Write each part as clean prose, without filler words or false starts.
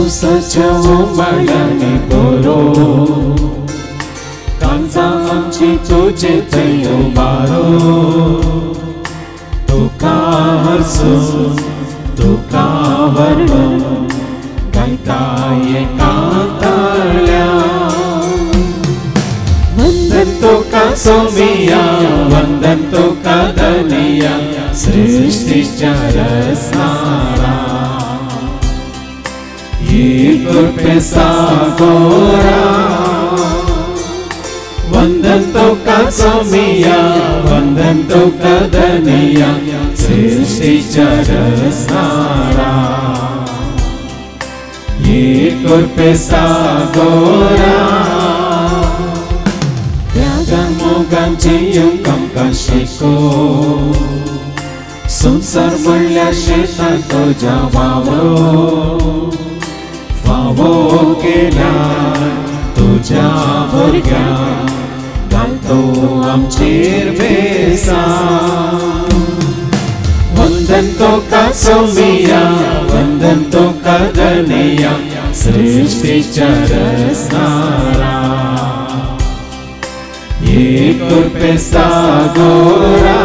पावसाच्या ओंबाळ्याने बरो कांजा आमची तुझे थंय उबारो तुका हरसून तुका वर्णन गायता एकांताळ्या वंदन तुका सोमिया वंदन तुका धनिया सृष्टीच्या रचणारा ये कृपे सागोरा वंदन तुका सोमिया वंदन तुका धनिया सृष्टीच्या रचणारा ये कृपे सागोरा त्यागांची आमकां शिको संसार म्हणल्यार शेतां तुज्या वावरो फावो केला तुझ्या भुरग्यांक घालतो आमचेर बेसार वंदन तुका सोमिया वंदन तुका धनिया सृष्टीच्या रचणारा ये कृपे सागोरा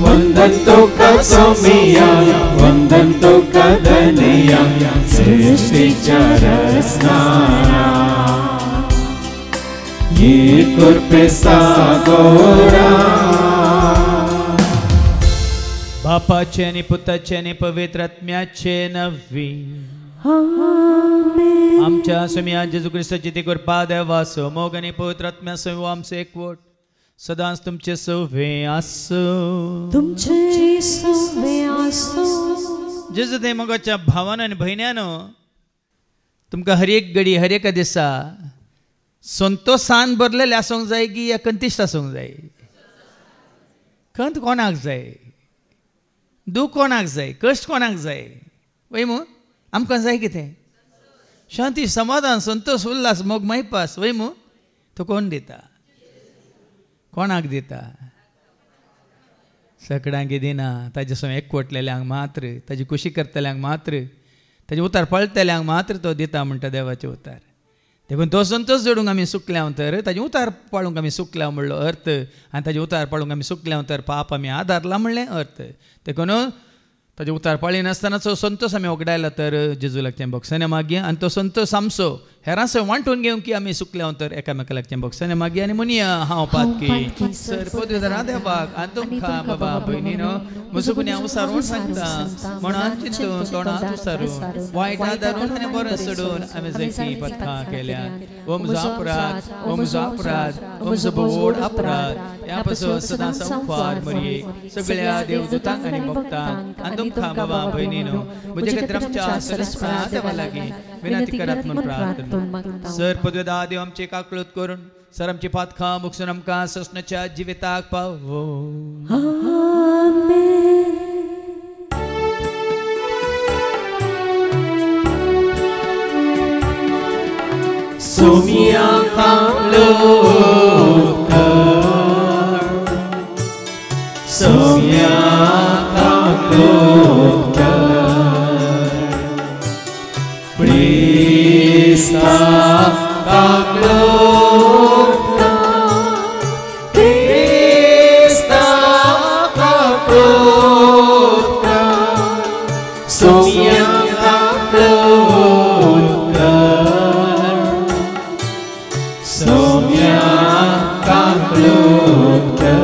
वंदन तुका सोमिया वंदन तुका धनिया सृष्टीच्या रचणारा ये कृपे सागोरा बापाचे आणि पुताचे आणि पवित्र आत्म्याचे नवी आमच्या स्वामी जेजू ख्रिस्ताची ती कृपा देवा मोग आणि पवित्र आत्म्या सव आमचे एकवट सदांच तुमचे सोवे आसो तुमचे सोवे आसो जेजू ते मोगाच्या भावान आणि भयण्यानो तुमकां हर एक घडी हर एका दिसा संतोषान भरलेले आसूंक जाय की या कंतिश्ट आसूंक जाय कंत कोणाक जाय दूख कोणाक जाय कश्ट कोणाक जाय वय मू आमकां जाय कितें शांती समाधान संतोष उल्हास मोग मैपास वय मू तो कोण दिता कोणाक दिता सगळ्यांक दिना ताजे सो एकवटलेल्यांक मात्र ताजी खुशी करतल्यांक मात्र ताजे उतार पळतल्यांक मात्र तो दिता म्हणटा देवाचे उतार देखून तो संतोष जोडूंक आमी सुकल्या तर ताजे उतार पाळूंक आमी सुकल्या म्हणलो अर्थ आनी ताजे उतार पाळूंक आमी सुकल्या तर पाप आमी आदारला म्हणलें अर्थ देखून ताजे उतार पाळी नासतनाचो संतोष आमी वगडायला तर जेजू लागचें बक्षाने मागया आनी तो संतोश आमचो हेरांसो वांटून घेवंक की आमी सुकल्या तर एकामेका लागचें बक्षाने मागया आनी म्हणया हांव पातकी सर पदवीधरा देवाक आनी तुमकां बाबा भयणीनो म्हजो गुन्या उसारून सांगता म्हणून चिंतून तोंडांत उसारून वायट आदारून आनी बरें सोडून आमी जैती पथकां केल्यात ओ म्हजो अपराध ओ म्हजो अपराध ओ म्हजो बोड अपराध ह्या पासून सदां संवाद मरये सगळ्या देवदूतांक आनी भक्तांक आनी तुमकां बाबा भयणीनो म्हजे खातीर आमच्या सरस्वता देवा लागीं विनंती करात म्हणून प्रार्थना सर पदवेदा देव आमचे काकळूत करून सर आमची पातखां मुगसून आमकां ससनाच्या जिविताक पावो सोमिया काकळूत कर सोमिया काकळूत Krista kaklota Krista kaklota Somia kaklota Somia kaklota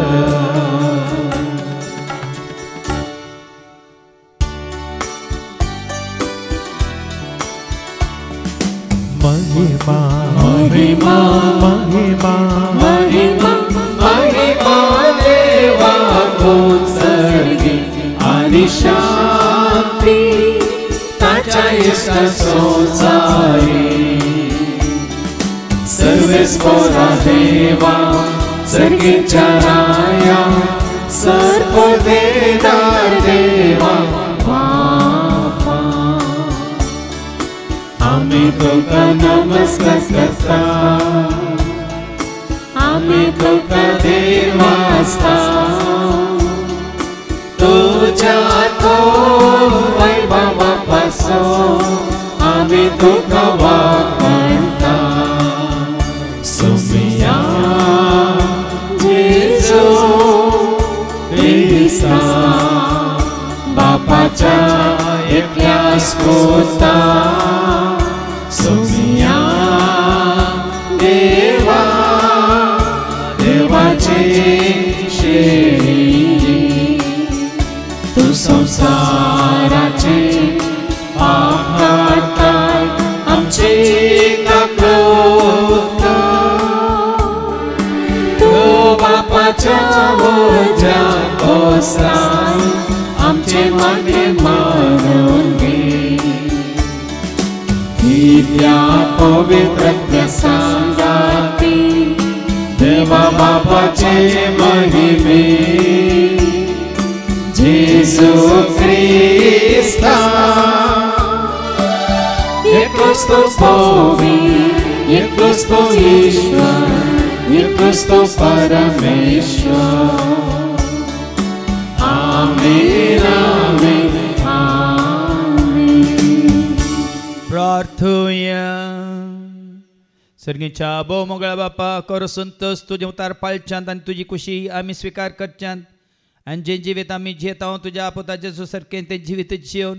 Mahima, Mahima, Mahima, Mahima, Mahima, Deva Kutsargi, Ani Shanti, Tacha Ishta Sonsari, Sarves Pora Deva, Sargi Charaya, Sarpo Vedar Deva, आम्ही तुका नमस्कार करता आम्ही तुका देवास्ता तुझ्या तो वैभवा पासून तुका वागता सोमिया जेजू क्रिस्ता बापाच्या एकल्याच पुता सोमिया देवा देवाचे शेळी तू संसाराचे आकारताय आमचे काकूता तू बापाच्या ओझ्यार बसलाय आमचे मागे मारून घे दिव्या पवित्र संगाती देवा बापाचे महिमे जेजू क्रिस्ता एकच तो भावी एकच तो ईश्वर एकच तो परमेश्वर आमेन आमेन आमेन प्रार्थूया सर्गीच्या भोव मोगळा बापा कर संतोष तुझे उतार पाळच्यांत आनी तुजी खुशी आमी स्वीकार करच्यांत आनी जे जिवीत आमी जियेता तुज्या आपोता जेजू सारकें तें जिवीत जियोवन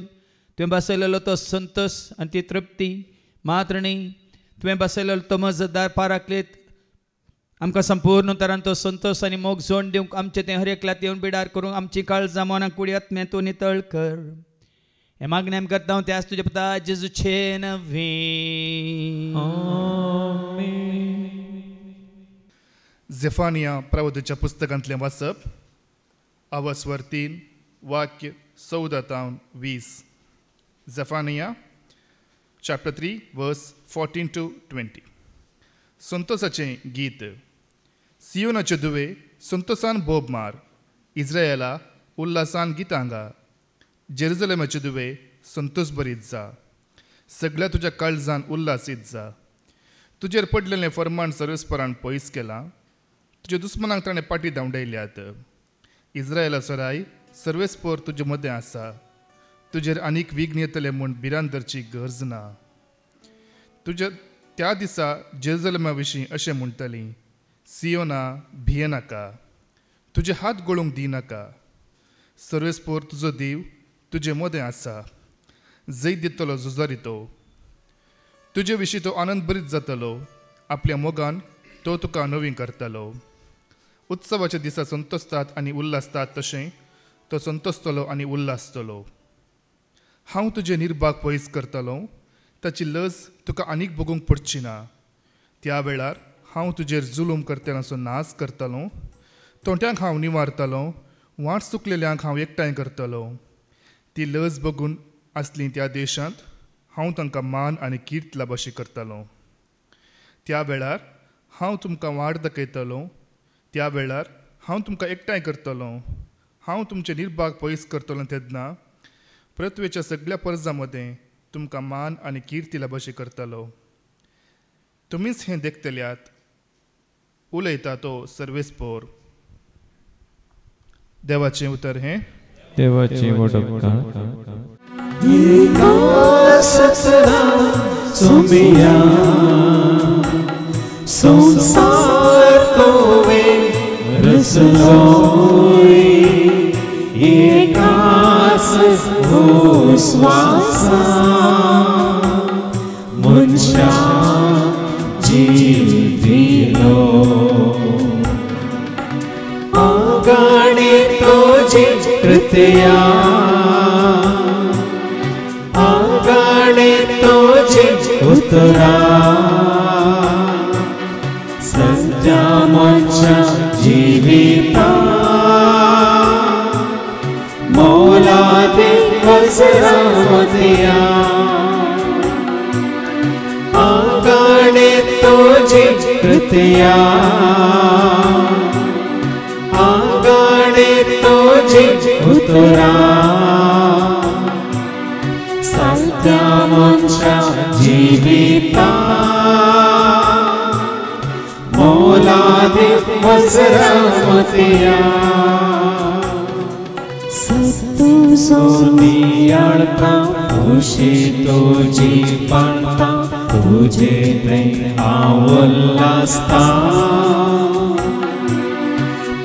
तुवें बसयलेलो तो संतोष आनी ती तृप्ती मात्र न्ही तुवें बसयलेलो तो मजतदार पाराकलेत आमकां संपूर्ण तरान तो संतोष आनी मोग जोड दिवंक आमचें तें हर एकल्यात येवन बिडार करूंक आमची काळजां मनाक कुडी आत्म्यात तूं नितळ कर हे मागणी आमी करता ते आज तुजे पुता जेजूचे नवे झेफानिया प्रवक्त्याच्या पुस्तकांतलें वाचप अवस्वर 3 वाक्य 14-20 झेफानिया चॅप्टर 3 वर्स 14-20 संतोषाचें गीत सियोनाचे दुवे संतोषान बोब मार इस्रायेला उल्हासान गितां गा जेरुसलेमाचे दुवे संतोष भरीत जा सगळ्या तुज्या काळजान उल्हासीत जा तुजेर पडलेलें फर्माण सर्वेस्परान पयस केलां तुज्या दुस्मनांक ताणें पाटी धांवडायल्यात इस्रायेला सराय सर्वेस्पर तुजे मदें आसा तुजेर आनीक विघ्न येतले म्हूण भिरांतरची गरज ना तुज्या त्या दिसा जेरुसलेमा विशीं अशें म्हणटलीं सियोना भियेनाका तुजे हात गळूंक दिनाका सर्वेस्पर तुजो देव तुजे मदें आसा जैत दितलो झुजारितो तुजे विशीं तो आनंद भरीत जातलो आपल्या मोगान तो तुका नवीन करतलो उत्सवाच्या दिसा संतोसतात आनी उल्हासतात तशें तो संतोसतलो आनी उल्हासतलो हांव तुजे निर्भाग पयस करतलो ताची लज तुका आनीक भोगूंक पडची ना त्या वेळार हांव तुजेर जुलूम करतनाचो नाश करतलो तोंट्यांक हांव निवारतलो वाट चुकलेल्यांक हांव एकठांय करतलो ती लज बघून आसली त्या देशांत हांव तांकां मान आनी कीर्त लाभशी करतलो त्या वेळार हांव तुमकां वाड दाखयतलो त्या वेळार हांव तुमकां एकठांय करतलो हांव तुमचे निर्भाग पयस करतलो तेन्ना पृथ्वेच्या सगळ्या पर्जां मदें तुमकां मान आनी कीर्ती लाभशी करतलो तुमीच हें देखतल्यात उलयता तो सर्वेस्पोर देवाचें उतर हें देवाची वडपका सोमिया संसार तोवे रसलोय एकाच श्वासा मनशा जीव दिलो आगाणी तुझी कृत्या आगाणी तुझी उतरा सत्या मनशा जिविता मोलादी वसरामतिया आगाणी तुझी कृत्या आगाणी तुझी उतरा सत्या मनशा जिविता मोलादी वसरामतिया संतोष सोनियाळता खुशी तुझी पाळता तुझे प्रेम आवडलासता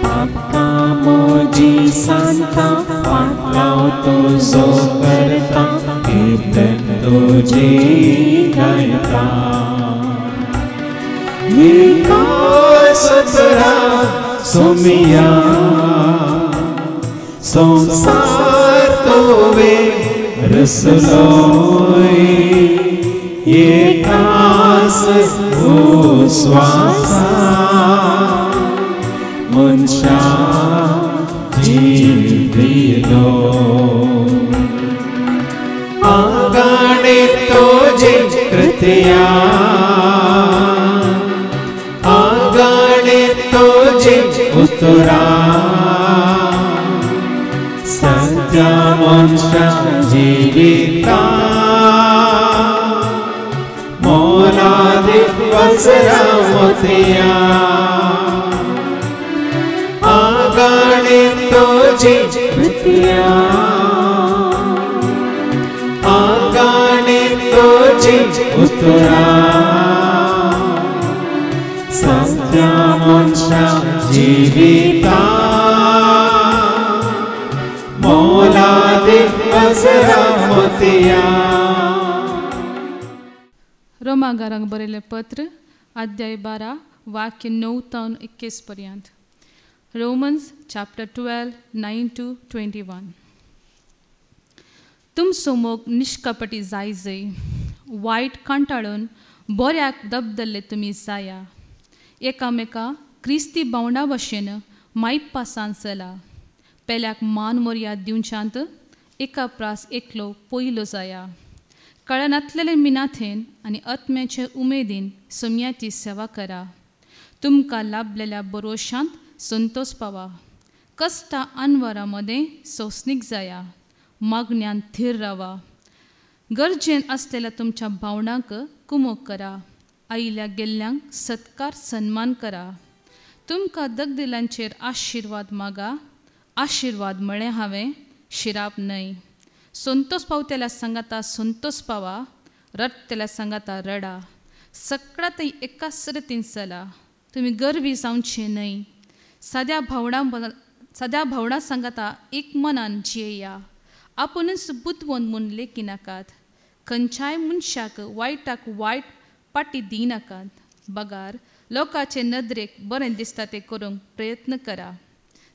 पापा मोजी सांगता पाटलाव तुझो करता कीर्तन तुझी गायता विकास तुरा सोमिया संसार तोवे रसलोय एकास श्वासा मनशा जिविलो आगाणे तुझे कृत्या आगाणे तुझे उतरा सत्या मनशा जीविता मोला दिवसरा मोतिया आगाणे तुझे कृत्या आगाणे तुझे उतरा सत्या मनशा जीविता मोला दिवसरा मोतिया रोमागारांक बरयलें पत्र अध्याय 12 वाक्य 9 ते 21 पर्यंत. Romans chapter 12 9 to 21. तुमचो मोग निश्कपटी जाय वायट कंटाळून बऱ्याक दबदल्ले तुमी जाया एकामेका क्रिस्ती भावंडा भशेन मायप्पा सांचला पेल्याक मान मर्याद दिवच्यांत एका प्रास एकलो पयलो जाया कळनातलेले मिनाथेन आनी आत्म्याचे उमेदीन सोम्याची सेवा करा तुमकां लाभलेल्या भरोशांत संतोष पावा कष्टा अनवरा मदें सोंसणीक जाया मागण्यांत थीर रावा गरजेन आसलेल्या तुमच्या भावंडांक कुमोग करा आयिल्ल्या गेल्ल्यांक सत्कार सन्मान करा तुमकां दगदिलांचेर आशिर्वाद मागा आशिर्वाद म्हळें हांवें शिराप न्हय संतोष पावतेल्या सांगाता संतोष पावा रडतेल्या सांगाता रडा सगळ्यात एकाच रितीन चला तुमी गर्वी जावचे न्हय सद्या भावंडा सांगाता एक मनान जियेया आपुणूच बुदवंत म्हूण लेखी नाकात खंयच्याय मनशाक वायटाक वायट पाटी दिनाकात बगार लोकांचे नदरेक बरें दिसता तें करूंक प्रयत्न करा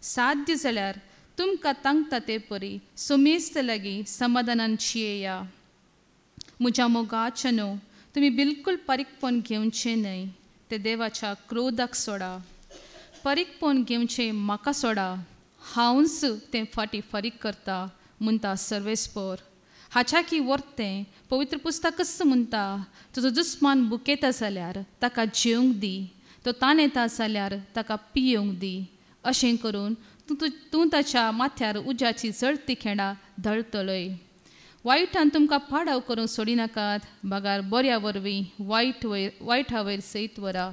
साध्य जाल्यार तुमकां तांगता ते परी सोमेस्त लागीं समाधानान जियेया म्हज्या मोगाच्या न्हू तुमी बिलकुल पारीकपण घेवचें न्हय ते देवाच्या क्रोधाक सोडा पारीकपण घेवचें म्हाका सोडा हांवच तें फाटी फारीक करता म्हणटा सर्वेस्पर हाच्या की वर्तें पवित्र पुस्तकच म्हणटा तुजो दुस्मान बुकेता जाल्यार ताका जेवंक दी तो ताण येता जाल्यार ताका पियोंक दी अशें करून तूं ताच्या माथ्यार उज्याची जळती खेळा धळतलय वायटान तुमकां पाडाव करूंक सोडिनाकात बागार बऱ्या वरवीं वायटा वयर सयत वरा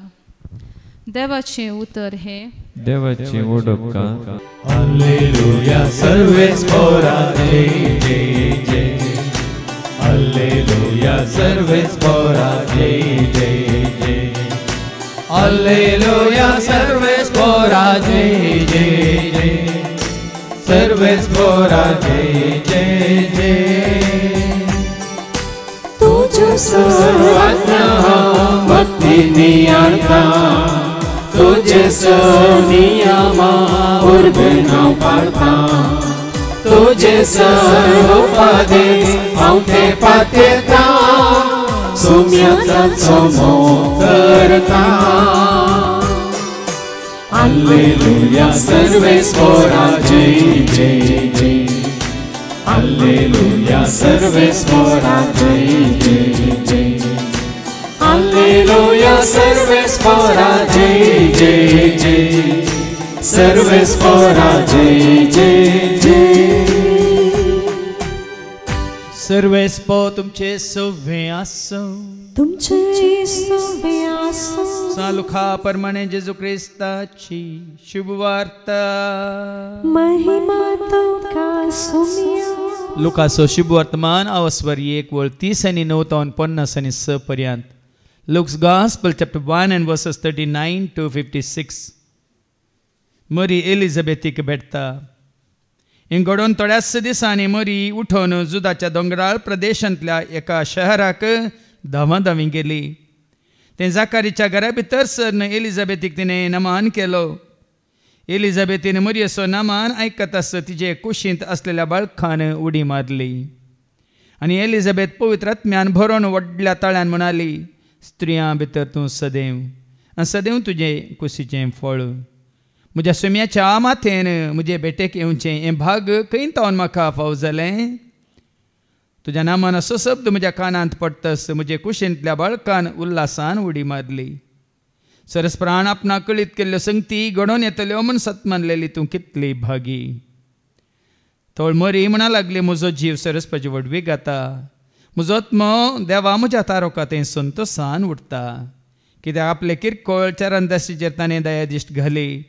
देवाचें उतर हे देवाची उडोवका हालेलुया सर्वेस्परा जय जय जय हालेलुया सर्वेस्परा जय जय जय हालेलुया सर्वेस्परा जय जय जय सर्वेस्परा जय जय जय तुझो सर्वज्ञ भक्ति नियंता तुझे नियमा उर्गना पाळता तुझे उपदेश हांव ते पातेता सोम्याचा समो करता हालेलुया सर्वेस्परा जय जय जय हालेलुया सर्वेस्परा जय जय जय हालेलुया सर्वेस्परा जय जय जय सर्वेस्परा जय जय जय सर्वेस्पो तुमचे सव्वे आसूं तुमचे येशूवे आसो सालुखा परमाणे जेजू ख्रिस्ताची शुभवार्ता महिमा तुका सुमिया लुकाचो शुभ वर्तमान अवस्वर 1:30 आणि 9 आणि 50 आणि 6 पर्यंत. Luke's Gospel chapter 1 and verses 39 to 56. मरी एलिझाबेथीक भेटता. हे घडोवन थोड्याच दिसांनी मरी उठोन जुदाच्या दोंगराळ प्रदेशांतल्या एका शहराक धांवाधांवी गेली. ते जाकारीच्या घरा भितर सरन एलिझाबेथीक तिणें नमन केलो. एलिझाबेथीन मरियेचो नमन आयकत आसतना तिचे कुशींत असलेल्या बाळकान उडी मारली. आनी एलिझाबेथ पवित्र आत्म्यान भरोवन व्हडल्या तळ्यान म्हणाली, स्त्रियां भितर तूं सदैव आनी सदैव तुजें कुशीचें फळ. म्हज्या सुम्याच्या माथेन म्हजे भेटेक येवचें हें भाग खंय तावन म्हाका फाव जालें. तुज्या नामान असो शब्द म्हज्या कानांत पडटस म्हजे कुशींतल्या बाळकान उल्हासान उडी मारली. सरस्प्राण आपणा कळीत केल्ल्यो संगती घडोवन येतल्यो म्हूण सत मानलेली तूं कितली भागी. तोळ मरी म्हणा लागली, म्हजो जीव सरस्पाची वडवीक घाता. म्हजो आत्मो देवा म्हज्या तारोकातें संतोशान उठता. कित्याक आपले किरकोळ चरणदासीचेर ताणें दयादिश्ट घाली.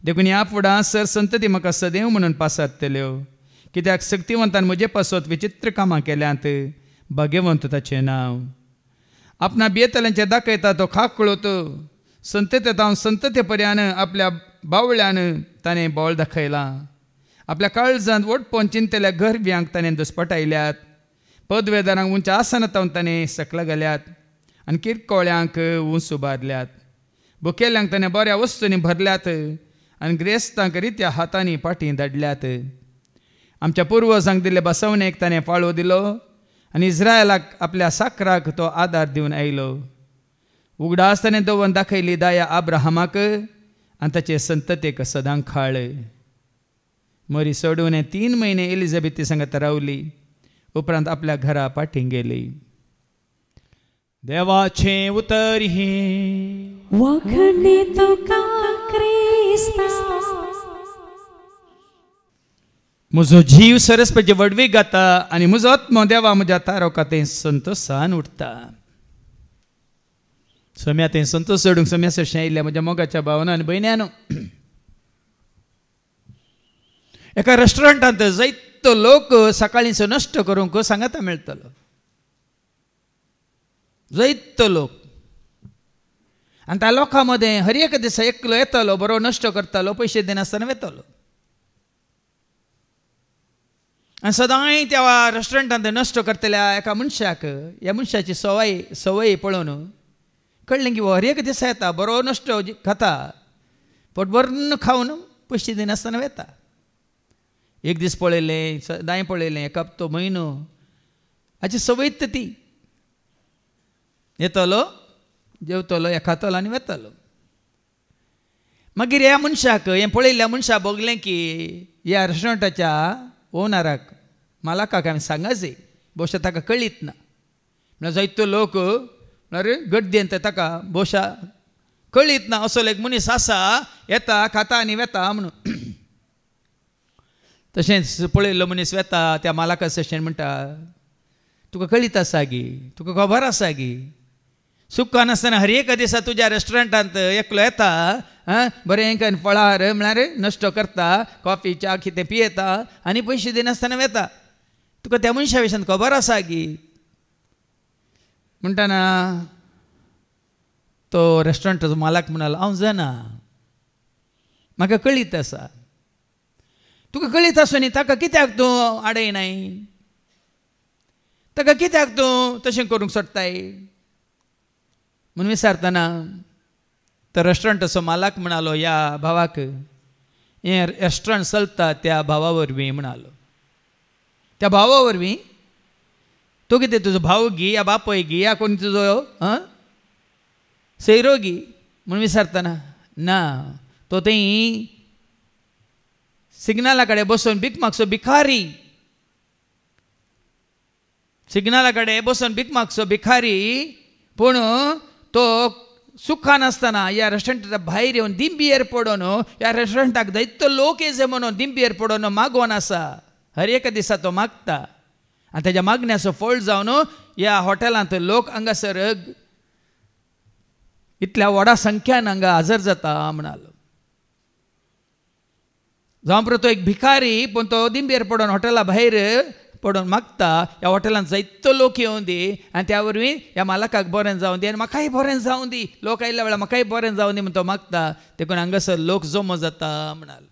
देखून ह्या फुडां सर संतती म्हाका सदैव म्हणून पासारतल्यो. कित्याक शक्तिवंतान म्हजे पासत विचित्र कामां केल्यांत भाग्यवंत ताचें नांव. आपणा बियेतल्यांचेर दाखयता तो खाकळोत. संतते तावन संतते पर्यान आपल्या बावळ्यान ताणें बोळ दाखयलां. आपल्या काळजांत ओडपोन चिंतलेल्या गरब्यांक ताणें दुस्पटायल्यात. पदवेदारांक उंच आसनांत ताणें सकला घाल्यात आनी किरकोळ्यांक उंच उबारल्यात. भुकेल्यांक ताणें बऱ्या वस्तूंनी भरल्यात आनी ग्रेस्तांक रित्या हातांनी पाटी धाडल्यात. आमच्या पुर्वजांक दिल्ले बसवणेक ताणें फाळो दिलो आनी इस्रायलाक आपल्या साकराक तो आदार दिवन आयलो. उगडास ताणें दवरून दाखयली दया अब्राहमाक आनी ताचे संततेक सदां खाळ. मरी सोडून 3 म्हयने एलिझाबेथी सांगत रावली. उपरांत आपल्या घरा पाठी गेली. देवाचें उतर हे वखणी तुका क्रिस्ता म्हजो जीव सरस्वतीचे वडवीक घाता आनी म्हजो आत्मो देवा म्हज्या तारोकातें संतोशान उठता. सोम्या तें संतोश सोडूंक सोम्या सरशें आयिल्ल्या म्हज्या मोगाच्या भावना आनी भयण्यानो, एका रेस्टॉरंटांत जायतो लोक सकाळींचो नश्ट करूंक सांगाता मेळटलो. जायतो लोक आनी त्या लोकां मदें हर एक दिसा एकलो येतालो, बरो नश्ट करतालो, पयशे दिनासतना वेतालो. आनी सदांय त्या रेस्टॉरंटांत नश्ट करतल्या एका मनशाक ह्या मनशाची सवय पळोवन कळ्ळें की हर एक दिसा येता, बरो नश्ट खाता, पोटभरून खावन पयशे दिनासतना वेता. एक दीस पळयलें, सदांय पळयलें, एक हप्तो म्हयनो हाची सवयत ती. येतलो, जेवतलो, हे खातलो आनी वेतालो. मागीर ह्या मनशाक हें पळयल्ल्या मनशाक भोगलें की ह्या रेस्टॉरंटाच्या ओनराक, मालकाक हांवें सांगाचें, भोवशा ताका कळीत ना. म्हळ्यार जायतो लोक म्हळ्यार गड्डेंत ताका भोवशा कळीत ना असो एक मनीस आसा, येता, खाता आनी वेता म्हणून. तशेंच पळयल्लो मनीस वेता, त्या मालका सशें म्हणटा, तुका कळीत आसा गी, तुका खबर आसा गी, सुक्का नासतना हर एक दिसा तुज्या रेस्टॉरंटांत एकलो येता, बरें फळार म्हळ्यार नश्ट करता, कॉफी च्या कितें पियेता आनी पयशे दिनासतना वेता. तुका त्या मनशा विशीं खबर आसा गी. म्हणटाना तो रेस्टॉरंटाचो मालक म्हणालो, हांव जाणा, म्हाका कळीत आसा. तुका कळीत आसुनी ताका कित्याक तूं आडयनाय, ताका कित्याक तूं तशें करूंक सोदताय म्हणून विचारतना तो रेस्टॉरंटाचो मालक म्हणालो ह्या भावाक, हें रेस्टॉरंट चलता त्या भावा वरवीं म्हणालो. त्या भावा वरवीं तो कितें तुजो भाव गी, या बापय गी, या कोणी तुजो सैरो गी म्हणून विचारतना, ना, तो थंय सिग्नला कडेन बसून भीक मागचो भिकारी, सिग्नला कडेन बसून भीक मागचो भिकारी, पूण तो सुखा नासतना ह्या रेस्टॉरंटाच्या भायर येवन दिंबीयेर पडोन ह्या रेस्टॉरंटाक जायतो लोक येजे म्हणून दिंबीयेर पडोन मागोन आसा. हर एक दिसा तो मागता आनी ताच्या मागण्याचो फळ जावन ह्या हॉटेलांत लोक हांगासर इतल्या व्हडा संख्यान हांगा हजर जाता म्हणालो. जावं तो एक भिकारी पण तो दिंबेर पडून हॉटेला भायर पडून मागता ह्या हॉटेलांत जायतो लोक येवन दी आनी त्या वरवीं ह्या मालकाक बरें जावं दी आनी म्हाकाय बरें जावं दी, लोक आयिल्ल्या वेळार म्हाकाय बरें जावं दी म्हण तो मागता. देखून हांगासर लोक जमो जाता म्हणालो.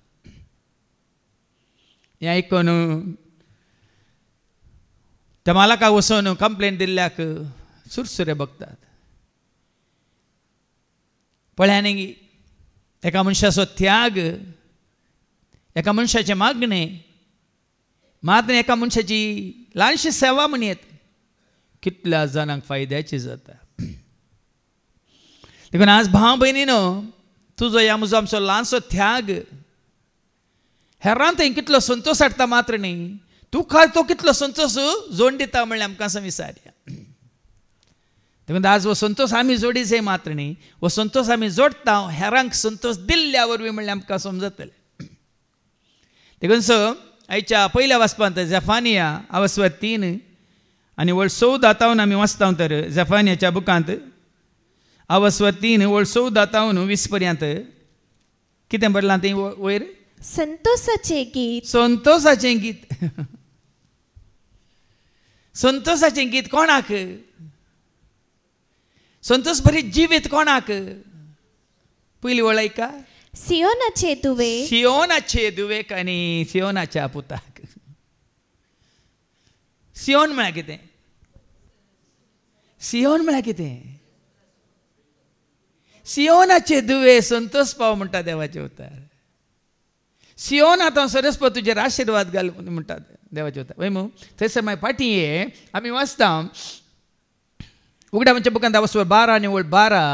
हें आयकून त्या मालकाक वचून कंप्लेंट दिल्ल्याक सुरसुरे बगतात. पळय न्ही एका मनशाचो त्याग, एका मनशाचे मागणे, मात एका मनशाची ल्हानशी सेवा म्हणयत कितल्या जाणांक फायद्याची जाता. देखून आज भाव भयणीनो, तुजो ह्या म्हजो आमचो ल्हानसो त्याग हेरांत थंय कितलो संतोश हाडटा मात्र न्ही, तुका तो कितलो संतोश जोड दिता म्हणल्यार आमकां असं विचारया. देखून आज हो संतोष आमी जोडी जाय मात्र न्ही, हो संतोष आमी जोडटा हेरांक संतोष दिल्ल्या वरवीं म्हणल्यार आमकां समजतलें. देखून आयच्या पयल्या वाचपांत झेफानिया अवस्वर 3 आनी वळ 14 आमी वाचता तर झेफानियाच्या बुकांत अवस्वर 3 वळ 14 20 पर्यंत कितें बरलां थंय वयर? संतोषाचे गीत. संतोषाचें गीत. संतोषाचें गीत कोणाक? संतोष भरी जिवीत कोणाक? पयली वळयका सियोनाचे दुवे. सियोनाचे दुवेक आनी सियोनाच्या पुताक. सियोन म्हळ्यार कितें? सियोन म्हळ्यार कितें? सियोनाचे दुवे संतोष पाव म्हणटा देवाचे उतार. सियोन आतां सरस्वती तुजेर आशिर्वाद घाल म्हणटात देवाचे उतार. वय मू थंयसर मागीर फाटीं आमी वाचता उगडापणच्या बुकांत अवस्वर 12 आनी वळ 12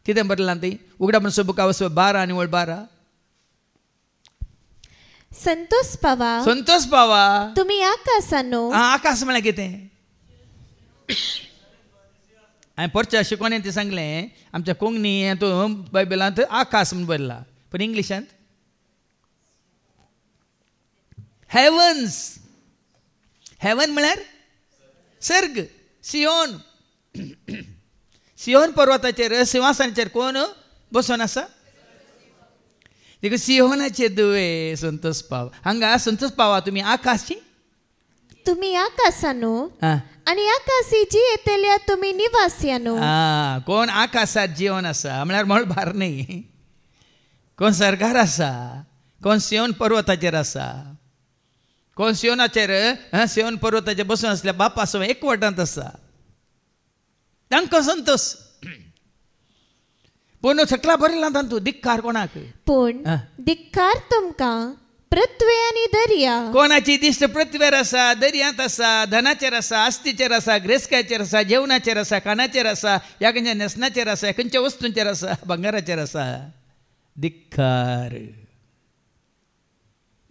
कितें बरलां थंय? उगडापणचो बुक अवस्वर 12 आनी वळ 12. संतोष पावा. संतोष पावा तुम्ही आकाशानो. आकाश म्हळ्यार कितें? हांवें परच्या शिकवणेंत ते सांगलें आमच्या कोंकणी हेतून बायबलांत आकाश म्हूण बरयला, पण इंग्लिशांत हेवन्स. हेवन म्हळ्यार सर्ग. सियोन. सियोन पर्वताचेर सिंहासनाचेर कोण बसून आसा? देखून सियोनाचे दुवे संतोष पाव. हांगा संतोष पावा तुम्ही आकाशी. तुम्ही आकाशानो आणि आकाशी जी येतेल्या तुम्ही निवासियानो. कोण आकाशात जीवन आसा म्हळ्यार मळबार न्ही, कोण सरकार आसा, कोण सियोन पर्वताचेर आसा, कोण सियोनाचेर सियोन पर्वताचेर बसून आसल्या बापा सो एकवटांत आसा, तांकां संतोष. पूण सकला बरयलां तांतू धिक्कार कोणाक? पूण धिक्कार तुमकां पृथ्वी आनी दर्या. कोणाची दिश्ट पृथ्वीर आसा, दर्यांत आसा, धनाचेर आसा, आस्तीचेर आसा, ग्रेसकाचेर आसा, जेवणाचेर आसा, कानाचेर आसा, ह्या खंयच्या नेसनाचेर आसा, खंयच्या वस्तूंचेर आसा, भांगाराचेर आसा. धिक्कार.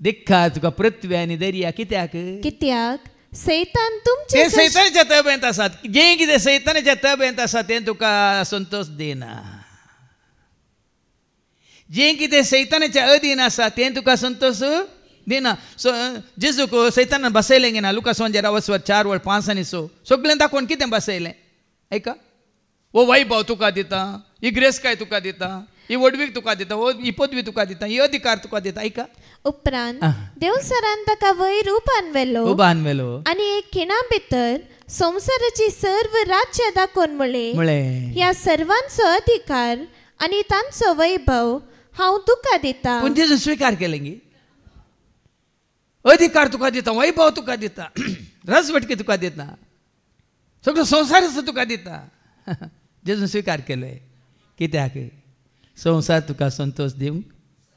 धिक्कार तुका पृथ्वी आनी दर्या. कित्याक? कित्याक सैतान तुमचे ते सैतानाच्या तब्यांत आसात. जें कितें सैतानाच्या तब्यांत आसा तें तुका संतोष दिना. जें कितें सैतानाच्या अधीन आसा तें तुका संतोष दिना. जेजूक सैतानान बसयलें गे ना. लुकास म्हणजे अवस्वर 4 वळ 5 आनी 6 सगळें दाखोवन कितें बसयलें? ऐका, वो वैभव तुका दिता, ही ग्रेसकाय तुका दिता, ही वडवीक तुका दिता, ही पदवी तुका दिता, ही अधिकार तुका दिता. ऐका, उपरांत देवसरान ताका वयर उबान व्हेलो आनी एक खिणा भितर संवसाराची सर्व राज्य दाखोवन म्हळें ह्या सर्वांचो अधिकार आनी तांचो वैभव हांव तुका दिता. पूण जेजू स्वीकार केलें गे. अधिकार तुका दिता, वैभव तुका दिता, रसवटकी तुका दिता, सगळो संवसार तुका दिता. जेजू स्वीकार केलें. कित्याक? संवसार तुका संतोष दिवंक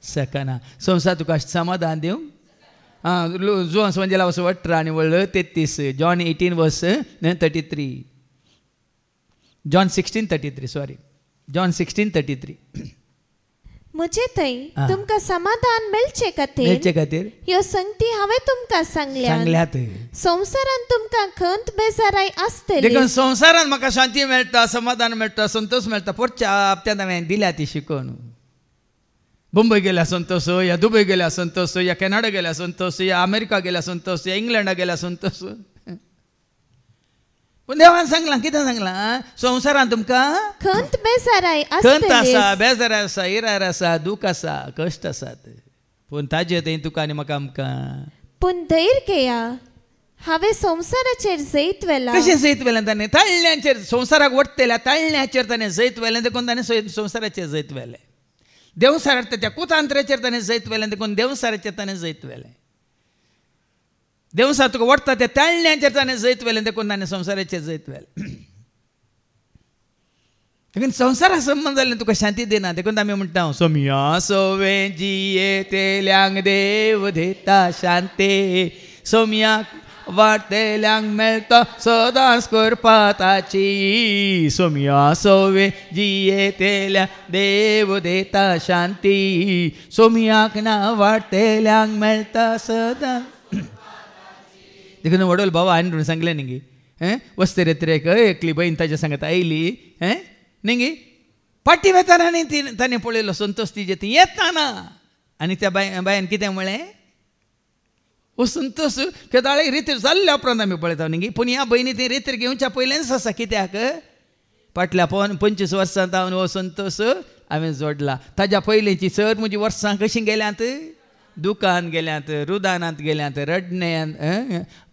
शकना. संवसार तुका समाधान दिवंक. जुवान म्हणजे 18 आनी वळ 33. John 18 verse 33. John 16:33. Sorry, John 16:33. म्हजे थंय तुमकां समाधान मेळचे खातीर ह्यो संगती हांवें तुमकां सांगल्यात. संवसारान तुमकां खंत बेजाराय आसतली. देखून संवसारान म्हाका शांती मेळटा, समाधान मेळटा, संतोष मेळटा. परच्या हप्त्यान हांवें दिल्या ती शिकवण. मुंबय गेल्या संतोष, या दुबय गेल्या संतोष, या कॅनडा गेल्या संतोष, या अमेरिका गेल्या संतोष, या इंग्लंडा गेल्या संतोष. पूण देवान सांगलां कितें सांगलां संवसारांत तुमकां खंत बेजाराय खंत आसा बेजार आसा इरार आसा दूख आसा कश्ट आसात पूण ताजे थंय तुका आनी म्हाका आमकां पूण धैर्य घेया हांवें संवसाराचेर जैत व्हेला कशें जैत व्हेलें ताणें ताळण्यांचेर संवसाराक वट्टेल्या ताळण्यांचेर ताणें जैत व्हेलें देखून ताणें संवसाराचेर जैत व्हेलें देवसारार त्या कुतांत्र्याचेर ताणें जैत व्हेलें देखून देवसाराचेर ताणें जैत व्हेलें देवसार तुका वट्टा त्या ताळण्यांचेर ताणें जैत व्हेलें देखून ताणें संवसाराचेर जैत व्हेलें देखून संवसारा संबंद जाल्लें तुका शांती दिना देखून आमी म्हणटा सोम्या सोवे जियेतेल्यांक देव दिता शांती सोम्याक वाटेल्यांक मेळटा सदांच करपा ताची सोम्या सोवे जियेतेल्या देव दिता शांती सोम्याक ना वाटेल्यांक मेळटा सदांच देखून वडोल बाबा आनी सांगलें न्ही वस्तेरेत्रेक एकली बहीण ताच्या सांगात आयली न्ही पाटी वेताना न्ही ताणें पळयलो संतोष तिजे ती येताना आनी त्या बायन कितें म्हळें वो संतोष केदाळे रितीर जाल्ल्या उपरांत आमी पळयता न्ही पूण ह्या भयणी ती रितीर घेवच्या पयलेंच आसा कित्याक फाटल्या 25 वर्सांत हांव हो संतोष हांवें जोडला ताज्या पयलींची चड म्हजी वर्सां कशीं गेल्यांत दुकान गेल्यांत रुदानांत गेल्यांत रडण्यांत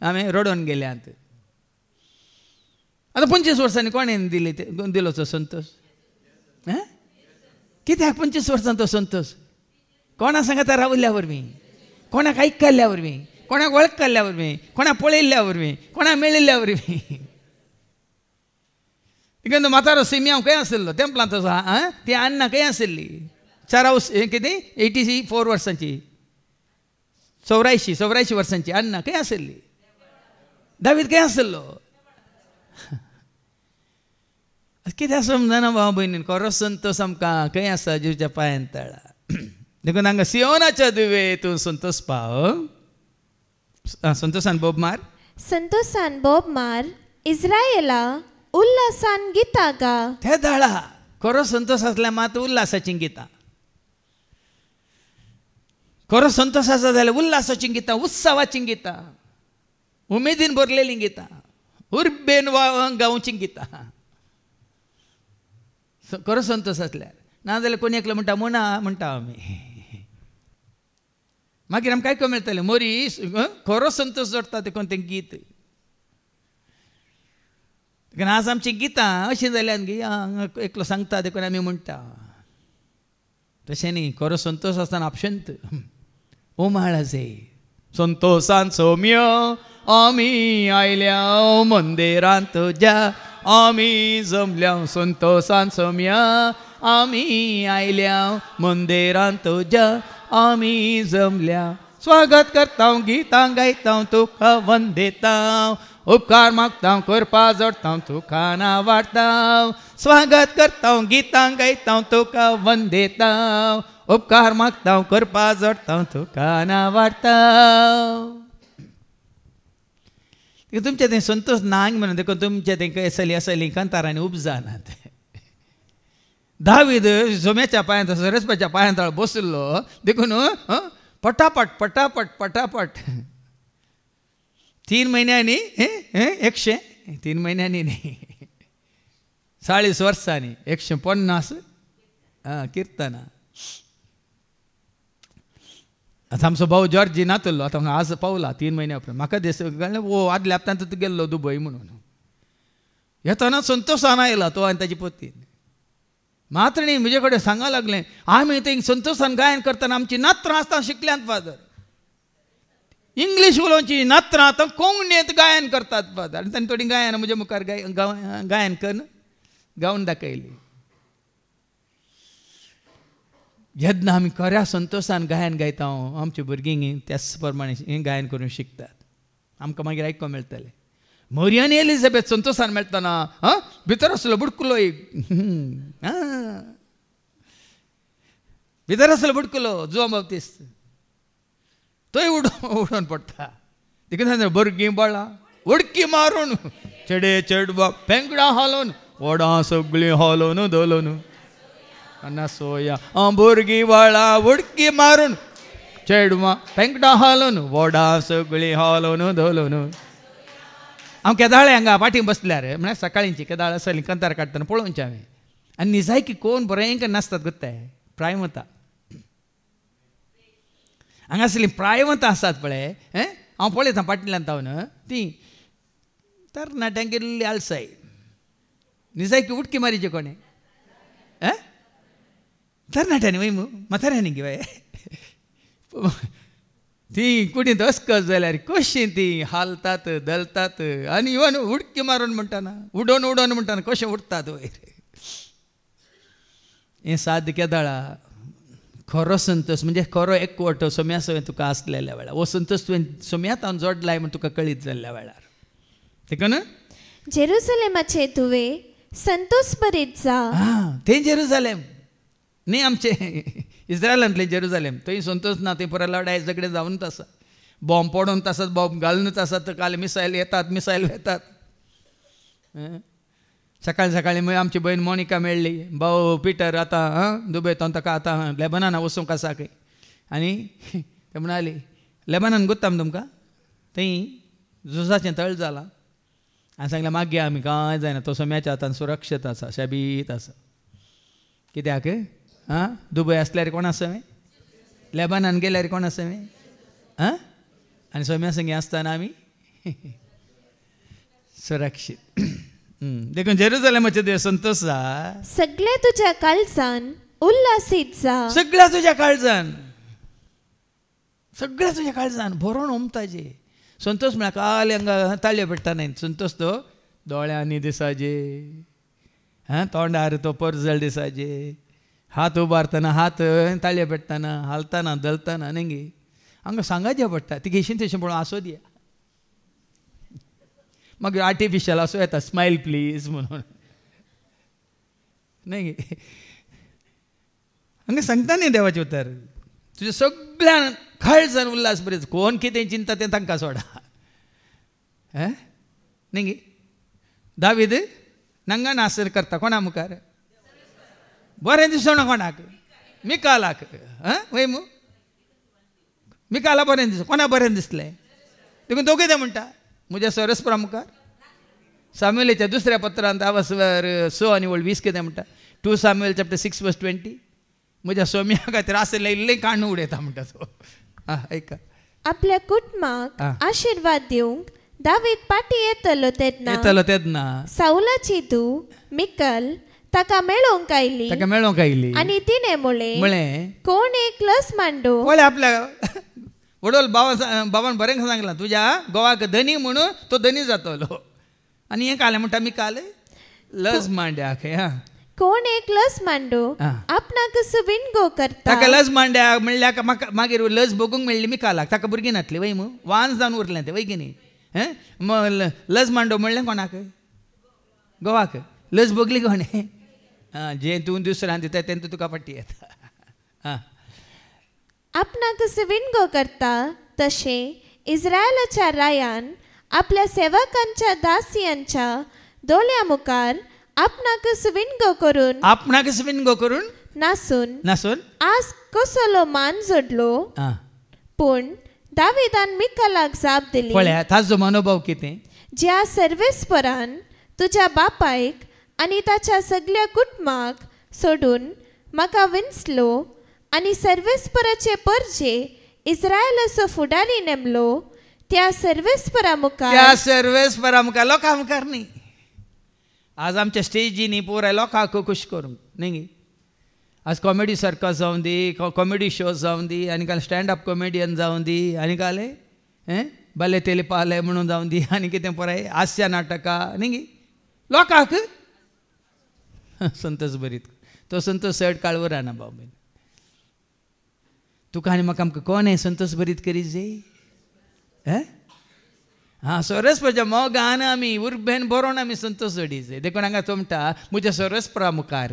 हांवें रडोवन गेल्यांत आतां 25 वर्सांनी कोणें दिलो तो संतोष कित्याक 25 वर्सां तो संतोष कोणा सांगात रावल्ल्या वरवीं कोणाक आयकल्ल्या वरवीं कोणाक वळखल्ल्या वरवीं कोणाक पळयल्ल्या वरवीं कोणाक मेळिल्ल्या वरवीं देखून म्हातारो सिमियांव खंय आशिल्लो तेंपलांत तसो ती अन्ना खंय आशिल्ली 4 कितें 84 वर्सांची 84 वर्सांची अन्ना खंय आशिल्ली दावीद खंय आशिल्लो कित्याक समजना भाव भयणीन खरो संतोष आमकां खंय आसा जीवच्या पांयान तळा देखून हांगा सियोनाच्या दिवेतून संतोष पाव संतोषान बोब मार इस्रायेला उल्हासान गितां गा ते दळा खरो संतोष आसल्यार मात उल्हासाचीं गितां खरो संतोष आसा जाल्यार उल्हासाचीं गितां उत्सवाचीं गितां उमेदीन भरलेलीं गितां उर्बेन गांवचीं गितां खरो संतोष आसल्यार नाजाल्यार कोणी एकलो म्हणटा मुना म्हणटा आमी मागीर आमकां आयकूंक मेळटलें मोरी खरो संतोष जोडटा देखून तें गीत देखून आज आमचीं गितां अशीं जाल्यात गी एकलो सांगता देखून आमी म्हणटा तशें न्ही खरो संतोष आसतना आपशंत उमाळ जे संतोषान सौम्य आमी आयल्या मंदिरांत तुज्या आमी जमल्या संतोषान सौम्य आमी आयल्या मंदिरांत तुज्या आमी जमल्या स्वागत करता गितां गायता तुका वंदिता उपकार मागता करपा जोडता तुका नावाडटा स्वागत करता गितां गायता तुका वंदिता उपकार मागता करपा जोडता तुका नावाडटा तुमचे थंय संतोष नांग म्हणून देखून तुमचे थंय असली कांतारांनी उपजानात दावीद सोम्याच्या पांयां सरस्वच्या पांयां तळ बसलो देखून पटापट पटापट पटापट 3 महिन्यांनी 3 महिन्यांनी न्ही 40 वर्सांनी 150 किर्तनां आतां आमचो भाऊ जॉर्जी नातलो आतां आज पावला 3 महिन्या उपरांत म्हाका दिस वो आदल्या हप्त्यांत गेल्लो दुबय म्हणून येताना संतोषान आयला तो आनी ताची पत्नी मात्र न्ही म्हजे कडेन सांगूंक लागलें आमी थंय संतोषान गायन करतना आमची नात्रां आसता शिकल्यांत फादर इंग्लीश उलोवची नात्रां आतां कोंकणींत गायन करतात फादर आनी ताणें थोडीं गायन म्हजे मुखार गायन करून गावन दाखयली जेन्ना आमी खऱ्या संतोषान गायन गायता आमच्या भुरगीं त्याच प्रमाणे हें गायन करून शिकतात आमकां मागीर आयकूंक मेळटलें मोरियान एलिझाबेथ संतोषान मेळटना भितर आसलो बुडकुलो एक भितर आसलो बुडकुलो जुआन बाप्तिस्त तोय उडोवन पडटा देखून भुरगीं बाळां उडकी मारून चेडे चेडवा पेंगडां हालोवन वडां सगळीं हालोवन दोलोवन सोया भुरगीं बाळां उडकी मारून चेडवा पेंगडां हालोवन वडां सगळीं हालोवन दोलोवन हांव केदाळे हांगा पाठीं बसल्यार म्हळ्यार सकाळींची केदाळ आसली कंतार काडटना पळोवनचें हांवें आनी निजायकी कोण बरेंक नासतात गोत्ताय प्रायमतां हांगा असलीं प्रायमतां आसात पळय हांव पळयतां फाटल्यान तावन ती तरणाट्यांक गेल्ली आलसाय निजायकी उडकी मारीचे कोणे तरणाट्यांनी वय म्हाताऱ्यांनी गे ती कुडींत अस्कस जाल्यार कशीं ती हालतात दलतात आनी इवन उडकी मारून म्हणटाना उडोवन उडोवन म्हणटाना कशें उडतात वयर हें साद केदाळा खरो संतोश म्हणजे खरो एकवटो सोम्या सवय तुका आसलेल्या वेळार हो संतोश तुवें सोम्यात हांव जोडलाय म्हण तुका कळीत जाल्ल्या वेळार देखून जेरुसलेमाचे तुवे संतोष बरीत जा तें जेरुसलेम न्ही आमचे इस्रायलांतले जेरुसलेम थंय संतोष ना थंय पुराय लढाय झगडे जावनूच आसा बॉम्ब पडोवनच आसात बॉम्ब घालूनच आसात काल मिसायल येतात मिसायल वेतात सकाळी सकाळी मागीर आमची भयण मोनिका मेळ्ळी भाऊ पिटर आतां दुबयतां ताका आतां लेबनाना वचूंक आसा खंय आनी ते म्हणाली लेबनान गुत्ता तुमकां थंय झुजाचें तळ जालां हांवें सांगलें मागया आमी कांय जायना तो सोम्याच्या हातान सुरक्षीत आसा शेबीत आसा कित्याक दुबय आसल्यार कोण आसवें लेबनान गेल्यार कोण आसवें आनी सोम्या संगी आसतना आमी सुरक्षीत देखून जेरुसलेमाचे देव संतोष जा सगळे तुज्या काळजान उल्हासीत जा सगळ्या तुज्या काळजान सगळ्या तुज्या काळजान भरोवन ओमताजे संतोष म्हळ्यार काल हांगा ताळयो पेट्टाना संतोष तो दोळ्यांनी दिसाजे तोंडार तो पर्जळ दिसाजे हात उबारतना हात ताळयो पेट्टाना हालतना दलतना न्ही हांगा सांगाचें पडटा ती घेशीन तशें पळोवन आसो दिया मागीर आर्टिफिशल असो येता स्मायल प्लीज म्हणून न्ही हांगा सांगता न्ही देवाचें उतर तुज्या सगळ्यान काळजान उल्हास बरें कोण कितें चिंता तें तांकां सोडा न्ही दावीद नंगा नासर करता कोणा मुखार बरें दिसना कोणाक मिकालाक वय मिकाला बरें दिसता कोणा बरें दिसलें देखून दोगूय ते म्हणटा म्हज्या सरस्परा मुखार सामुएलाच्या दुसऱ्या पत्रांत 6 आनी 20 कितें म्हणटा 2 Samuel chapter 6 verse 20 म्हज्या सोम्या खातीर आसलें इल्लें काणू उडयता म्हणटा तो ऐका आपल्या कुटुंबाक आशिर्वाद दिवंक दावीद पाटी येतलो तेन्ना साऊलाची धूव मिकल ताका मेळोवंक आयली आनी तिणें म्हळें कोण एक लस मांडो पळय आपल्या वडोल बाबान बरें सांगलां तुज्या घोवाक धनी म्हणून तो धनी जातलो आनी हें कालें म्हणटा मी काल लस मांड्याक कोण एक लस मांडो आपणाक सुविंगो करता ताका लस मांड्या म्हणल्यार मागीर लस बगूंक मेळ्ळी मी कालाक ताका भुरगीं नातली वय वान जावन उरलें तें वय की न्ही लस मांडो म्हणलें कोणाक घोवाक लस बगली कोणें जें तूं दुसऱ्यान दिता तें तुका पट्टी येता आपणाक सुविंगो करता तशें इस्रायलाच्या रायान आपल्या सेवकांच्या दासियांच्या दोळ्या मुखार आपणाक सुविंगो करून नासून आज कसलो मान जोडलो पूण दाविदान मिकालाक जाप दिली पळय ताजो मनोभाव कितें ज्या सर्वेस्परान तुज्या बापायक आनी ताच्या सगळ्या कुटुंबाक सोडून म्हाका विंचलो आनी सर्वेस्पराचे परजे इस्रायलाचो फुडारी नेमलो त्या सर्वेस्परा मुखार लोकां मुखार न्ही आज आमच्या स्टेजीनी पुराय लोकांक खुश करूंक न्ही आज कॉमेडी सर्कस जावं दी कॉमेडी शोज जावं दी आनी काल स्टँड अप कॉमेडियन जावं दी आनी काले बले तेले पाले म्हणून जावं दी आनी कितें पुराय हास्य नाटकां न्ही लोकांक संतोष बरीत तो संतोष चड काळवर ना बाबा तुका आनी म्हाका आमकां कोण संतोष बरीत करीत जाय सरस्पराच्या मोगान आमी उर्बेन बरोवन आमी संतोष जोडी जाय देखून हांगा तो म्हणटा म्हज्या सरस्परा मुखार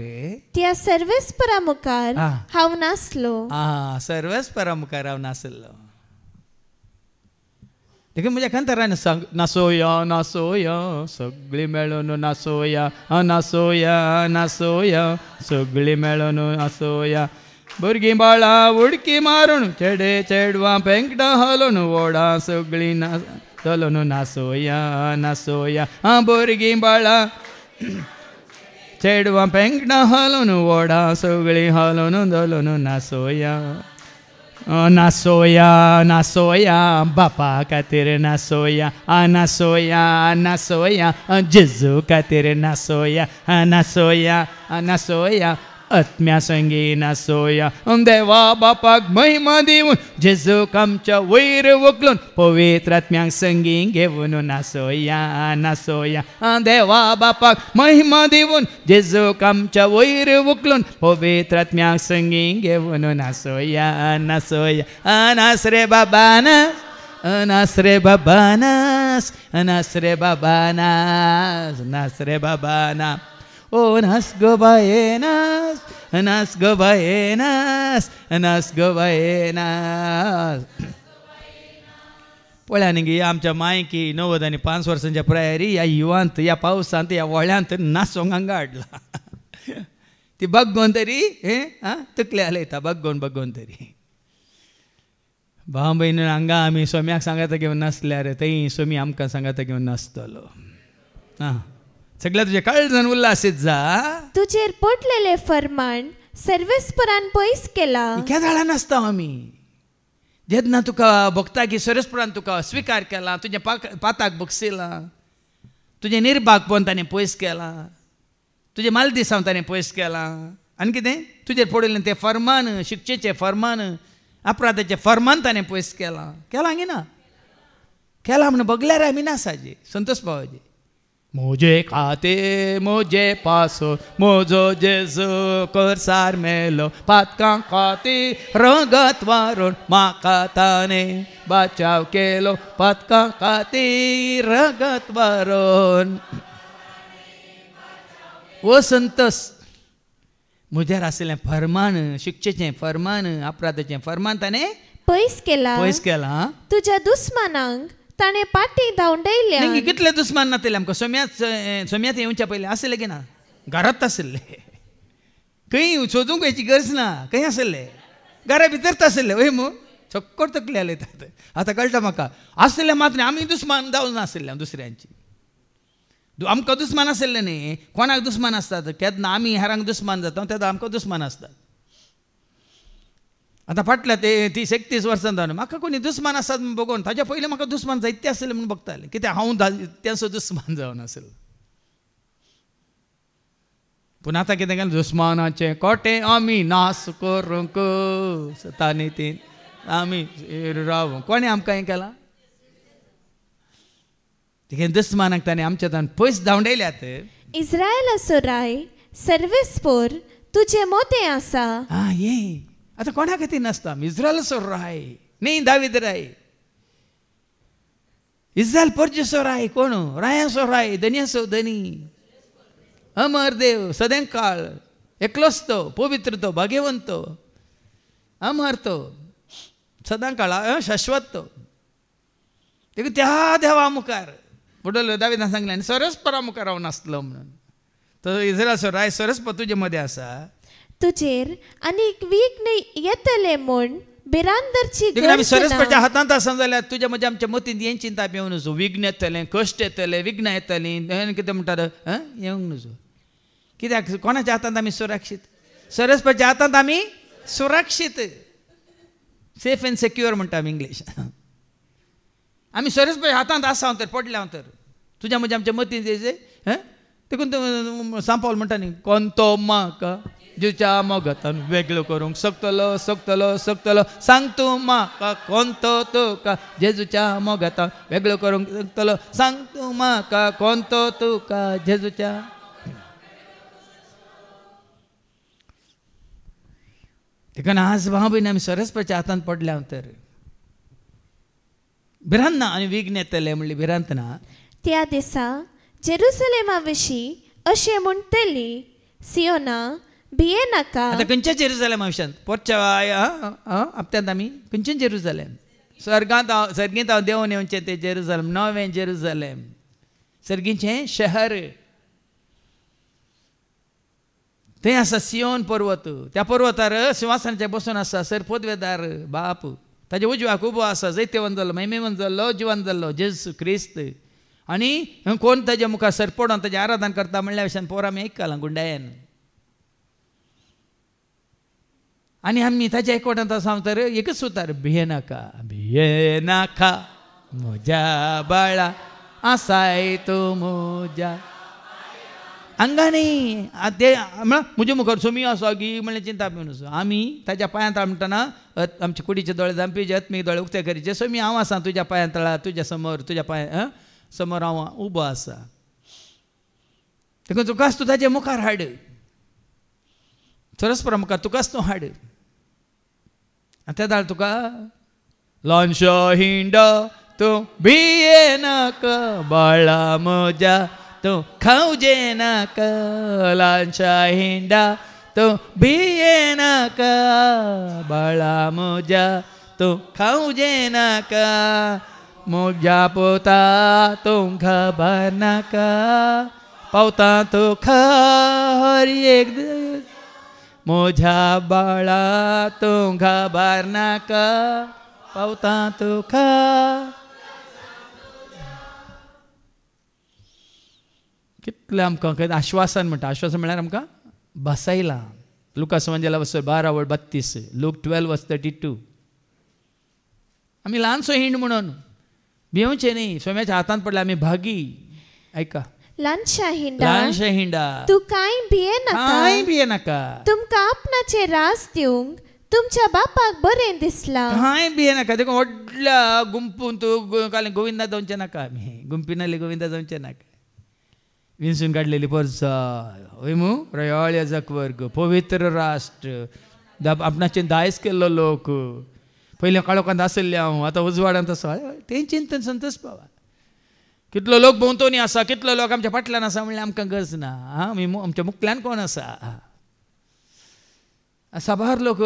त्या सर्वेस्परा मुखार हांव नासलो सर्वेस्परा मुखार हांव नासलो देखून म्हज्या कांतारान नासोया नासोया सगळीं मेळून नासोया नासोया नासोया सगळीं मेळून नासोया भुरगीं बाळां उडकी मारून चेडे चेडवां पेंकटां हालोवन ओडा सगळीं दोलो नु नासोया नासोया भुरगीं बाळा चेडवां पेंगणां हालोन ओडा सगळीं हालोन दोलोन नासोया नासोया नासोया बापा खातीर नासोया नासोया नासोया जेजू खातीर नासोया नासोया नासोया आत्म्या संगी नासोया देवा बापाक महिमा दिवन जेजूक आमच्या वयर वकलून पवित्र आत्म्यांक संगी घेवन नासोया नासोया देवा बापाक महिमा दिवन जेजूक आमच्या वयर वकलून पवित्र आत्म्यांक संगी घेवन नासोया नासोया नास रे बाबा नास रे बाबा नास रे बाबा नास रे बाबा ना ओ नास गो बाये नास गो बाये नास गो बाये नास पळया न्ही आमच्या मायकी 90 आनी 5 वर्सांच्या प्रायारी ह्या युवांत ह्या पावसांत ह्या व्हळ्यांत नाचोंक हांगा हाडला ती बग्गोन तरी तकले हालयता बग्गोन तरी भाव भयण हांगा आमी सोम्याक सांगाता घेवन नाचल्यार थंय सोमी आमकां सांगाता घेवन नाचतलो सगळ्या तुझे काळजान उल्हासीत जा तुजेर पडलेले फरमान सर्वेस्परान पयस केला क्या झाला नासता आमी जेन्ना तुका भक्तागी सर्वेस्परान तुका स्विकार केला तुझे पाताक बक्षिला तुझे निर्भागपण ताणें पयस केला तुझे मालदिसांव ताणें पयस केला आनी कितें तुजेर पडिल्लें तें फरमान शिक्षेचें फरमान अपराधाचें फरमान ताणें पयस केला गे ना केला म्हणून बगल्यार आमी नासाजे संतोष बाबाजी मुझे खाते मुझे पासो मोजो जेजू करसार मेलो पातकां खाती रगत वारून म्हाका ताणें बचाव केलो पातकां खाती रगत वारून ओ संतोष मुजेर आशिल्लें फरमान शिक्षेचें फरमान अपराधाचें फरमान ताणें पयस केला तुज्या दुस्मानांक ताणें पाटी धांवडयल्या कितले दुस्मान नातले आमकां सोम्यात येवच्या पयलीं आसले की ना घरांत आसले खंय सोदूंक वयची गरज ना खंय आसले घरा भितरच आसले वय मू चक्कर तकले आलयतात आतां कळटा म्हाका आसले मात्र आमी दुस्मान जावं नासले दुसऱ्यांची आमकां दुस्मान आसले न्ही कोणाक दुस्मान आसतात केन्ना आमी हेरांक दुस्मान जाता तेन्ना आमकां दुस्मान आसतात आतां फाटल्या ती 36 वर्सां जावन म्हाका कोणी दुस्मान आसात म्हूण बघून ताच्या पयलीं म्हाका दुस्मान जायते आसले म्हूण बघताले कित्याक हांव तेंचो दुस्मान जावन आसलो पूण आतां कितें केलें दुस्मानाचें कोटे आमी नास करूंक सतानी ती आमी रावूं कोणें आमकां हें केलां देखीन दुस्मानाक ताणें आमच्या तान पयस धांवडयल्यात इस्रायेलाचो राय सर्वेस्पोर तुजे मोते आसा ये आतां कोणा खातीर नासता इस्रायलाचो राय न्ही दावीद राय इस्रायल परजेचो राय कोण रायाचो राय धन्याचो धनी अमर देव सदें काळ एकलोच तो पवित्र तो भाग्यवंत तो अमर तो सदां काळ शाश्वत तो देखून त्या देवा मुखार बुडलो दाविदान सांगलें आनी सरस्परा मुखार हांव नासतलो म्हणून तो इस्रायलाचो राय सरस्पर तुजे मदें आसा तुजेर आनीक विघ्न येतले म्हूण बिरांदरची आमी सरस्वराच्या हातांत आसा जाल्यार तुज्या म्हज्या आमच्या मतींत हें चिंता येवं नजो विघ्न येतलें कश्ट येतलें विघ्न येतलीं कितें म्हणटात येवंक नजो कित्याक कोणाच्या हातांत आमी सुरक्षीत सरस्वराच्या हातांत आमी सुरक्षीत सेफ एंड सेक्युअर म्हणटा आमी इंग्लीश आमी सरस्वराच्या हातांत आसा तर पडल्या तर तुज्या म्हज्या आमच्या मतींत देखून सांपावल म्हणटा न्ही कोणतो म्हाका जुच्या मोगातान वेगळो करूंक सकतलो सकतलो सकतलो सांग तूं म्हाका कोणतो तुका जेजूच्या मोगातान वेगळो करूंक सकतलो सांग तूं म्हाका कोणतो तुका जेजूच्या देखून आज भाव भयण आमी सरस्वराच्या हातांत पडल्या तर भिरांत ना आनी विघ्न येतलें म्हणली भिरांत ना त्या दिसा जेरुसलेमा विशीं अशें म्हणटली सियोना भिये नाका आतां खंयच्या जेरुसलेमा विशयान पोरच्या हप्त्यांत आमी खंयचें जेरुसलेम सर्गींत हांव देंवन येवचें तें जेरुसलेम नवें जेरुसलेम सर्गीचें शहर थंय आसा सियोन पर्वत त्या पर्वतार सिंहासनाचेर बसून आसा सरपोतवेदार बाप ताजे उजव्याक उबो आसा जैतेवंत जाल्लो महिमेवंत जाल्लो जिवंत जाल्लो जेजू क्रिस्त आनी कोण ताज्या मुखार सरपडोन ताजें आराधन करता म्हणल्या भशेन पोर आमी आयकलां गुंडायेन आनी आमी ताज्या एकवटांत सांगतर एकच उतार भियेनाका भियेनाका म्हज्या बाळा आसाय तूं म्हज्या आंगानी ते म्हजे मुखार सोमी आसा गी म्हणल्यार चिंता बीन आसा आमी ताज्या पांयां तळा म्हणटना आमचे कुडीचे दोळे जांपीचे आत्मीक दोळे उक्ते करीचे सोमी हांव आसा तुज्या पांयां तळा तुज्या समोर तुज्या पांयां समोर हांव उबो आसा देखून तुकाच तूं ताजे मुखार हाड सरस्परा मुखार तुकाच तूं हाड त्या दाळ तुका ल्हानशा हिंडा तूं भियेनाका बाळा म्हज्या तूं खावजे नाका ल्हानशा हिंडा तूं भियेनाका बाळा म्हज्या तूं खावजे नाका म्हज्या पोता तूं खबर नाका पावता तूं हर एक म्हज्या बाळा तूं खबर नाका पावता तूं कितलें आमकां खंय आश्वासन म्हणटा आश्वासन म्हळ्यार आमकां बसयलां लुकास एवांजेला 12:32 लूक 12:32 आमी ल्हानसो हिंड म्हणून भिवचें न्ही स्वाम्याच्या हातांत पडल्यार आमी भागी आयका ल्हानशा हिंडा तूं कांय भियेनाका तुमकां आपणाचे रास दिवंक तुमच्या बापाक बरें दिसलां कांय भियेनाका देखून व्हडल्या गुंपून तूं काले गोविंदा जावचें नाका आमी गुंपीन आले गोविंदा जावचें नाका विंसून काडलेली पर्सा हय मू रयाळ जगवर्ग पवित्र राष्ट्र आपणाचे दायज केल्लो लोक पयलीं काळोखांत आसले हांव आतां उजवाडांत आसा तें चिंतन संतोश पावा कितलो लोक भोंवतणी आसा कितलो लोक आमच्या फाटल्यान आसा म्हणल्यार आमकां गरज ना आमी आमच्या मुखल्यान कोण आसा साबार लोक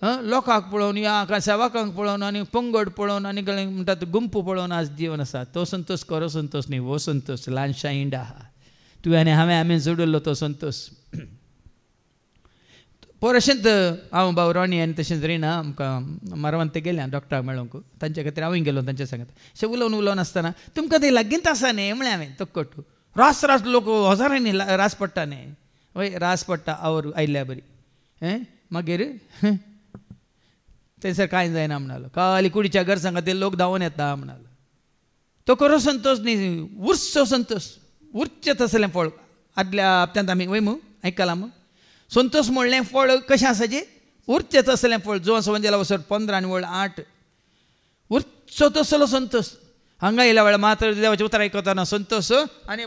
लोकांक पळोवन या सेवकांक पळोवन आनी पंगड पळोवन आनी म्हणटात गुंपू पळोवन आज जीवन आसा तो संतोश खरो संतोश न्ही हो संतोश ल्हानशा हिंडा आहा तुवें आनी हांवें जोडलो तो संतोश पर अशेंच हांव भाऊ रोणी आनी तशेंच रिणा आमकां मारवंत गेले डॉक्टराक मेळोंक तांचे खातीर हांवूय गेलो तांचे सांगत अशें उलोवन आसतना तुमकां ते लागींच आसा न्ही म्हळें हांवें तो कट्टू रास लोक हजारांनी रास पडटा न्ही वय रास पडटा आवर आयल्या बरी मागीर थंयसर कांय जायना म्हणलो खाली कुडीच्या घर सांगा ते लोक धांवून येता म्हणलो तो खरो संतोश न्ही उर्सो संतोष उर्चे तसलें फळ आदल्या हप्त्यांत आमी वय मू आयकलां मू संतोष म्हणलें फळ कशें आसाचें उर्चे तसलें फळ जो असो म्हणजे 15 आनी 8 उर्चो तसलो संतोष हांगा येयल्या वेळार मात्र देवाचें उतर आयकतना संतोष आनी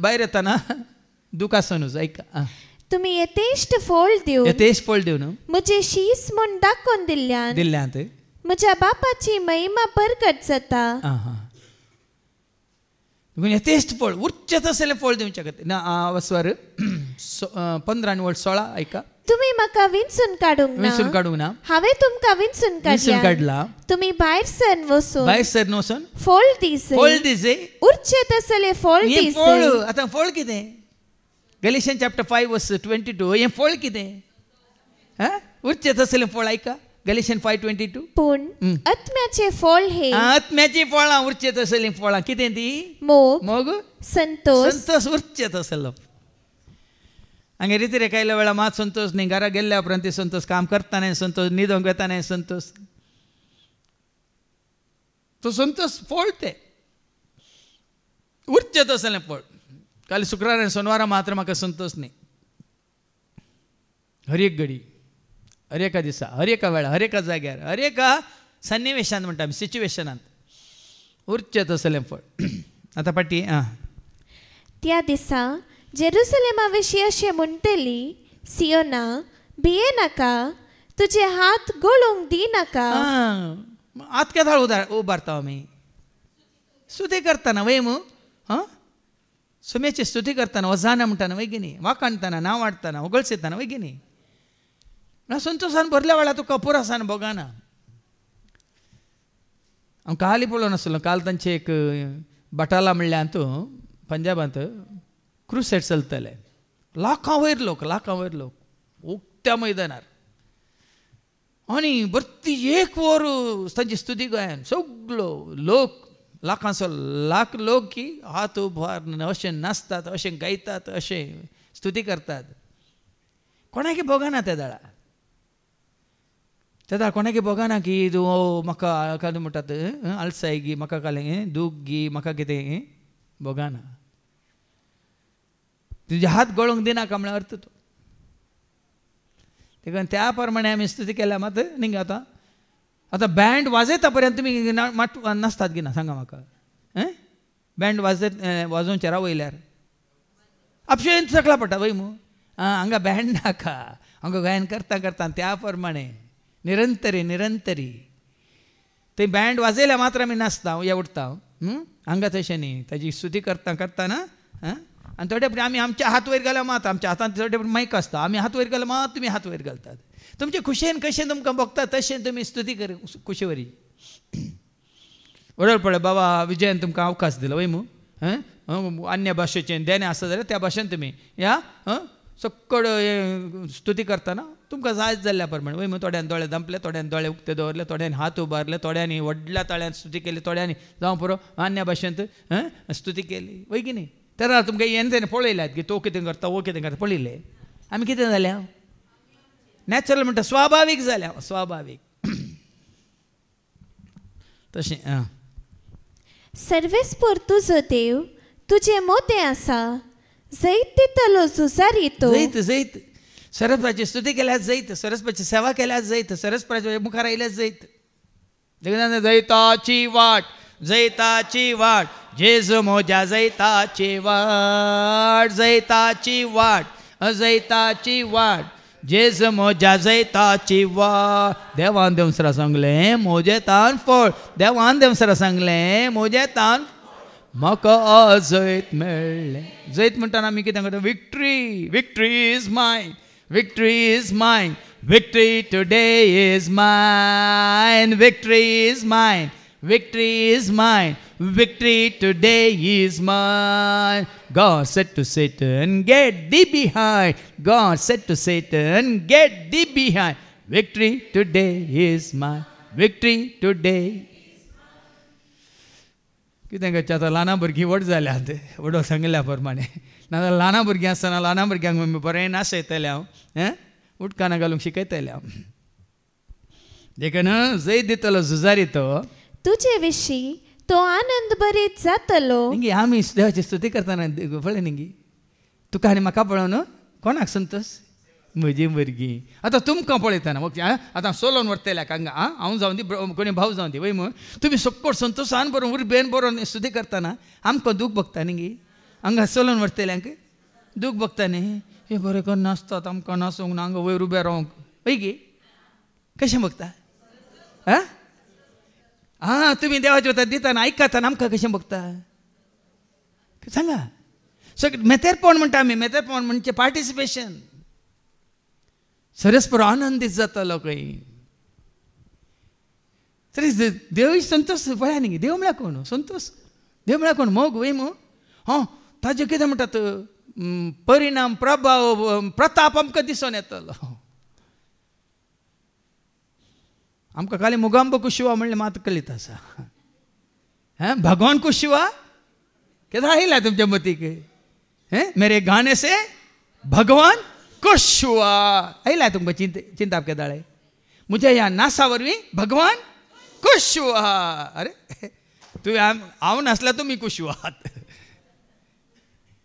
भायर येतना दुखासनूच आयका तुमी येतेश्ट फळ दिवन म्हजें शीस म्हूण दाखोवन दिल्ल्यात म्हज्या बापाची महिमा परगट जाता येतेश्ट फळ उर्चे तसलें फळ दिवचें खातीर ना स्वर 15 आनी 16 आयका तुमी म्हाका विंचून काडूंक ना हांवें तुमकां विंचून काडला तुमी भायर सरन वचून फळ दिसे उर्चे तसले फळ दिसे आतां फळ कितें गॅलेशियन चॅप्टर 5:22 हें फळ कितें उर्चे तसलें फळ आयका गॅलेशियन 5:22 पूण आत्म्याचे फळ हे आत्म्याची फळां उर्चे तसलीं फळां कितें ती मोग संतोष उर्चे तसलो हांगा रिती रेखायल्या वेळा मात संतोष न्ही घरा गेल्ल्या उपरांत ती संतोष काम करताना संतोष न्हिदोंक येताना संतोष तो संतोष फळ ते उर्चे तसलें फळ काल शुक्रार आनी सोनवारा मात्र म्हाका संतोष न्ही हर एक घडी हर एका दिसा हर एका वेळा हर एका जाग्यार हर एका सन्निवेशांत म्हणटा आमी सिच्युएशनांत उर्चे तसलें फळ आतां पाटी त्या दिसा जेरुसलेमा विशीं अशें म्हणटली सियोना भियेनाका तुजे हात गळोवंक दिनाका हात केदाळ उबारता आमी स्तुती करतना वय मू सुमेची स्तुती करतना वजाना म्हणटाना वय गिनी वाकाणटना नांव वाडटना उगळसयतना वय गिनी संतोषान भरल्या वेळा तुका पुरासान बोगाना हांव काली पळोवन आसलो काल तांचे एक बटाला म्हणल्यार पंजाबांत क्रुसेड चलतले लाखां वयर लोक उक्त्या मैदानार आनी बरती एक वर तांची स्तुती गोंयान सगळो लोक लाखांचो लाख लोक की हात उभारून अशें नाचतात अशें गायतात अशें स्तुती करतात. कोणाक भोगना त्या दाळा कोणाक भोगना की तूं म्हाका काय म्हणटात आलसाय गी म्हाका कालें दूख गी म्हाका कितें भोगना. तुजे हात गळोवंक दिनाका म्हळ्यार अर्थ तो. देखून त्या प्रमाणे आमी स्तुती केल्या मात न्ही आतां बँड वाजयता पर्यंत तुमी नाचतात की ना सांगा म्हाका. बँड वाजोवचे वयल्यार आपशें सकला पडटा वय मू हांगा बँड नाका हांगा गायन करता करता त्या प्रमाणे निरंतरी ते बँड वाजयल्या मात्र आमी नाचता या उठता. हांगा तशें न्ही ताजी स्तुती करता करता ना आनी थोडे फावटी आमी आमचे हात वयर घाल्या मात आमच्या हातांत थोडे फावटी मायक आसता आमी हात वयर घाल्या मात तुमी हात वयर घालतात. तुमचे खुशेन कशें तुमकां भोगता तशें तुमी स्तुती कर खुशेवरी. वडोळ पळय बाबा विजयन तुमकां अवकाश दिलो वय मू अन्य भाशेचें देणे आसा जाल्यार त्या भाशेन तुमी ह्या सक्कड स्तुती करतना तुमकां जाय जाल्ल्या प्रमाणे वय मू थोड्यान दोळे धांपले थोड्यान दोळे उक्ते दवरले थोड्यांनी हात उबारले थोड्यांनी व्हडल्या ताळ्यान स्तुती केली थोड्यांनी जावं पुरो अन्य भाशेंत स्तुती केली वय की न्ही. तर तुमकां हें तेणें पळयल्यात की तो कितें करता वो कितें करता पळयले आमी कितें जाल्या नॅचरल म्हणटा स्वाभावीक जाल्या स्वाभावीक तशें. सर्वेस्पोर्तुजो देव तुजे मोते आसा जैत दितलो झुजारीतो जैत सरस्वतीची स्तुती केल्यार जैत सरस्वतीची सेवा केल्यार जैत सरस्वतीच्या मुखार आयल्यार जैत. जैताची वाट जेजू मोज्या जैताची वाट जेजू मोज्या जैताची वाट. देवान देवसरा सांगलें मोजे तान फळ देवान देवसरा सांगलें मोजे तान म्हाका जैत मेळ्ळें. जैत म्हणटाना आमी कितें करता victory is mine victory today is mine victory today is mine. God said to Satan, get thee behind. Victory today is mine. कितें करचें आतां ल्हाना भुरगीं व्हड जाल्यात व्हडो सांगल्या प्रमाणे नाजाल्यार ल्हाना भुरगीं आसतना ल्हाना भुरग्यांक बरें नाचयतलें हांव उदकाना घालूंक शिकयतलें हांव. देखून जैत दितलो झुजारी तो तुजे विशीं तो आनंद भरीत जातलो. निंगी आमी देवाची स्तुती करतना पळय निंगी तुका आनी म्हाका पळोवन कोणाक संतोश म्हजी भुरगीं. आतां तुमकां पळयतना आतां सोलोन व्हरतल्याक हांगा हांव जावं दी कोणी भाव जावं दी वय मग तुमी सक्कोड संतोशान बरोवन उर्बेन बरोवन स्तुती करतना आमकां दूख भोगता न्ही हांगा सोलोन व्हरतल्यांक दूख भोगता न्ही. हे बरें करून नाचतात आमकां नाचोंक ना हांगा वयर उबें रावंक वय गे कशें भोगता तुमी देवाच्या वतात दितना आयकतना आमकां कशें भोगता सांगा. सगळें मेतेरपण म्हणटा आमी मेतेरपण म्हणजे पार्टिसिपेशन. सरस्पर आनंदीत जातालो खंय तरी देव संतोष पळया न्ही देव म्हळ्यार कोण संतोष देव म्हळ्यार कोण मोग वय मग ताजे कितें म्हणटात परिणाम प्रभाव प्रताप आमकां दिसून येतलो. आमकां खाली मुगांब कुशिवा म्हणलें मात कळीत आसा भगवान कुशिवा केदां आयला तुमच्या मतीक मेरे गाणे से भगवान कुशिवा आयला तुमकां चिंता केदाळे म्हज्या ह्या नासा वरवीं भगवान कुशिवा. अरे तुवें हांव नासल्यार तुमी कुशिवात.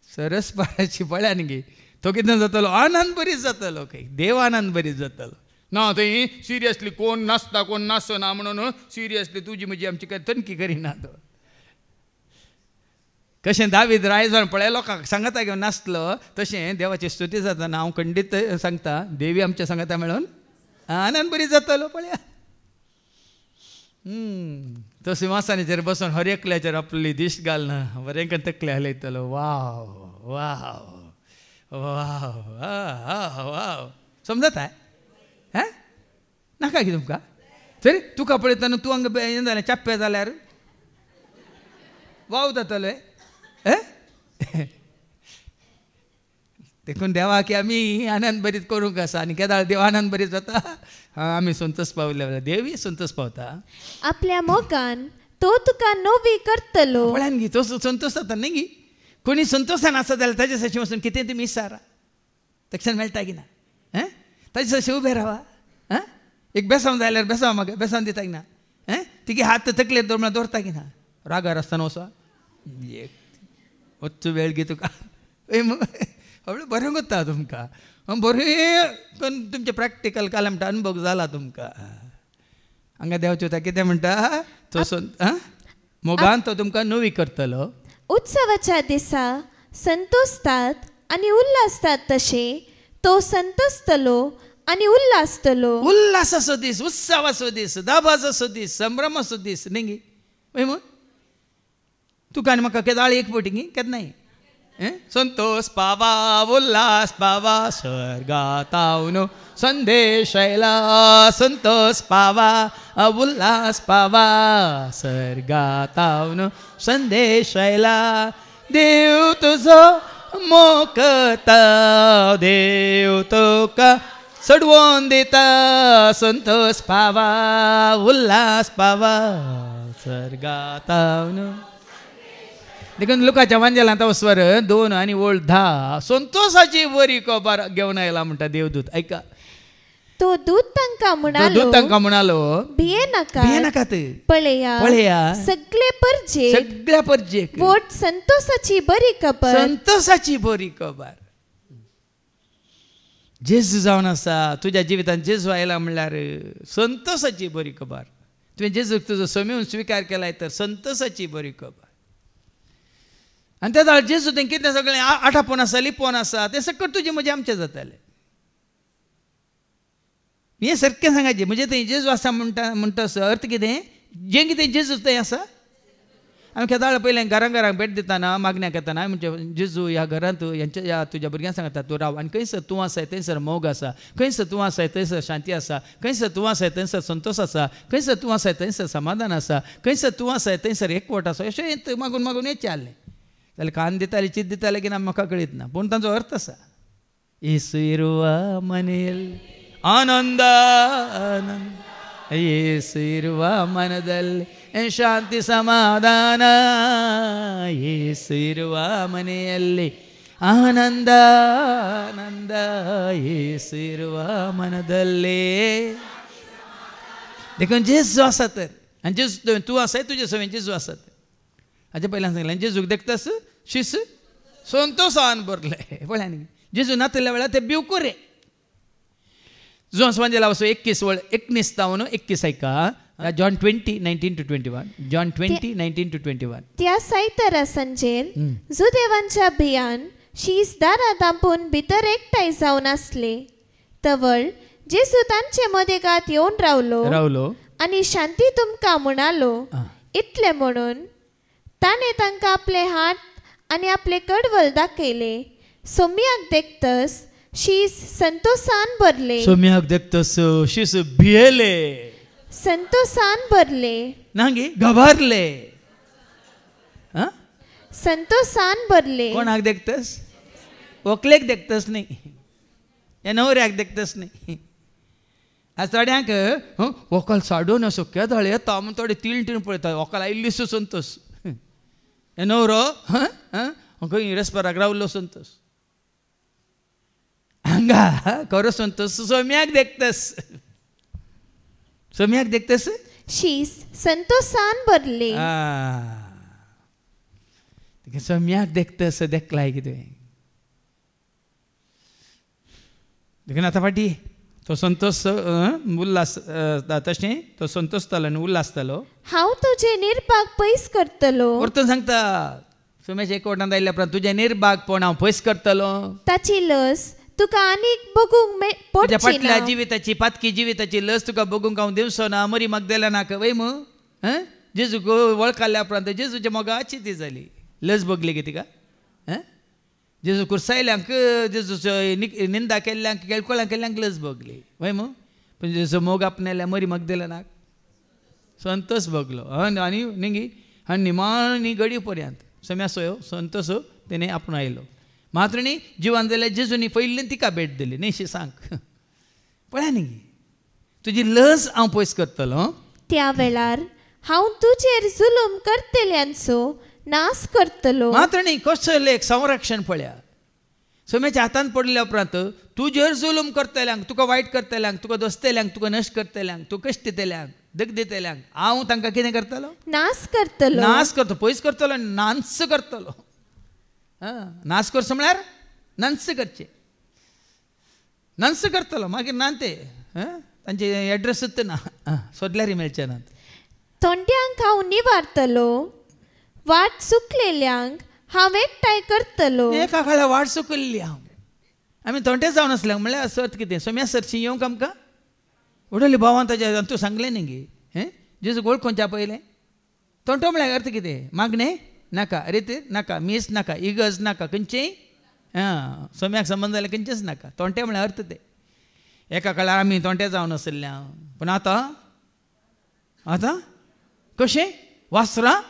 सरस्वराची पळया न्ही तो कितें जातलो आनंद बरीच जातलो खंय देव आनंद बरीच जातलो ना थंय सिरियसली कोण नाचता कोण नाचना म्हणून सिरियसली तुजी म्हजी आमची काय तनकी करिना तो. कशें दावीद रायजान पळय लोकांक सांगता घेवन नाचलो तशें देवाची स्तुती जातना हांव खंडीत सांगता देवी आमच्या सांगता मेळून आनंद बरी जातलो पळया. तो सिंहासनाचेर बसून हर एकल्याचेर आपली दिश्ट घालना बरें करून तकले हलयतलो. वाव वाव वाव वाव समजता नाका की तुमकां तरी तुका पळयतना तूं हांगा हें जालें चाप्पे जाल्यार वाव जातलो देखून देवा की आम्ही आनंद बरीत करूं कसा आणि केदाळ देव आनंद बरीत जाता आम्ही संतोष पावले देवी संतोष पावता आपल्या मोगान तो तुका नवी करतलो पळ्यान गी तो संतोष जाता न्ही गी कोणी संतोषान आसा जाल्यार ताजे सशी वचून कितें तुमी विचारा तक्षण मेळटा की ना ताजे सशी उबे रावा एक बेसांव जाल्यार बेसांव म्हाका बेसांव दिता की ना तिगे हात तकलेर दवरता दवरता की ना रागार आसतना वचो वच्चू वेळ गी तुका हळू बरें कोत्ता तुमकां बरें करून तुमचे प्रॅक्टिकल काल म्हणटा अनुभव जाला तुमकां हांगा देवचे वता कितें म्हणटा तो मोगान तो तुमकां नवी करतलो उत्सवाच्या दिसा संतोषतात आणि उल्हासतात तशे तो संतोषतलो आणि उल्हासतलो उल्हासाचो दीस उत्सवाचो दीस दाबाचो दीस संभ्रमाचो दीस न्ही मग तुका आनी म्हाका केदाळ एक पटी गी केद नाही संतोष पावा उल्हास पावा स्वर्गात आऊन संदेश आयला संतोष पावा उल्हास पावा स्वर्गात आऊन संदेश आयला देव तुझो मोकता देव तुका सडवून दिता संतोष पावा उल्हास पावा स्वर्गात आऊन देखून लुकाच्या वांजेलांत स्वर 2 आणि ओळ 10 संतोषाची बरी खबर घेवन आयला म्हणटा देवदूत ऐका तो दूत तांकां म्हणालो भिये नाकात पळया सगळ्या परजे वोट संतोषाची बरी खबर जेजू जावन आसा तुज्या जिवितांत जेजू आयला म्हणल्यार संतोषाची बरी खबर तुवें जेजूक तुजो समेवन स्विकार केलाय तर संतोषाची बरी खबर आनी त्या जाल्यार जेजू तें कितें सगळें आठापोन आसा लिपोन आसा तें सकट तुजें म्हजें आमचें जातालें हें सारकें सांगायचें म्हणजे थंय जेजू आसा म्हणटा अर्थ कितें जें कितें जेजू थंय आसा आमी केदाळ पयलें घरांक भेट दितना मागण्याक येतना म्हणजे जेजू ह्या घरांत ह्या तुज्या भुरग्यांक सांगता तूं राव आनी खंयसर तूं आसाय थंयसर मोग आसा खंयसर तूं आसाय थंयसर शांती आसा खंयसर तूं आसाय थंयसर संतोष आसा खंयसर तूं आसाय थंयसर समाधान आसा खंयसर तूं आसाय थंयसर एकवट आसा अशें मागून मागून येचें आसलें जाल्यार कान दिताली चित दिताले की ना म्हाका कळीत ना पूण तांचो अर्थ आसा येसू इरुवा मनेल आनंद आनंद येसू इरुवा मनदल्ली शांति समाधान येसू इरुवा मನೆಯಲ್ಲಿ आनंद आनंद येसू इरुवा मनदल्ली देखून जेजू आसा तर आनी जेजू तूं आसाय तुजे सवेन जेजू आसा तर हाचे पयल्यान सांगलें जेजूक देखतास शिस संतोषान भरले पळय न्ही जेजू नातल्या वेळार ते बिवकुरे जोन्स वांजेला वचो 21 ऐका जॉन 20:19-21 जॉन 20:19-21 त्या सायतारा सांजेर जुदेवांच्या बियान शीस दारां दांपून भितर एकठांय जावन आसले तवळ जेजू तांचे मदेगांत येवन रावलो आनी शांती तुमकां म्हणालो इतले म्हणून ताणें तांकां आपले हात आनी आपले कडवल दाखयले सोम्याक देखतस शीस संतोषान भरले सोम्याक देखतस शीस भियेले संतोषान भरले नांगी घाबरले संतोषान भरले कोणाक देखतस व्हंकलेक देखतस न्ही हे न्हवऱ्याक देखतस न्ही आज थोड्यांक व्हंकल साडून असो केदाळ येता म्हूण थोडे तीण पळयता व्हंकल आयिल्ली सो संतोष हे न्हवरो खंय रेस्पेराक रावल्लो संतोष हांगा खरो संतोष सोम्याक देखतस शीस संतोषान भरले सोम्याक देखतस देखलाय कितें देखून आतां फाटी तो संतोष उल्हास तशें तो संतोष जालो आनी उल्हास जालो हांव तुजे निर्भाग पयस करतलो परतून सांगता सोम्याच्या एकवटांत आयिल्ल्या उपरांत तुजे निर्भागपण हांव पयस करतलो ताची लस तुका आनीक बगूंक तुज्या फाटल्या जिविताची पातकी जिविताची लस तुका बगूंक हांव दिवचो ना मरी म्हाका नाका वय मू जेजूक वळखल्या उपरांत जेजूच्या मोगाची ती जाली लस बगली गे तिका जेजू कुर्सायल्यांक जेजूचो निंदा केल्ल्यांक केळकोळ्यांक केल्ल्यांक लस बगली वय मू पूण जेजू मोग आपणाल्या मरी म्हाका नाक संतोष बगलो आनी न्ही आनी निमाणी घडी पर्यंत सोम्या सोयो संतोष तेणे आपण आयलो मात्र न्ही जिवान जाल्यार जेजूनी पयलीं तिका भेट दिली न्ही सांग पळय न्ही तुजी लज हांव पयस करतलो त्या वेळार हांव तुजेर जुलूम करतल्यांचो नाश करतलो. मात्र न्ही कसलें एक संरक्षण पळया सोम्याच्या हातान पडल्या उपरांत तुजेर जुलूम करतल्यांक तुका वायट करतल्यांक तुका दोस्तल्यांक तुका नश्ट करतल्यांक तुका कश्ट दितल्यांक दग दितल्यांक हांव तांकां कितें करतलो नाश करतलो. नाश करतो पयस करतलो नांस करतलो. नाश करचो म्हळ्यार नंस करचे नंस करतलो मागीर ना ते तांचे एड्रेसूच ना सोदल्यार मेळचे ना. थोंड्यांक हांव निवारतलो वाट चुकलेल्यांक हांव एकठांय करतलो. एका काळार वाट चुकल्ली हांव आमी थोंडे जावन आसल्यांक म्हळ्यार सर्त कितें सोम्या सरशी येवंक आमकां उडयली भावान ताच्या तूं सांगलें न्ही गे जेजू वळखोवच्या पयलें थोंडो म्हळ्यार अर्थ कितें मागणें नाका रिती नाका मीस नाका इगज नाका खंयचेय सोम्याक संबंद जाल्यार खंयचेच नाका तोंटे म्हळ्यार अर्थ ते एका काळार आमी तोंटे जावन आसल्या पूण आतां कशें वासरां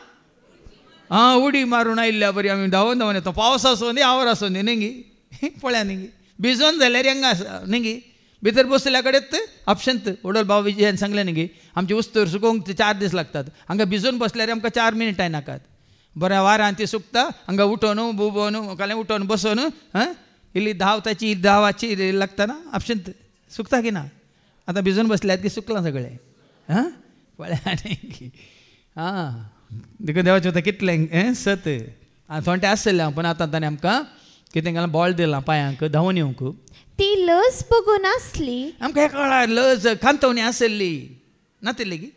उडी मारून आयिल्ल्या बरी आमी धांवन धांवन येता पावस आसूं न्ही आवर आसूं न्ही न्ही पळया न्ही भिजोन जाल्यार हांगा आसा न्ही भितर बसल्या कडेच ऑप्शंत उडोल भाव विजयान सांगलें न्ही आमचे उस्तोर सुकोवंक 4 दीस लागतात हांगा भिजोन बसल्यार आमकां 4 मिनिटांय नाकात बऱ्या वारान ती सुकता हांगा उठोन बुबोन काले उठोन बसोन इल्ली धांवताची धावाची लागता ना ऑप्शंत सुकता की ना आतां भिजोन बसल्यात की सुकलां सगळें पळया न्ही देखून देवाचें वता कितलें सत थोंडे आसलें पूण आतां ताणें आमकां कितें केलां बॉल दिलां पांयांक धांवून येवंक. ती लज बघून आसली आमकां एका वेळार लज कांतवणी आसली नातिल्ली की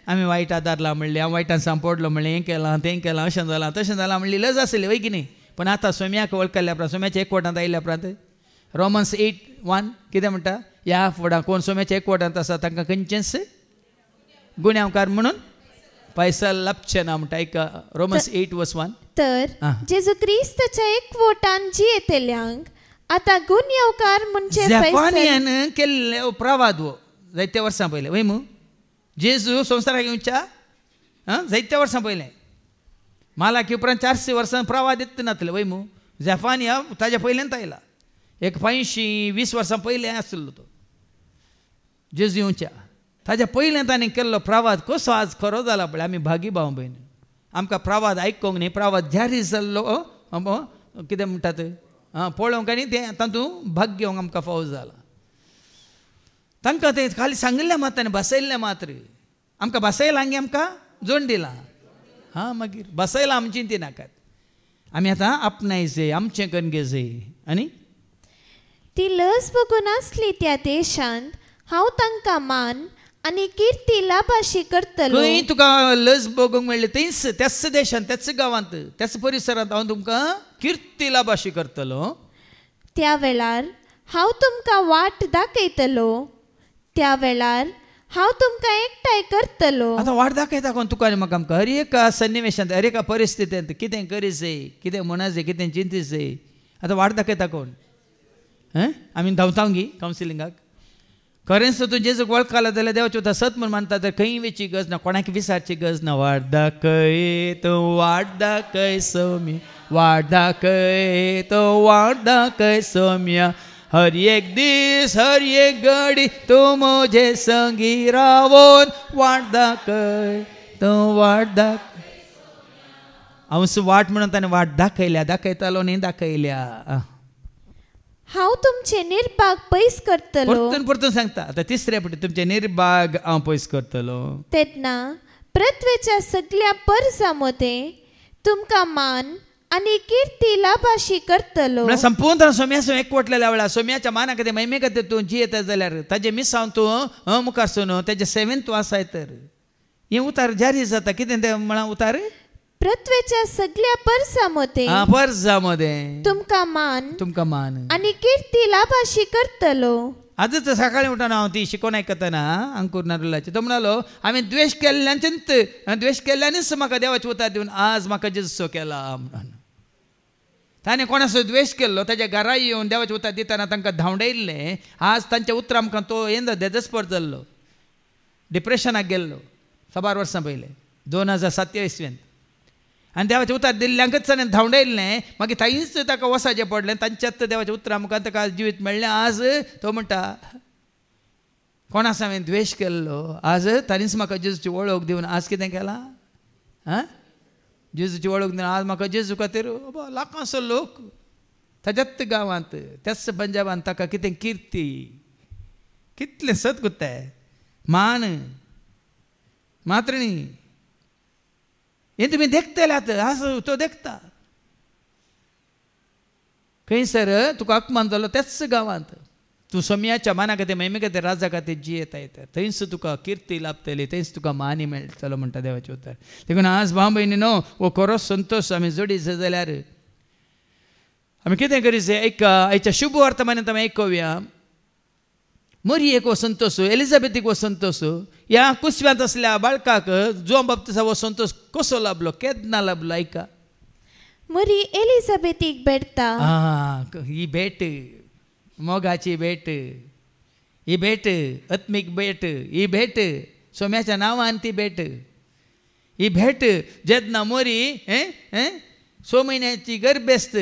आमी वायटां दारला म्हणलें हांव वायटान सांपडलो म्हणलें हें केलां तें केलां अशें जालां तशें जालां म्हणली लज आसली वय की न्ही. पूण आतां सोम्याक वळखल्या उपरांत सोम्याच्या एकवटांत आयिल्ल्या उपरांत रोमन्स 8:1 कितें म्हणटा ह्या फुडां कोण सोम्याच्या एकवटांत आसा तांकां खंयचेंच गुन्यांवकार म्हणून पैसा लपचे ना म्हणटा एक रोमन्स 8:1. तर जेजू क्रिस्ताच्या एकवटान जियेतल्यांक आतां गुन्यांवकार म्हणजे झेफानियान केल्ले प्रवाद वो जायत्या वर्सां पयलें वय मू जेजू संवसाराक येवच्या जायत्या वर्सां पयलें मालाकी उपरांत 400 वर्सां प्रवाद दिता नासले वय मू झेफानिया ताच्या पयलेंत आयला एक 20 वर्सां पयलें आसलो तो जेजू येवच्या ताच्या पयलें ताणें केल्लो प्रवाद कसो आज खरो जाला पळय आमी भागी भाव भयण आमकां प्रवाद आयकोंक न्ही प्रवाद जारी जाल्लो कितें म्हणटात पळोवंक आनी तें तातूंत भाग घेवंक आमकां फावो जाला. तांकां तें खाली सांगिल्लें मात ताणें बसयल्लें मात्र आमकां बसयलां आनी आमकां जोड दिलां मागीर बसयलां आमची चिंती नाकात आमी आतां आपणायचें आमचें करून घेवचें आनी ती लज बघून आसली त्या देशांत हांव तांकां मान आनी किर्ती लाभाशी करतलो. खंय तुका लज बघूंक मेळ्ळी थंयच त्याच देशांत त्याच गांवांत त्याच परिसरांत हांव तुमकां किर्ती लाभाशी करतलो. त्या वेळार हांव तुमकां वाट दाखयतलो त्या वेळार हांव तुमकां एकठांय करतलो. आतां वाट दाखयता कोण तुका आनी म्हाका आमकां हर एका सन्निवेशांत हर एका परिस्थितींत कितें करीचें कितें म्हणचें कितें चिंतीचें आतां वाट दाखयता कोण आमी धांवतां गी कावन्सिलिंगाक खरेंच तूं जेजू वळखला जाल्यार देवाची उतर सत म्हूण मानता तर खंय वेची गज ना कोणाक विचारची गज ना वाट दाखय तो वाट दाखय सौम्या वाट दाखय तो वाट दाखय सौम्या हर एक दीस हर एक घडी तूं म्हजे संगी रावून वाट दाखय तो वाट दाखय हांव वाट म्हणून ताणें वाट दाखयतालो न्ही दाखयल्या. हांव तुमचे निर्भाग पयस करतलो. परतून सांगता आतां तिसऱ्या फावटी तुमचे निर्भाग हांव पयस करतलो. तेन्ना पृथ्वेच्या सगळ्या परजा मदें तुमकां मान आनी किर्ती लाभाशी करतलो. संपूर्ण सोम्या एकवटलेल्या वेळार सोम्याच्या माना खातीर महिमे खातीर तूं जियेता जाल्यार ताजे मिसांव तूं मुखार सून तेजे 7th वासाय तर हें उतार जारी जाता कितें तें म्हणा उतार पृथ्वेच्या सगळ्या परजा मदें तुमकां मान आनी किर्ती लाभाशी करतलो. आजच सकाळी उठून हांव ती शिकोवन आयकतना अंकुर नारुलाची तो म्हणालो हांवें द्वेश केल्ल्यानच द्वेश केल्ल्यानच म्हाका देवाची उतार दिवन आज म्हाका जेजू केला म्हणून ताणें कोणाचो द्वेश केल्लो ताच्या घरा येवन देवाची उतार दितना तांकां धांवडयल्लें आज तांच्या उतरां आमकां तो यें देजस्पर जाल्लो डिप्रेशनाक गेल्लो 12 वर्सां पयलें 2027 इस्व्यांत आनी देवाचें उतर दिल्ल्यांकच ताणें धांवडायलें मागीर थंयच ताका वसाचें पडलें तांच्यात देवाचें उतरां मुखार ताका आज जिवीत मेळ्ळें आज तो म्हणटा कोणास हांवें द्वेश केल्लो आज ताणीच म्हाका जेजूची वळख दिवन आज कितें केलां आं जेजूची वळख दिवन आज म्हाका जेजू खातीर लाखांचो लोक ताच्याच गांवांत त्याच पंजाबांत ताका कितें किर्ती कितलें सदगुताय मान मात्रणी हें तुमी देखतल्यात आज तो देखता खंयसर तुका अपमान जालो त्याच गांवांत तूं सोम्याच्या माना खातीर महिमे खातीर राजा खातीर जियेता येता थंयच तुका किर्ती लाभतली थंयच तुका मानी मेळटलो म्हणटा देवाचें उतर देखून आज भाव भयणीनो वो खरो संतोश आमी जोडीचे जाल्यार आमी कितें करीत आयच्या शुभ वर्तमानांत आमी आयकुया मरियेक वो संतोश एलिझाबेथीक वो संतोश ह्या कुसव्यांत असल्या बाळकाक जोन बाप्तिस्ता वो संतोष कसो लाभलो केन्ना लाभलो आयका मरी एलिझाबेथीक भेटता ही भेट मोगाची भेट ही भेट आत्मीक भेट ही भेट सोम्याच्या नांवान ती भेट ही भेट जेन्ना मोरी 6 म्हयन्याची गर्भेस्त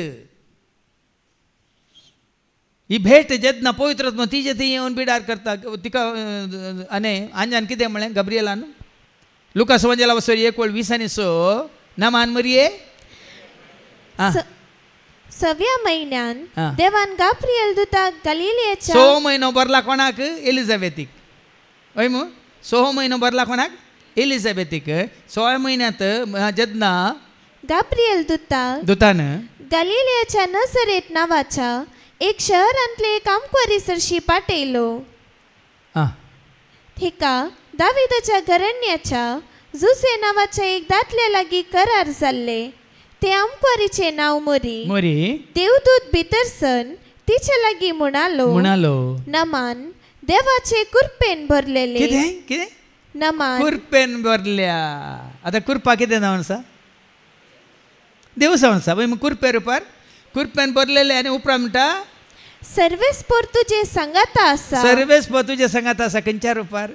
ही भेट जेन्ना पवित्र आत्मा तिचे थंय येवन बिडार करता तिका आनी आंजान कितें म्हळें गब्रियलान लुकास वंजला वसोरी 1:20-6 नामान मरिये 6व्या म्हयन्यान देवान गाब्रियल दुताक गलिलेच्या 6 म्हयनो भरला कोणाक एलिझाबेथीक हय मू 6 म्हयनो भरला कोणाक एलिझाबेथीक 6 म्हयन्यांत जेन्ना गाब्रियल दुतान गलिलेच्या नजरेत नावाच्या एक शहरांतले एक आमकवारीसरशी पाठयलो थिका दाविदाच्या घराण्याच्या जुसे नावाच्या एक दादल्या लागीं करार जाल्ले ते आमकवारीचे नाव मोरी देवदूत भितरसन तिचे लागीं म्हणालो नमान देवाचे कृपेन भरलेले कितें नमान कृपेन भरल्या आतां कृपा कितें जावन आसा देव जावन आसा पळय कृपे रुपार कृपेन भरलेले आनी उपरांत म्हणटा सर्वेस्पर तुजे संगाता आसा सर्वेस्पर तुजे संगाता आसा खंयच्या रुपार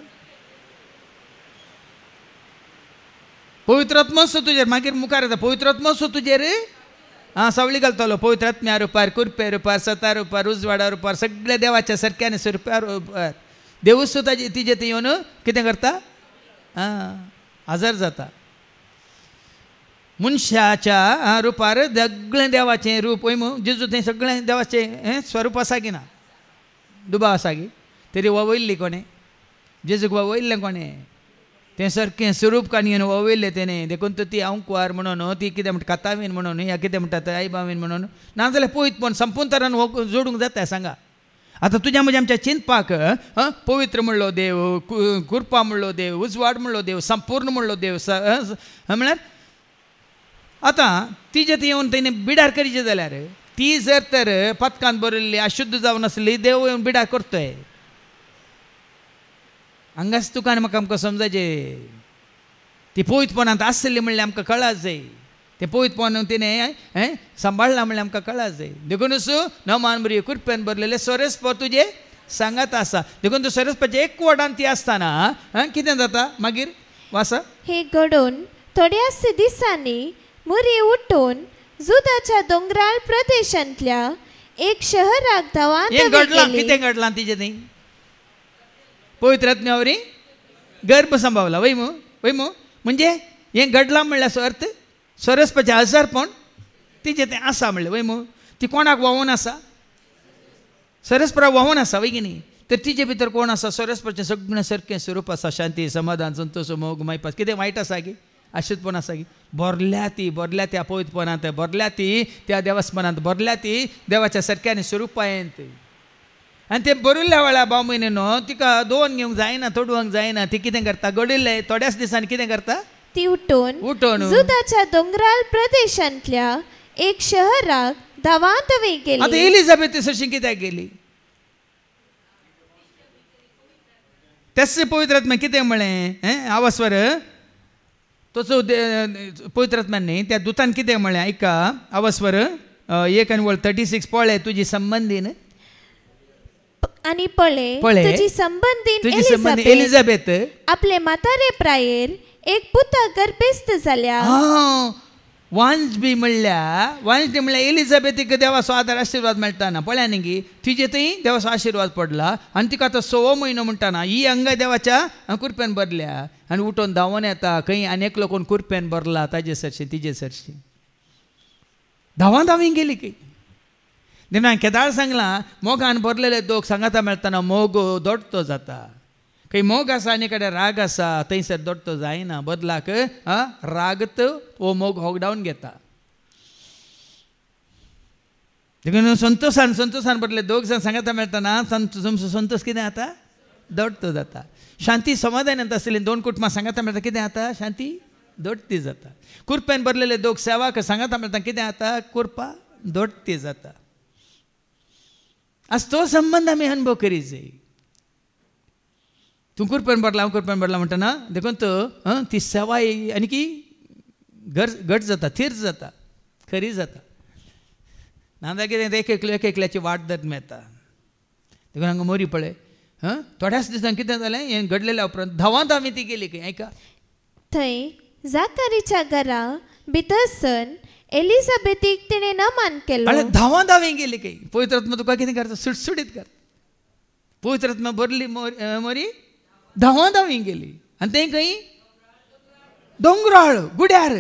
पवित्र आत्मो तुजेर मागीर मुखार येता पवित्र आत्मो तुजेर सावळी घालतलो पवित्र आत्म्या रुपार कृपे रुपार सता रुपार उजवाडा रुपार सगळ्या देवाच्या सरक्याने रुपार देवूच सुद्दां तिजे थंय येवन कितें करता हजर जाता मनशाच्या रुपार सगळें देवाचें रूप वय जेजू थंय सगळें देवाचें स्वरूप आसा की ना दुबाव आसा की तरी ववयल्ली कोणें जेजूक ववयल्लें कोणें तें सारकें स्वरूप काणयेन ववयल्लें तेणें देखून ती आंकुवार म्हणून ती कितें म्हणटा कातावीन म्हणून या कितें म्हणटा आईबावीन म्हणून नाजाल्यार पळयत संपूर्ण तरान जोडूंक जाता सांगा आतां तुज्या म्हज्या आमच्या चिंतपाक पवित्र म्हणलो देव कृपा म्हणलो देव उजवाड म्हणलो देव संपूर्ण म्हणलो देव म्हळ्यार आतां तिजे ती येवन तेणें बिडार करीचे जाल्यार ती जर तर पथकांत बरयल्ली अशुद्ध जावन आसली देव येवन बिडार करतोय हांगाच तुका आनी म्हाका आमकां समजायचें ती पवित्रपणांत आसली म्हणल्यार आमकां कळाच जाय तें पवित्रपण तिणें सांबाळ्ळां म्हणल्यार आमकां कळाच जाय देखूनच नमान मरी कृपेन भरलेले सरस्पर तुजे सांगात आसा देखून तूं सरस्पाचे एक वटान ती आसतना कितें जाता मागीर वासा हे घडोवन थोड्याच दिसांनी मुरी उठून जुदाच्या दोंगराळ प्रदेशांतल्या एक शहराक धांवांत गेली कितें घडलां तिजे थंय पवित्र आत्म्यावरी गर्भ संभावला वय मू म्हणजे हें घडलां म्हणल्यार अर्थ सरस्पाचें हजरपण तिजें तें आसा म्हणलें वय मू ती कोणाक व्हांवून आसा सरस्परा व्हांवून आसा वय की न्ही तर तिजे भितर कोण आसा सरस्पाचें सगळें सारकें स्वरूप आसा शांती समाधान संतोश मोग मायपास कितें वायट आसा की अशुद्धपण आसा की भरल्या त्या पवित्रपणांत भरल्या ती त्या देवस्थानांत भरल्या ती देवाच्या सारक्यानी स्वरुपायेंत आनी ते बरयल्ल्या वेळार भाव म्हयनो तिका दोन घेवंक जायना तोडूंक जायना ती कितें करता घडिल्ले थोड्याच दिसांनी कितें करता ती उठून जुदाच्या दोंगराळ प्रदेशांतल्या एक शहराक धांवांत गेली आतां एलिझाबेथ सरशी कित्याक गेली तेच पवित्र आत्म्यान कितें म्हळें आवास्वर तोच पवित्र आत्म्यान न्ही त्या दुतान कितें म्हळें आयका आवास्वर 1:36 पळय तुजी संबंदीन आनी पळय तुजी संबंदीन एलिझाबेथ आपले म्हातारे प्रायेर एक पुता गर्भेस्त जाल्या वांज बी म्हणल्या एलिझाबेथीक देवाचो आदार आशिर्वाद मेळटाना पळया न्ही तिजे थंय देवाचो आशिर्वाद पडला आनी तिका आतां 6वो म्हयनो म्हणटाना ही अंगा देवाच्या कुरप्यान भरल्या आनी उठोन धांवून येता खंय आनी एकलो कोण कुरप्यान भरला ताजे सरशी तिजे सरशी धांवी गेली खंय देवान केदार सांगलां मोगान भरलेले दोग सांगाता मेळटाना मोग दोडतो जाता खंय मोग आसा आनी कडेन राग आसा थंयसर दोडतो जायना बदलाक रागत हो मोग होगडावन घेता देखून संतोषान भरले दोग जाण सांगाता मेळटाना तुमचो संतोष कितें जाता दोडतो जाता शांती समाधानांत आसलेली 2 कुटुंबां सांगाता मेळटा कितें जाता शांती दोडती जाता कुरप्यान भरलेले दोग सेवाक सांगाता मेळटा कितें जाता कुरपा दोडती जाता आज तो संबंध आमी अनुभव करी जाय तूं कुरप्यान भरला म्हणटना देखून तो ती सेवा आनी की घट जाता थीर जाता खरी जाता नाजाल्यार कितें एक एकल्याची वाट धरत मेळटा देखून हांगा मोरी पळय थोड्याच दिसांनी कितें जालें हें घडलेल्या उपरांत धांवी ती गेली खंय ऐका थंय जाकारीच्या घरा भितर सन एलिझाबेथीक तिणें नमन केलो धांवी गेली खंय पवित्र आत्मा तुका कितें करता सुटसुटीत करता पवित्र आत्मा भरली मोरी धांवी गेली आनी तें खंय दोंगराळ गुड्यार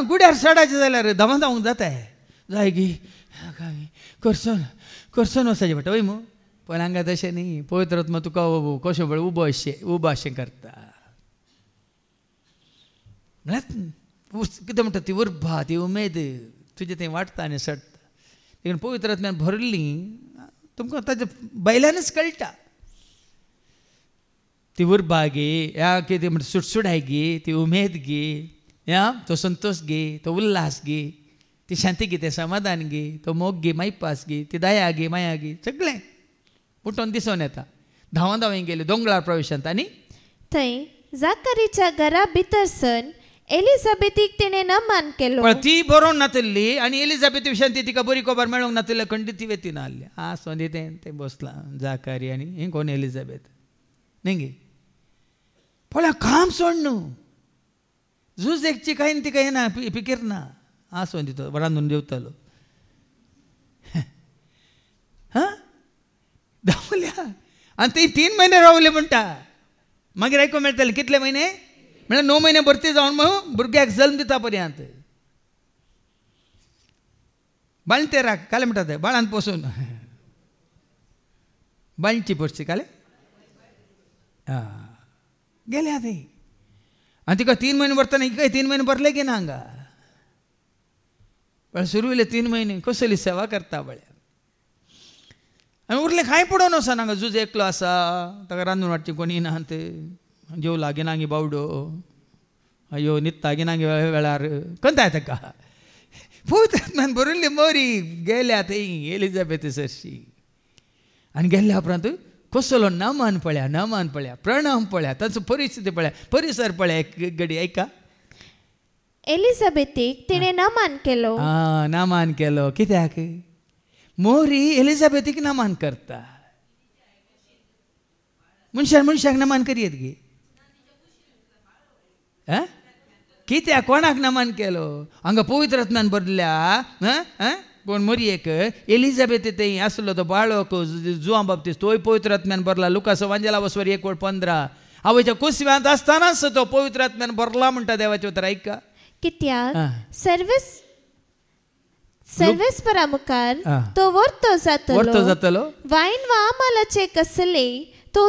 गुड्यार सडाचें जाल्यार धांवूंक जाता जाय गी करसून वचचें पडटा वय मू पण हांगा तशें न्ही पवित्र आत्मा तुका कशें पळय उबो अशें करता म्हळ्यार कितें म्हणटा ती उर्बा ती उमेद तुजें थंय वाडटा आनी सडटा देखून पवित्र आत्म्यान भरली तुमकां ताच्या बैल्यानच कळटा ती उर्बा गे या कितें म्हणटा सुटसुडाय गे ती उमेद गे या तो संतोष गे तो उल्हास गे ती शांती गे तें समाधान गे तो मोग गे मायपास गे ती दया गे माया गे सगळें उठोन दिसून येता धांवी गेली दोंगराळ प्रवेशांत आनी थंय जाकारीच्या घरा भितर सन एलिझाबेथीक तिणें नमन केलो पण ती बरोवन नातल्ली आनी एलिझाबेथी विशयान तिका बरी खबर मेळोंक नातल्या खंडीत ती वेतीन आहली सोंदी तें बसलां जाकारी आनी हें कोण एलिझाबेथ न्ही गे पळय काम सोड न्हू झूज एकची कांय तिका येना फिकीर ना सोंदी तो रांदून जेवतालो धांवल्या आनी थंय 3 म्हयने रावले म्हणटा मागीर आयकूंक मेळटलें कितले म्हयने म्हळ्यार 9 म्हयने भरती जावन मग भुरग्याक जल्म दिता पर्यंत बाळ्ळें तें राख काले म्हणटा तें बाळान पोसून बाळची पोसची काले गेल्या थंय आनी तिका 3 म्हयने भरतना इकाय 3 म्हयने भरले गे ना हांगा पण सुरू जाले 3 म्हयने कसली सेवा करता बळ्या आनी उरले कांय पडोन वचना हांगा झूज एकलो आसा ताका रांदून वाडची कोणी ना ते जेवला गिनांगी बावडो अयो न्हिदता गिनांगी वेळार कंताय ताका पवित्र आत्म्यान बरयल्ली मोरी गेल्या थंय एलिझाबेथ सरशी आनी गेल्ल्या उपरांत कसलो नमन पळया प्रणाम पळया ताचो परिस्थिती पळया परिसर पळया एक घडी ऐका एलिझाबेथीक तिणें नमन केलो नमन केलो कित्याक मोरी एलिझाबेथीक नमन करता मनशाक नमन करीत गे कित्याक कोणाक नमन केलो हांगा पवित्र आत्म्यान बरयल्या कोण मोरयेक एलिझाबेथ थंय आसलो तो बाळक जुआं बाबतीस्त तोय पवित्र आत्म्यान बरला लुकास वांजेला वसवर 1:15 आवयच्या कुसव्यांत आसतनाच तो पवित्र आत्म्यान बरला म्हणटा देवाचे उतर ऐका कित्याक सर्वेस्परा मुखार तो वर्तो जातलो वायन वा आमालाचे कसले तो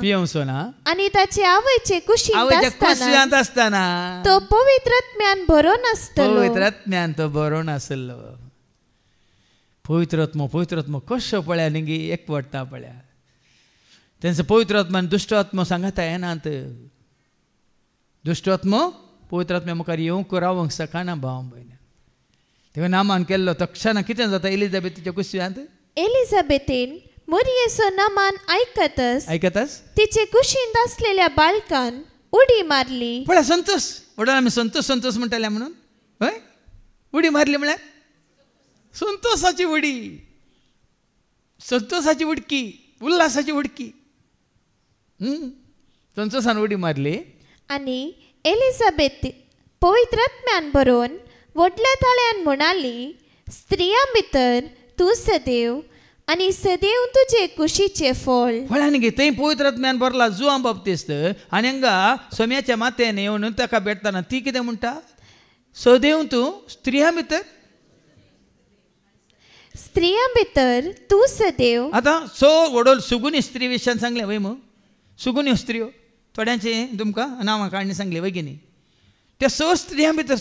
पिवचोना आनी ताचे आवयचे कुशींत आसतना तो पवित्र आत्म्यान बरोवन आसलो पवित्र आत्मो कशो पळया न्ही एकवटता पळया तेंचो पवित्र आत्म्यान दुश्ट आत्मो सांगता येनात दुश्ट आत्मो पवित्र आत्म्या मुखार येवंक रावंक सकाना भाव भयण तेव्हा नामान केल्लो तक्षण कितें जाता एलिझाबेथीच्या कुशींत एलिझाबेथीन मोरयेचो नमान आयकतच तिचे कुशींत आसलेल्या बाळकान उडी मारली पळय संतोष वडोन आमी संतोष म्हणटाले म्हणून हय उडी मारली म्हळ्यार संतोषाची उडकी उल्हासाची उडकी संतोषान उडी मारली आनी एलिझाबेथ पवित्रात्म्यान बरोवन व्हडल्या ताळ्यान म्हणाली, स्त्रियां भितर तूं सदैव आनी सदैव तुजे कुशीचे फळ. फळान गे थंय पवित्रात्म्यान बरला जुआं बाप्तिस्त आनी हांगा सोम्याच्या मातेन येवन ताका भेटताना ती कितें म्हणटा, सदैव तूं स्त्रियां भितर. स्त्रियां भितर तूं सदैव. आतां सो व्हडलो सुगुनी स्त्री विशयान सांगलें वय मग, सुगुन्यो स्त्रियो थोड्यांचे तुमकां नांवां काडणी सांगली वयगिनी. त्या स स्त्रियां भितर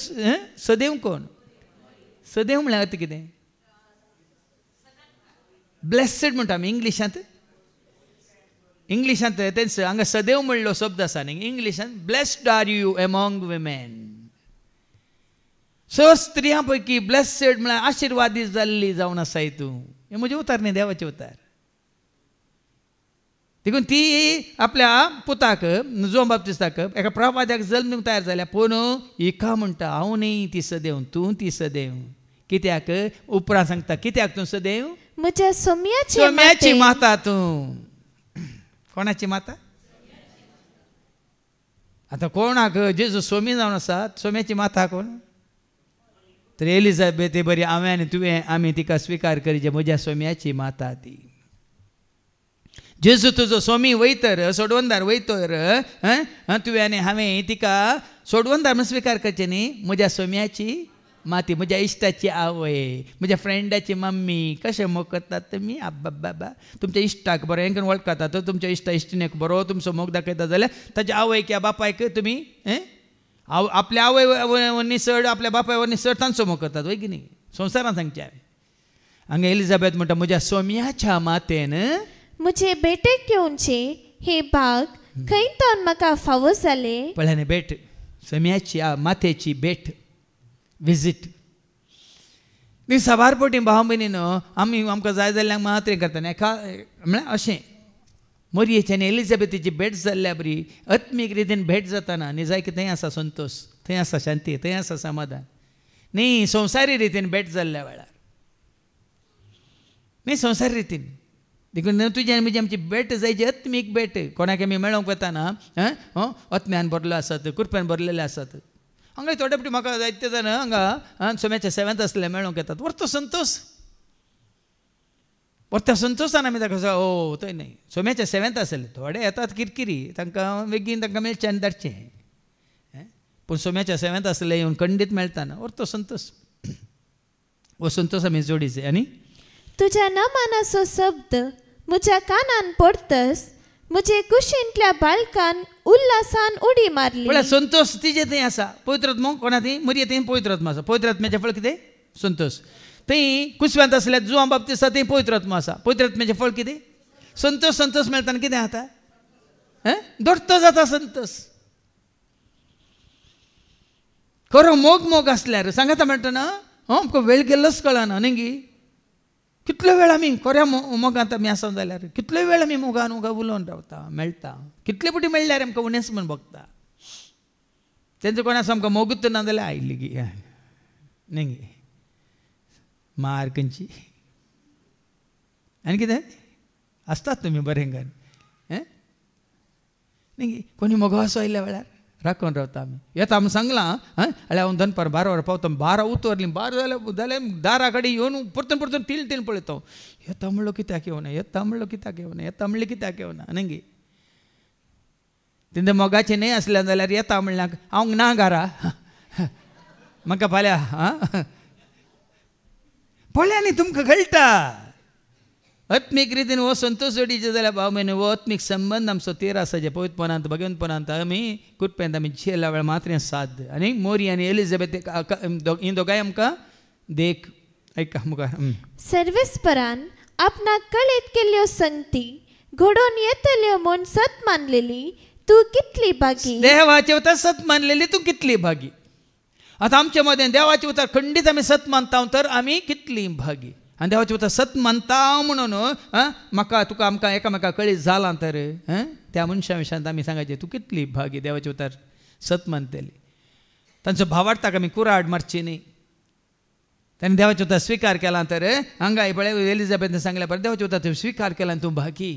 सदैव कोण? सदैव म्हळ्यार अर्थ कितें? ब्लेस्ड म्हणटा आमी इंग्लिशांत. इंग्लिशांत तेंच हांगा सदैव म्हणलो शब्द आसा न्ही, इंग्लिशांत ब्लेस्ड आर यू एमॉंग विमेन. स स्त्रियां पैकी ब्लेस्ड म्हळ्यार आशिर्वादीत जाल्ली जावन आसाय तूं. हें म्हजें उतार न्ही, देवाचें उतार. देखून ती आपल्या पुताक जुआं बाप्तिस्ताक एका प्रवाद्याक जल्म तयार जाल्या पूण एका म्हणटा हांव न्ही ती सदैव, तूं ती सदैव. कित्याक? उपरांत सांगता कित्याक तूं सदैव? म्हज्या सोम्याची माता तूं. कोणाची माता? आतां कोणाक जेजू सोमी जावन आसा, सोम्याची माता कोण? तर एलिझाबेथ बरी हांवें आनी तुवें आमी तिका स्विकार करीचे, म्हज्या सोम्याची माता ती. जेजू तुजो सोमी वयतर सोडवंदार वयतर तुवें आनी हांवें तिका सोडवंदार म्हूण स्विकार करचें न्ही. म्हज्या सोम्याची माती, म्हज्या इश्टाची आवय, म्हज्या फ्रेंडाची मम्मी. कशें मोग करतात तुमी? आब्बा बाबा तुमच्या इश्टाक बरो हेंकन वळखतात. तर तुमच्या इश्टा इश्टिणेक बरो तुमचो मोग दाखयता जाल्यार ताच्या आवयक या बापायक तुमी आपल्या आवय वरनी चड आपल्या बापाय वरनी चड तांचो मोग करतात वय की न्ही. संवसारान सांगचें हांवें. हांगा एलिझाबेथ म्हणटा म्हज्या सोम्याच्या मातेन म्हजे भेटेक येवचे हे भाग खंय तर म्हाका फावो जाले. पळय भेट, सोम्याची मातेची भेट, विजीट. ती सवारपोटी भाव भयणीनो आमी आमकां जाय जाल्ल्यांक मात हें करता एका म्हळ्यार अशें मरियेची आनी एलिझाबेथीची भेट जाल्ल्या बरी आत्मीक रितीन भेट जाताना न्ही जाय की थंय आसा संतोश, थंय आसा शांती, थंय आसा समाधान. न्ही संवसारी रितीन भेट जाल्ल्या वेळार न्ही संवसारी रितीन देखून तुजी आनी म्हजी आमची भेट जायची आत्मीक भेट. कोणाक आमी मेळोवंक वताना आत्म्यान भरलो आसात, कृपेन भरलेले आसात. हांगा थोडे फावटी म्हाका जायते जाण हांगा सोम्याच्या सेवेंत आसले मेळोवंक येतात. व्हरतो संतोश, व्हरत्या संतोशान आमी ताका ओ थंय न्ही सोम्याच्या सेवेंत आसले. थोडे येतात किरकिरी, तांकां बेगीन तांकां मेळचें आनी धाडचें. पूण सोम्याच्या सेवेंत आसले येवन खंडीत मेळटाना व्हरतो संतोश. हो संतोश आमी जोडीचे. आनी तुज्या नमानाचो शब्द म्हज्या कानान पडतस, म्हजे कुशींतल्या बाळकान उल्हासान उडी मारली. म्हळ्यार संतोष तिजे थंय आसा. पवित्रात्मा कोणा थंय? मरिये थंय पवित्रात्मा आसा. पवित्रात्म्याचें फळ कितें? संतोष. थंय कुसव्यांत आसल्या जुआं बाप्तिस्तां थंय पवित्रात्मा आसा. पवित्रात्म्याचें फळ कितें? संतोष. संतोष मेळटाना कितें जाता? दोट्टो जाता संतोष. खरो मोग आसल्यार सांगाता मेळटना आमकां वेळ गेल्लोच कळना न्ही. कितलो वेळ आमी खऱ्या मोगांत आमी आसा जाल्यार कितलो वेळ आमी मोगान उलोवन रावता, मेळटा. कितले फावटी मेळ्ळ्यार आमकां उणेंच म्हूण बगता. तेंचो कोणाचो आमकां मोगूच ना जाल्यार आयली गी न्ही मार खंयची. आनी कितें आसतात तुमी बरें घान न्ही. कोणी मोगो असो आयल्या वेळार राखून रावता आमी. येता आमी सांगलां जाल्यार हांव दनपार 12 वरां पावता. 12 उतरलीं 12 जाल्यार दारा कडेन येवन परतून तील पळयता. येता म्हणलो कित्याक येवना, येता म्हणलो कित्याक येवना, येता म्हणलें कित्याक येवना न्ही. तेन्ना मोगाचें न्हय आसलें जाल्यार येता म्हणल्यार हांव ना घरा म्हाका फाल्यां पळय न्ही तुमकां कळटा. आत्मीक रितीन हो संतोष जोडीचे जाल्यार भाव म्हयने हो आत्मीक संबंध आमचो तेर आसा जे पवित्रपणांत भगवंतपणांत आमी कृपेंत आमी जियेल्या वेळार मात्र साद. आनी मोरी आनी एलिझाबेथ ही दोगांय आमकां देख ऐका मुखार. सर्वेस्परान आपणाक कळीत केल्ल्यो संगती घडोवन येतल्यो म्हूण सत मानलेली तूं कितली भागी. देवाचे उतार सत मानलेली तूं कितली भागी. आतां आमच्या मदें देवाचे उतार खंडीत आमी सत मानता तर आमी कितली भागी. आनी देवाचे उतार सत मानता म्हणून म्हाका तुका आमकां एकामेकाक कळीत जालां तर त्या मनशा विशयांत आमी सांगचें तूं कितली भागी. देवाचे उतार सत मानतली. तांचो भावार्थाक आमी कुराड मारची न्ही. ताणें देवाचे उतार स्विकार केला तर हांगा पळय एलिझाबेथन सांगल्या पळय देवाचे उतार तुवें स्विकार केला तूं भागी.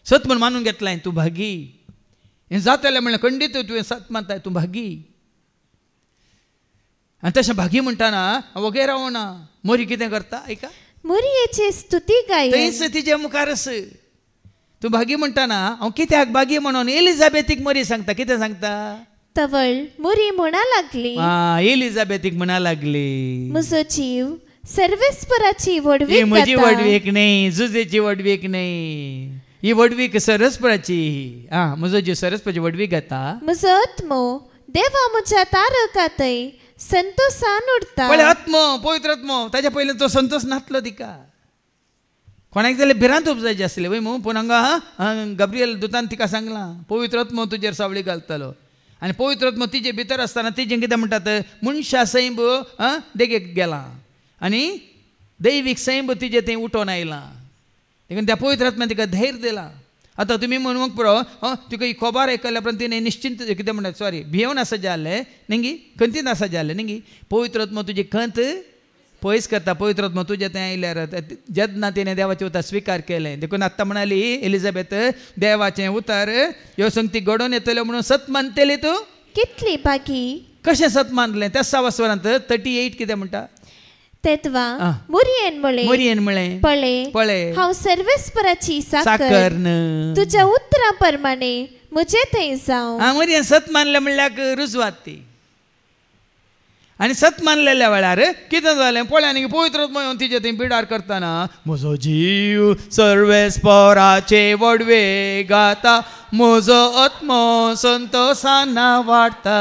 सत म्हूण मानून घेतलाय तूं भागी. हें जातलें म्हणल्यार खंडीत तुवें सत मानताय तूं भागी. आनी तशें भागी म्हणटाना वगैरे रावना मोरी कितें करता ऐका मोरयेची स्तुती गायन थंयच तिजे मुखार आस तूं भागी म्हणटाना हांव कित्याक भागी म्हणून एलिझाबेथीक मोरी सांगता कितें सांगता तवळ मोरी म्हणा लागली एलिझाबेथीक म्हणा लागली म्हजो जीव सर्वेस्पराची वडवीक ही म्हजी वडवीक न्ही जुजेची वडवीक न्ही ही वडवीक सरस्पराची म्हजो जीव सरस्पराची वडवीक घेता म्हजो आत्मो देवा म्हज्या तारकातय संतोषान उरता पळय आत्मो पवित्र आत्मो ताच्या पयलीं तो संतोष नासलो तिका कोणाक जाल्यार भिरांत उपजायची आसली वय मू पूण हांगा गब्रियल दुतान तिका सांगलां पवित्र आत्मो तुजेर सावळी घालतलो आनी पवित्र आत्मो तिजे भितर आसतना तिजें कितें म्हणटात मनशा सैब देगेक गेलां आनी दैवीक सैब तिजे थंय उठोन आयलां देखून त्या पवित्र आत्म्यान तिका धैर्य दिलां आतां तुमी म्हणूंक पुरो तुका ही खबर आयकल्या उपरांत तिणें निश्चिंत कितें म्हणटात सॉरी भियोवन आसा जे जाल्लें न्ही खंतीन आसा जे जाल्लें न्ही पवित्र आत्मो तुजी खंत पयस करता पवित्र आत्मो तुजें थंय आयल्यार जेन्ना तिणें देवाचें उतर स्विकार केलें देखून आत्तां म्हणाली एलिझाबेथ देवाचें उतर ह्यो संगती घडोवन येतल्यो म्हणून सत मानतली तूं कितली बागी कशें सत मानलें त्या 6 वस्वरांत 38 कितें म्हणटा तेदवा मोरयेन म्हळें पळे हांव सर्वेस्पराची साकर तुज्या उतरा प्रमाणे म्हजे थंय जावं मोरयेन सत मानलें म्हणल्यार रुजवात ती आनी सत मानलेल्या वेळार कितें जालें पळय आनी पवित्र आत्मो येवन तिजे थंय बिडार करतना म्हजो जीव सर्वेस्पराचे वडवे गाता म्हजो आत्मो संतोषान वाडटा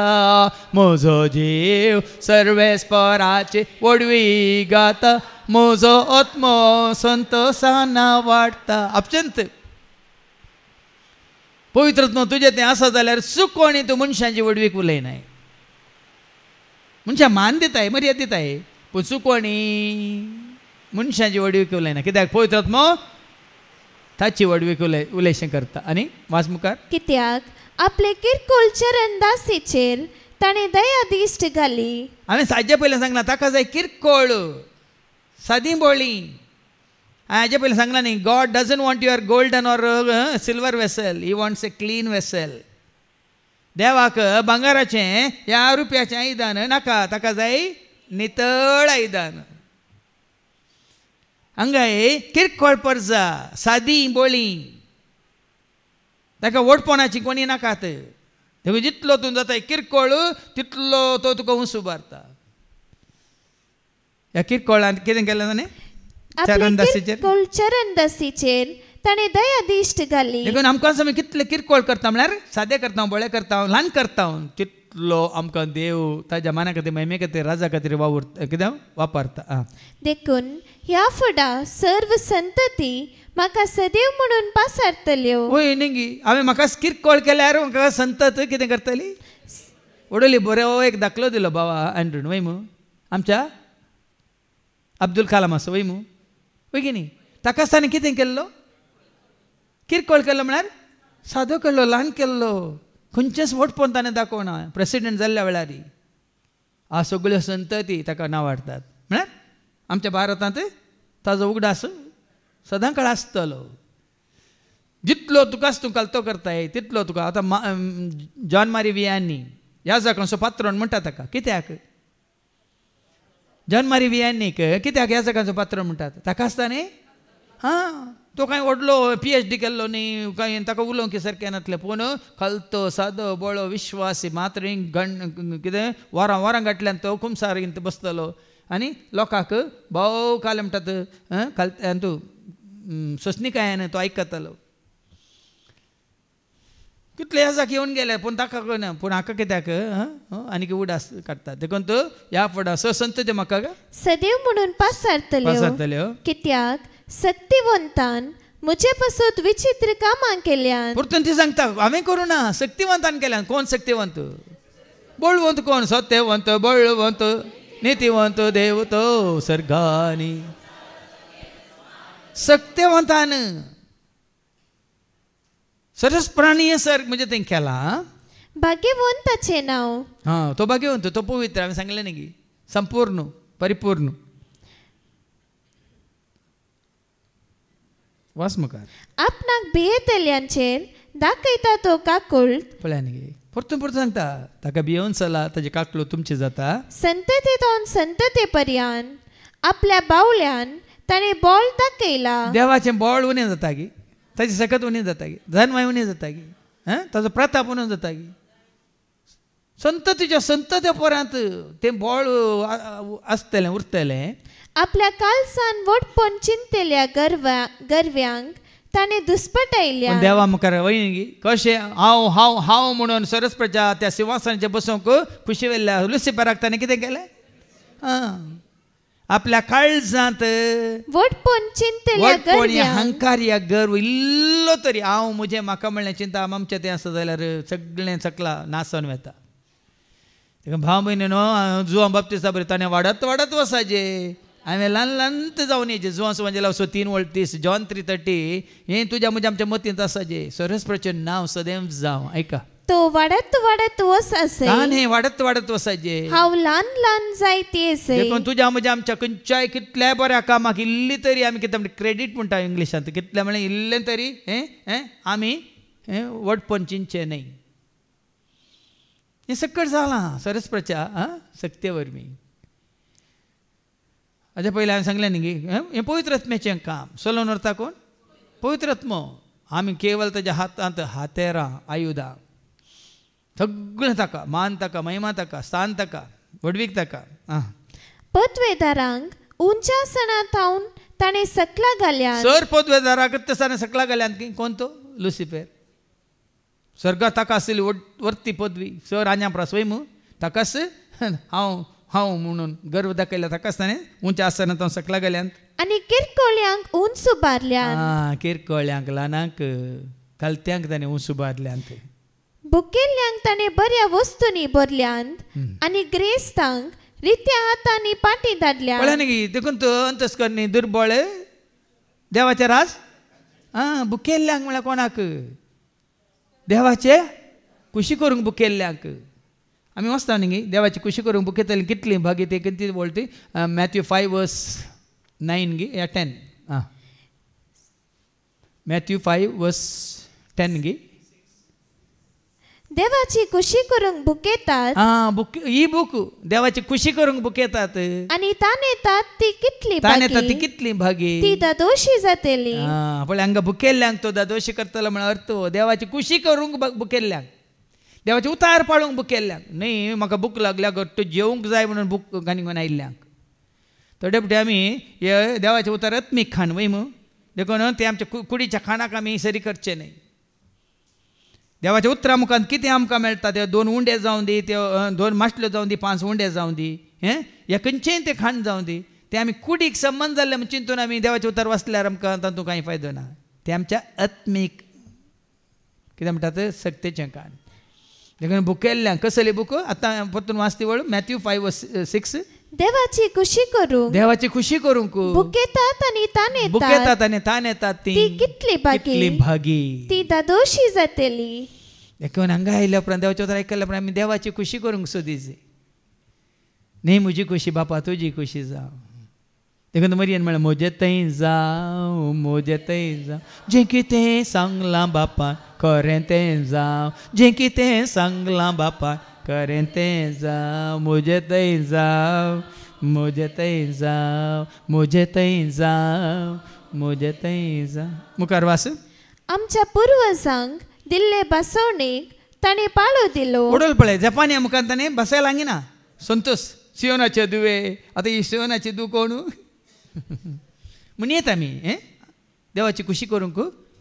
म्हजो जीव सर्वेस्पराचे वडवी गाता म्हजो आत्मो संतोषान वाडटा अत्यंत पवित्र आत्मो तुजे थंय आसा जाल्यार चुकोवणी तूं मनशांची वडवीक उलयनाय मनशां मान दिताय मर्याद दिताय पूण चुकोवणी मनशांची वडवीक उलयना कित्याक पवित्र आत्मो ताची वडवीक उलयशें करता आनी वाच मुखार कित्याक आपले किरकोळ चरणदासीचेर ताणें दया दिश्ट घाली हांवें साजे पयलें सांगलां ताका जाय किरकोळ सादी बोळी हाजे पयलीं सांगलां न्ही God doesn't want your golden or silver vessel he wants a clean vessel देवाक भांगाराचें या रुपयाचें आयदान नाका ताका जाय नितळ आयदान हांगाय किरकोळ पर्जा सादी बोळी ताका ओडपणाची कोणी नाकात देखून जितलो तूं जाता किरकोळ तितलो तो तुका उंच उबारता ह्या किरकोळान कितें केलें जाणें चरणदासीचेर ताणें दया दिश्ट घाली देखून आमकां समज कितले किरकोळ करता म्हळ्यार सादें करता बोळे करता ल्हान करता तितलो आमकां देव ताज्या माना खातीर महिमे खातीर राजा खातीर कितें वापरता देखून ह्या फुडा सर्व संतती म्हाका सदैव म्हणून पासारतल्यो वय न्ही हांवें म्हाका किरकोळ केल्यार म्हाका संतत कितें करतली उडोली बरो एक दाखलो दिलो बाबा एंड्रून वय मू आमच्या अब्दुल कलाम आसा वय मू वय की न्ही ताका ताणें कितें केल्लो किरकोळ केल्लो म्हळ्यार सादो केल्लो ल्हान केल्लो खंयचेच वटपण ताणें दाखोवना प्रेसिडेंट जाल्ल्या वेळार आ सगळ्यो संतती ताका नांवाडटात म्हळ्यार आमच्या भारतांत ताजो उगडास सदां काळ आसतलो जितलो तुकाच तूं कालतो करताय तितलो तुका आतां जॉन मारी वियानी ह्या जागांचो पात्रोन म्हणटा ताका कित्याक जॉन मारी वियानीक कित्याक ह्या जागांचो पात्रोन म्हणटात ताका आसता न्ही तो कांय व्हडलो PhD केल्लो न्ही कांय ताका उलोवंक सारकें नासलें पूण खालतो सादो बळो विश्वासी मात्र कितें वरां घातल्यान तो कुमसार बसतलो आनी लोकांक भाव काले म्हणटात तूं सोसणिकायेन तो आयकतालो कितले ह्या जाग येवन गेले पूण ताका कळना पूण हाका कित्याक आनीक उडास काडटा देखून तूं ह्या फुडा संत ते म्हाका सदैव म्हणून पासारतल्यो कित्याक सक्तिवंतान म्हजे पासून विचित्र कामां केल्यान पुरतून ती सांगता हांवें करूं ना सक्तिवंतान केल्यान कोण सक्तिवंत बळवंत कोण सत्यवंत बळवंत नितीवंत देव तो सर्गानी सक्तिवंतान सरस प्राणी सर्ग म्हणजे ते केला भाग्यवंताचे नाव तो भाग्यवंत तो पवित्र हांवें सांगलें न्ही संपूर्ण परिपूर्ण वास मुखार आपणाक भियेतल्यांचेर दाखयता तो काकुळट पळयान गे परतून परतून सांगता ताका भियोन चला ताजे काकलो तुमचे जाता संततेतून संतते पर्यंत आपल्या बावल्यान ताणे बॉल दाखयला देवाचें बॉळ उणें जाता गे ताची सकत उणी जाता गे जन्माय उणी जाता गे ताजो प्रताप उणो जाता गे संततीच्या संतते पर्यंत तें बॉळ आसतलें उरतलें आपल्या कालसान वटपण चिंतेल्या गर्व्यांक ताणे दुस्पटायल्या देवा मुखार वयनी कशें हांव हांव हांव म्हणून सरस्वतीच्या त्या सिंहासनाचेर बसूंक खुशी वेल्ल्या लुसिफराक ताणें कितें केलें आपल्या काळजांत वटपण चिंतेल्या गर्व्यांक अहंकार या गर्व इल्लो तरी हांव म्हजें म्हाका म्हणलें चिंता आमचें तें आसा जाल्यार सगळें सकला नासन वेता तेका भाव भयणीनो जुवां बाबतीस्ता बरें ताणें वाडत वाडत वसाजे हांवें ल्हान ल्हान जावन येजे जुवां सुवांजे लावसो 3:30 जॉन 3:30 हें तुज्या म्हज्या आमच्या मतींत आसा जे सरस्वतीचें नांव सदैव जावं ऐका तो वाडत वाडत वसासे ताणें वाडत वाडत वसाजे हांव ल्हान ल्हान जायती असे देखून तुज्या म्हज्या आमच्या खंयच्याय कितल्या बऱ्या कामाक इल्ली तरी आमी कितें म्हणटा क्रेडीट म्हणटा इंग्लिशांत कितलें म्हळ्यार इल्लें तरी आमी वटपण चिंतचें न्हय हें सकट जालां सरस्वतीच्या सक्ते वरवीं हाजे पयलीं हांवें सांगलें न्ही हें पवित्र आत्म्याचें काम सोलोन व्हरता कोण पवित्र आत्मो आमी केवल ताच्या हातांत हातेरां आयुधां सगळें ताका मान ताका महिमा ताका स्थान ताका वडवीक ताका पदवेदारांक उंच्या सणांत हांव ताणें सकला घाल्यान सर पदवेदाराक ताणें सकला घाल्यान कोण तो लुसिफर स्वर्गांत ताका आसली वर्ती पदवी सर आन्याप्रास वय मू ताकाच हांव हांव म्हणून गर्व दाखयला ताकाच ताणें उंच्या आसनांत हांव सकला घाल्यान आनी किरकोळ्यांक उंच उबारल्यान किरकोळ्यांक ल्हानांक कलत्यांक ताणें उंच उबारल्यान बुकेल्ल्यांक ताणें बऱ्या वस्तूंनी भरल्यान आनी ग्रेस्तांक रित्या हातांनी पाटी धाडल्या पळय न्ही देखून तो अंतस्करणी दुर्बळ देवाचें राज बुकेल्ल्यांक म्हळ्यार कोणाक देवाचे खुशी करूंक बुकेल्ल्यांक आमी वचता न्ही देवाची खुशी करूंक बुकेतली कितली भागी ते कितली बोलती मॅथ्यू 5:9 गी या 10 मॅथ्यू 5:10 गी देवाची खुशी करूंक बुकेतात बुक ही बूक देवाची खुशी करूंक बुकेतात आनी तानेतात ती कितली भागी ती दादोशी जातली पळय हांगा बुकेल्ल्यांक तो दादोशी करतलो म्हळ्यार अर्थ देवाची खुशी करूंक बुकेल्ल्यांक देवाचे उतार पाळूंक बुकेल्ल्यांक न्ही म्हाका भूक लागल्या घट्ट जेवंक जाय म्हणून भूक घालून आयिल्ल्यांक थोडे फावटी आमी हे देवाचे उतार आत्मीक खाण वय मू देखून ते आमच्या कुडीच्या खाणाक आमी सरी करचे न्हय देवाच्या उतरा मुखांत कितें आमकां मेळटा ते 2 उंडे जावं दी ते 2 माटल्यो जावं दी 5 उंडे जावं दी हे खंयचेंय तें खाण जावं दी ते आमी कुडीक संबंद जाल्ले म्हण चिंतून आमी देवाचे उतार वाचल्यार आमकां तातूंत कांय फायदो ना ते आमच्या आत्मीक कितें म्हणटात सक्तेचें खाण देखून बुकेल्ल्यांक कसली बूक आतां परतून वाचती वळ मॅथ्यू 5:6 देवाची खुशी करूंक बुकेतात आनी तानेतात ती कितली भागी ती दादोशी जातली देखून हांगा आयल्या उपरांत देवाच्या उतार आयकल्या उपरांत आमी देवाची खुशी करूंक सोदीची न्ही म्हजी खुशी बापा तुजी खुशी जावं देखून मरियन म्हळ्यार म्हजें थंय जावं जें कितें सांगलां बापान खरें तें जावं जें कितें सांगलां बापान खरें तें जावं म्हजें थंय जावं मुखार वास आमच्या पुर्वजांक दिल्ले बसवणेक ताणें पाळो दिलो ओडोल पळय जपानिया मुखार ताणें बसायला लागिना संतोष सियोनाचे दुवे आतां ही सियोनाची दू कोण म्हण येत आमी देवाची खुशी करूंक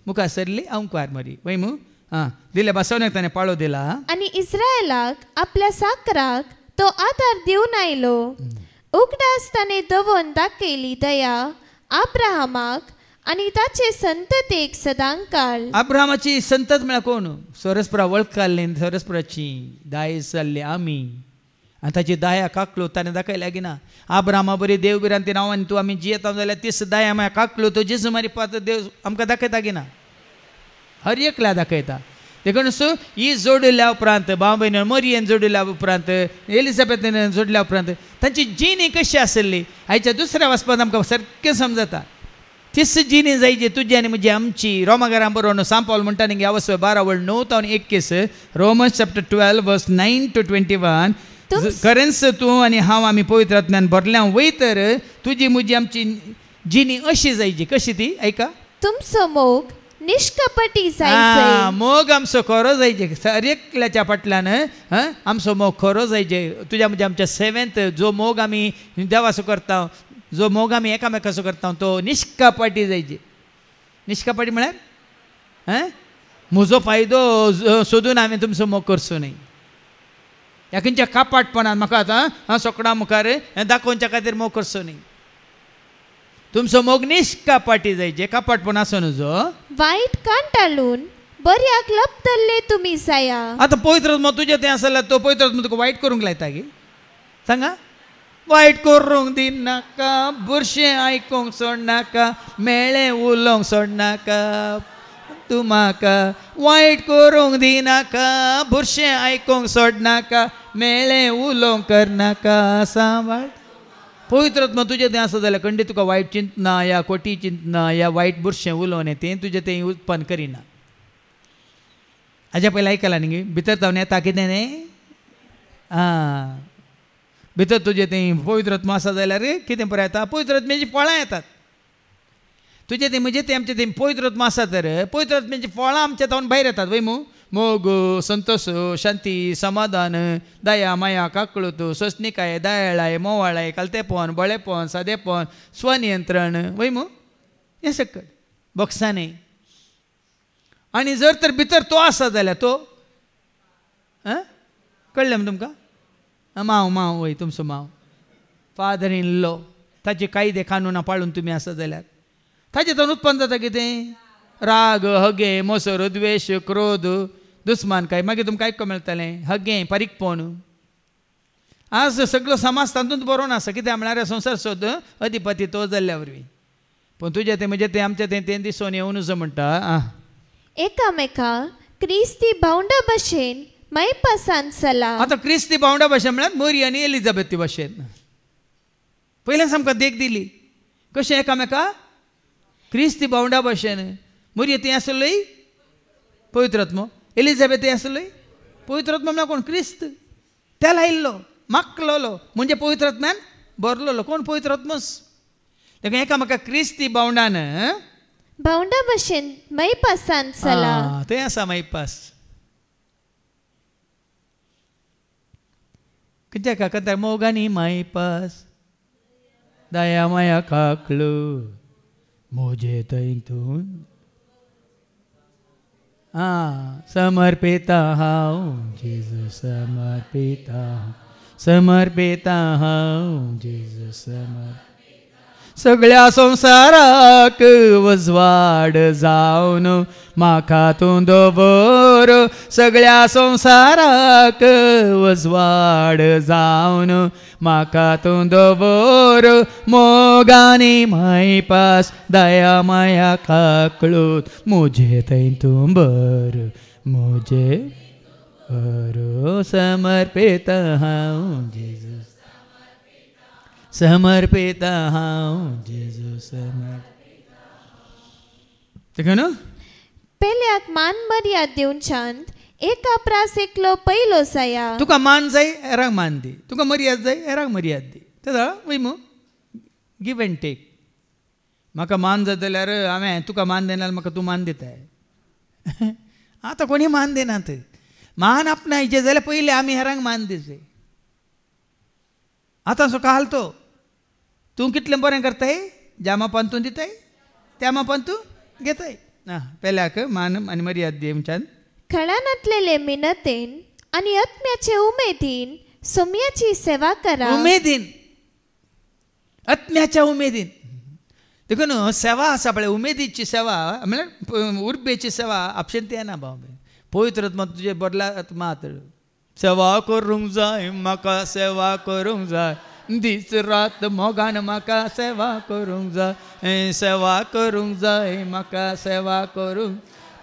मुखार सरली अंकार मरी वय मू दिल्ले बसवणेक ताणें पाळो दिला आनी इस्रायलाक आपल्या साकराक तो आदार दिवन आयलो उगडास ताणें दवोन दाखयली दया अब्राहमाक आनी ताचे संततेक सदांकाळ अब्राहमाची संतत म्हळ्यार कोण सरस्परा वळखाल्ली सरस्पराची दाय जाल्ली आमी आनी ताची दाया काकलो ताणें दाखयल्या गिना अब्राहमा बरी देव बिरांती नांवान तूं आमी जियेता जाल्यार तीच दाया म्हळ्यार काकलो तो जेजू मारी पात देव आमकां दाखयता गिना हर एकल्या दाखयता देखून सो ही जोडल्या उपरांत भाव भयण मरियन जोडल्या उपरांत एलिझाबेथन जोडल्या उपरांत तांची जीण कशी आसली हाच्या दुसऱ्या वचपांत आमकां सारकें समजता तीस जिनी जायचे तुझी आणि म्हणजे आमची. रोमाकारां बरोवन सांत पावल म्हणटा न्ही 12:9-21 रोमन्स चॅप्टर 12 वर्स 9 to 21. खरेंच तूं आनी हांव आमी पवित्र आत्म्यान भरल्या वयतर तुजी मुजी आमची जिनी अशी जायची. कशी ती ऐका. तुमचो मोग निष्कपटी जायचे. मोग आमचो खरो जायचे. एकल्याच्या फाटल्यान आमचो मोग खरो जायचे. तुज्या म्हणजे आमच्या सेवेंत जो मोग आमी देवाचो करता, जो मोग आमी एकामेकाचो करता तो निश्कापटी जायचे. निश्कापटी म्हळ्यार म्हजो फायदो सोदून हांवें तुमचो मोग करचो न्ही. ह्या खंयच्या कापाटपणान म्हाका आतां सोकडां मुखार हें दाखोवच्या खातीर मोग करचो न्ही. तुमचो मोग निश्कापाटी जायचे. कापाटपण आसो न्हू जो. वायट कांटाळून बऱ्याक लपतले तुमी जाया. आतां पवित्र आत्मा तुजें तें आसल्यार तो पवित्र आत्मा तुका वायट करूंक लायता गे. सांगा. वायट करूंक दिनाका, बुरशें आयकूंक सोडनाका, मेळ्ळें उलोवंक सोडनाका. तूं म्हाका वायट करूंक दिनाका, बुरशें आयकूंक सोडनाका, मेळ्ळें उलोवंक करनाका. सांबाळ. पवित्र आत्मा तुजें तें आसा जाल्यार खंडीत तुका वायट चिंतना या खोटी चिंतना या वायट बुरशें उलोवन तें तुजें तें उत्पन्न करिना. हाज्या पयलीं आयकलां न्ही भितर जावन येता कितें न्ही. भितर तुजें तें पवित्र आत्मा आसा जाल्यार कितें बरें येता. पवित्र आत्म्याची फळां येतात. तुजें तें म्हणजे तें आमचें तें पवित्र आत्मा आसा तर पवित्र आत्म्याची फळां आमच्या तावन भायर येतात. वय मू मोग, संतोष, शांती, समाधान, दया, माया, काकळूत, सोसणीकाय, दयाळाय, मोवाळाय, कालतेपण, बळेपण, सादेपण, स्वनियंत्रण. वय मू हें सकट बॉक्सांनी. आनी जर तर भितर तो आसा जाल्यार तो कळ्ळें न्हू तुमकां. मांव वय तुमचो मांव, फादर इन लॉ, ताचे कायदे कानुनां पाळून तुमी आसा जाल्यार ताचे तावन उत्पन्न जाता कितें. राग, हगे, मोसर, द्वेश, क्रोध, दुस्मानकाय. मागीर तुमकां आयकूंक मेळटलें हगे, पारीकपण. आज सगळो समाज तातूंत बरो आसा. कित्याक म्हळ्यार संवसार सोद अधिपती तो जाल्ल्या वरवीं. पूण तुजें तें म्हणजे तें आमचें तें दिसून येवन जो म्हणटा एकामेका क्रिस्ती भावंडा भशेन मैपासान चला. आतां क्रिस्ती भावंडा भशेन म्हळ्यार मरी आनी एलिझाबेथी भशेन. पयल्याच आमकां देख दिली कशें एकामेका क्रिस्ती भावंडा भशेन. मरी ती आसलोय पवित्र आत्मो, एलिझाबेथ आसलोय पवित्र आत्मा. म्हळ्यार कोण क्रिस्त. त्या लायिल्लो मागलोलो म्हणजे पवित्र आत्म्यान भरलोलो. कोण पवित्र आत्मोस. देखून एकामेका क्रिस्ती भावंडान भावंडा भशेन मैपासान चला. तें आसा मैपास. कित्याक काका मोगानी मैपास, दया माया काकळू मोजे थंयतून समर्पिता हांव जेजू. समर्पिता हांव जेजू. सगळ्या संवसाराक वजवाड जावन म्हाका तूं दवर. सगळ्या संवसाराक वजवाड जावन म्हाका तूं दवर. मोगानी मैपास, दया माया काकळूत मोजे थंय तूं बर. मोजे बर समर्पित हांव जेजू. समर्पित हांव जेजू. न्हू पेल्याक मान मर्याद दिवच्यान एका प्रास एकलो पयलो जाया. तुका मान जाय हेरांक मान दी. तुका मर्याद जाय हेरांक मर्याद दी. तें वय मू गिव एंड टेक. म्हाका मान जाय जाल्यार हांवें तुका मान देना जाल्यार म्हाका तूं मान दिताय. आतां कोणी मान दिनात. मान आपणायचे जाल्यार पयलीं आमी हेरांक मान दिवचे. आतां असो काल तो तूं कितलें बरें करताय ज्या मापान तूं दिताय त्या मापान तूं घेताय. पेल्याक मान आनी मर्याद दिवच्यान खळांतलेले मिनतेन आनी आत्म्याचे उमेदीन सोम्याची सेवा करा. उमेदीन आत्म्याच्या उमेदीन. देखून सेवा आसा पळय उमेदीची सेवा म्हळ्यार उर्बेची सेवा आपशेन तें ना भाव. पवित्र आत्मा तुजे बदला आत्मा सेवा करूंक जाय म्हाका सेवा करूंक जाय. दीस रात मोगान म्हाका सेवा करूंक जाय. सेवा करूंक जाय म्हाका सेवा करूंक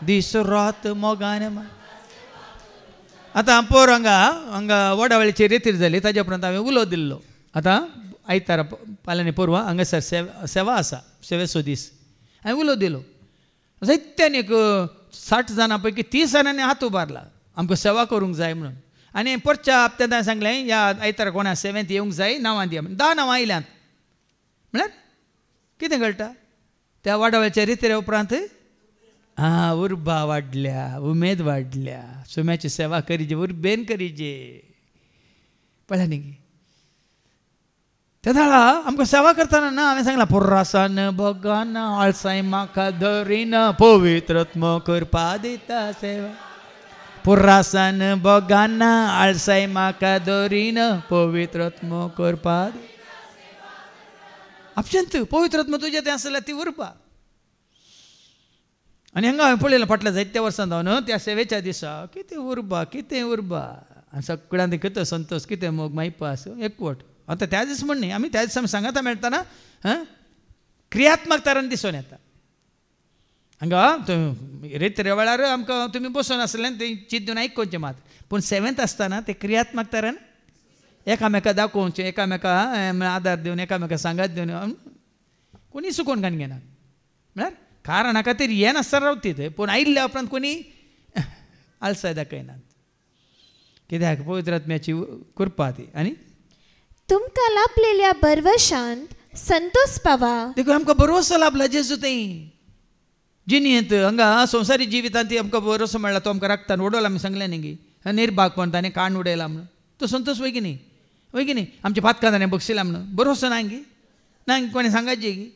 दीस रात मोगान. आतां पोर हांगा वडावळीची रेतीर जाली ताजे उपरांत हांवें उलो दिल्लो. आतां आयतारा पाल्यानी पोरवां हांगासर सेवा आसा सेवेचो दीस. हांवें उलो दिलो जायत्यान एक 60 जाणां पैकी 30 जाणांनी हात उबारला आमकां सेवा करूंक जाय म्हणून. आनी परच्या हप्त्यांत हांवें सांगलें ह्या आयतारा कोणा 7th येवंक जाय नांवां दिया. 10 नांवां आयल्यांत. म्हळ्यार कितें कळटा त्या वाडावळच्या रितीरे उपरांत उर्बा वाडल्या, उमेद वाडल्या, सुम्याची सेवा करीजे, उर्बेन करीजे. पळय न्ही त्या दाळा आमकां सेवा करतना ना हांवें सांगलां पुर्रासान भोगान आळसाय म्हाका धरीन पवित्रत्म करपा दिता सेवा. पुर्रासान भोगान आळसाय म्हाका धरीन पवित्रत्म करपा. अप्शंत पवित्रत्म तुजें तें आसल्यार ती उरपा. आनी हांगा हांवें पळयलां फाटल्या जायत्या वर्सां जावन त्या सेवेच्या दिसा कितें उरबा कितें उरबा आनी सगळ्यांनी कितें संतोश कितें मोग मायपास एकवट. आतां त्या दीस म्हण न्ही आमी त्या दिसा सांगता मेळटाना क्रियात्मक तरान दिसून येता. हांगा रेत्रे वेळार आमकां तुमी बसून आसलें तें चित दिवन आयकोवचें मात. पूण 7th आसतना तें क्रियात्मक तरान एकामेका दाखोवचें, एकामेका आदार दिवन, एकामेका सांगात दिवन कोणी सुकोवन घालून घेनात. म्हळ्यार कारणा खातीर हें नासतना रावतीत पूण आयिल्ल्या उपरांत कोणी आलसाय दाखयनात. कित्याक पवित्रात्म्याची कृपा ती. आनी तुमकां लाभलेल्या बरवशांत संतोष पावा. देखून आमकां बरोसो लाभला जेजू थंय जिणेंत. हांगा संवसारी जिवितांत आमकां बरोसो मेळ्ळा तो आमकां राखतान उडोवला आमी सांगलें न्ही गी निर्भागपण ताणें काण उडयला म्हणून तो संतोष वय की न्ही आमच्या पातकां ताणें बक्षिला म्हणून बरोसो ना गी ना कोणी सांगायचें गी.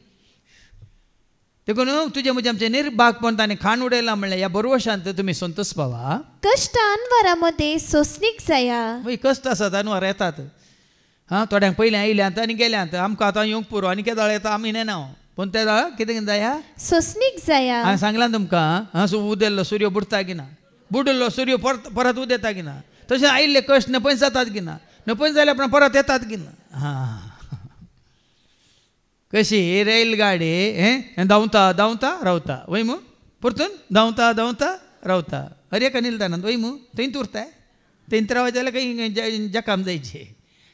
देखून तुजे म्हणजे आमचे निर्भागपण ताणें खाण उडयला म्हणलें ह्या बरोवशांत तुमी संतोष पावा. कश्ट अनवरामध्ये सोंसणीक जाया. वय कश्ट आसात अनवर येतात. थोड्यांक पयलीं आयल्यांत आनी गेल्यांत आमकां आतां येवंक पुरो आनी केदाळ येता आमी नेना. पूण त्या दाळ कितें जाया सोंसणीक जाया. हांवें सांगलां तुमकां उदेल्लो सूर्य बुडता की ना, बुडलो सूर्य परत उदेता की ना, तशें आयिल्ले कश्ट नपयस जातात की ना, नपयस जाल्या उपरांत परत येतात की ना. कशी रेलगाडी धांवता धांवता रावता वय मू परतून धांवता धांवता रावता. अरे एका निलतानात वय मू थंयच उरताय थंयच रावता जाल्यार खंय जकाम जायचे.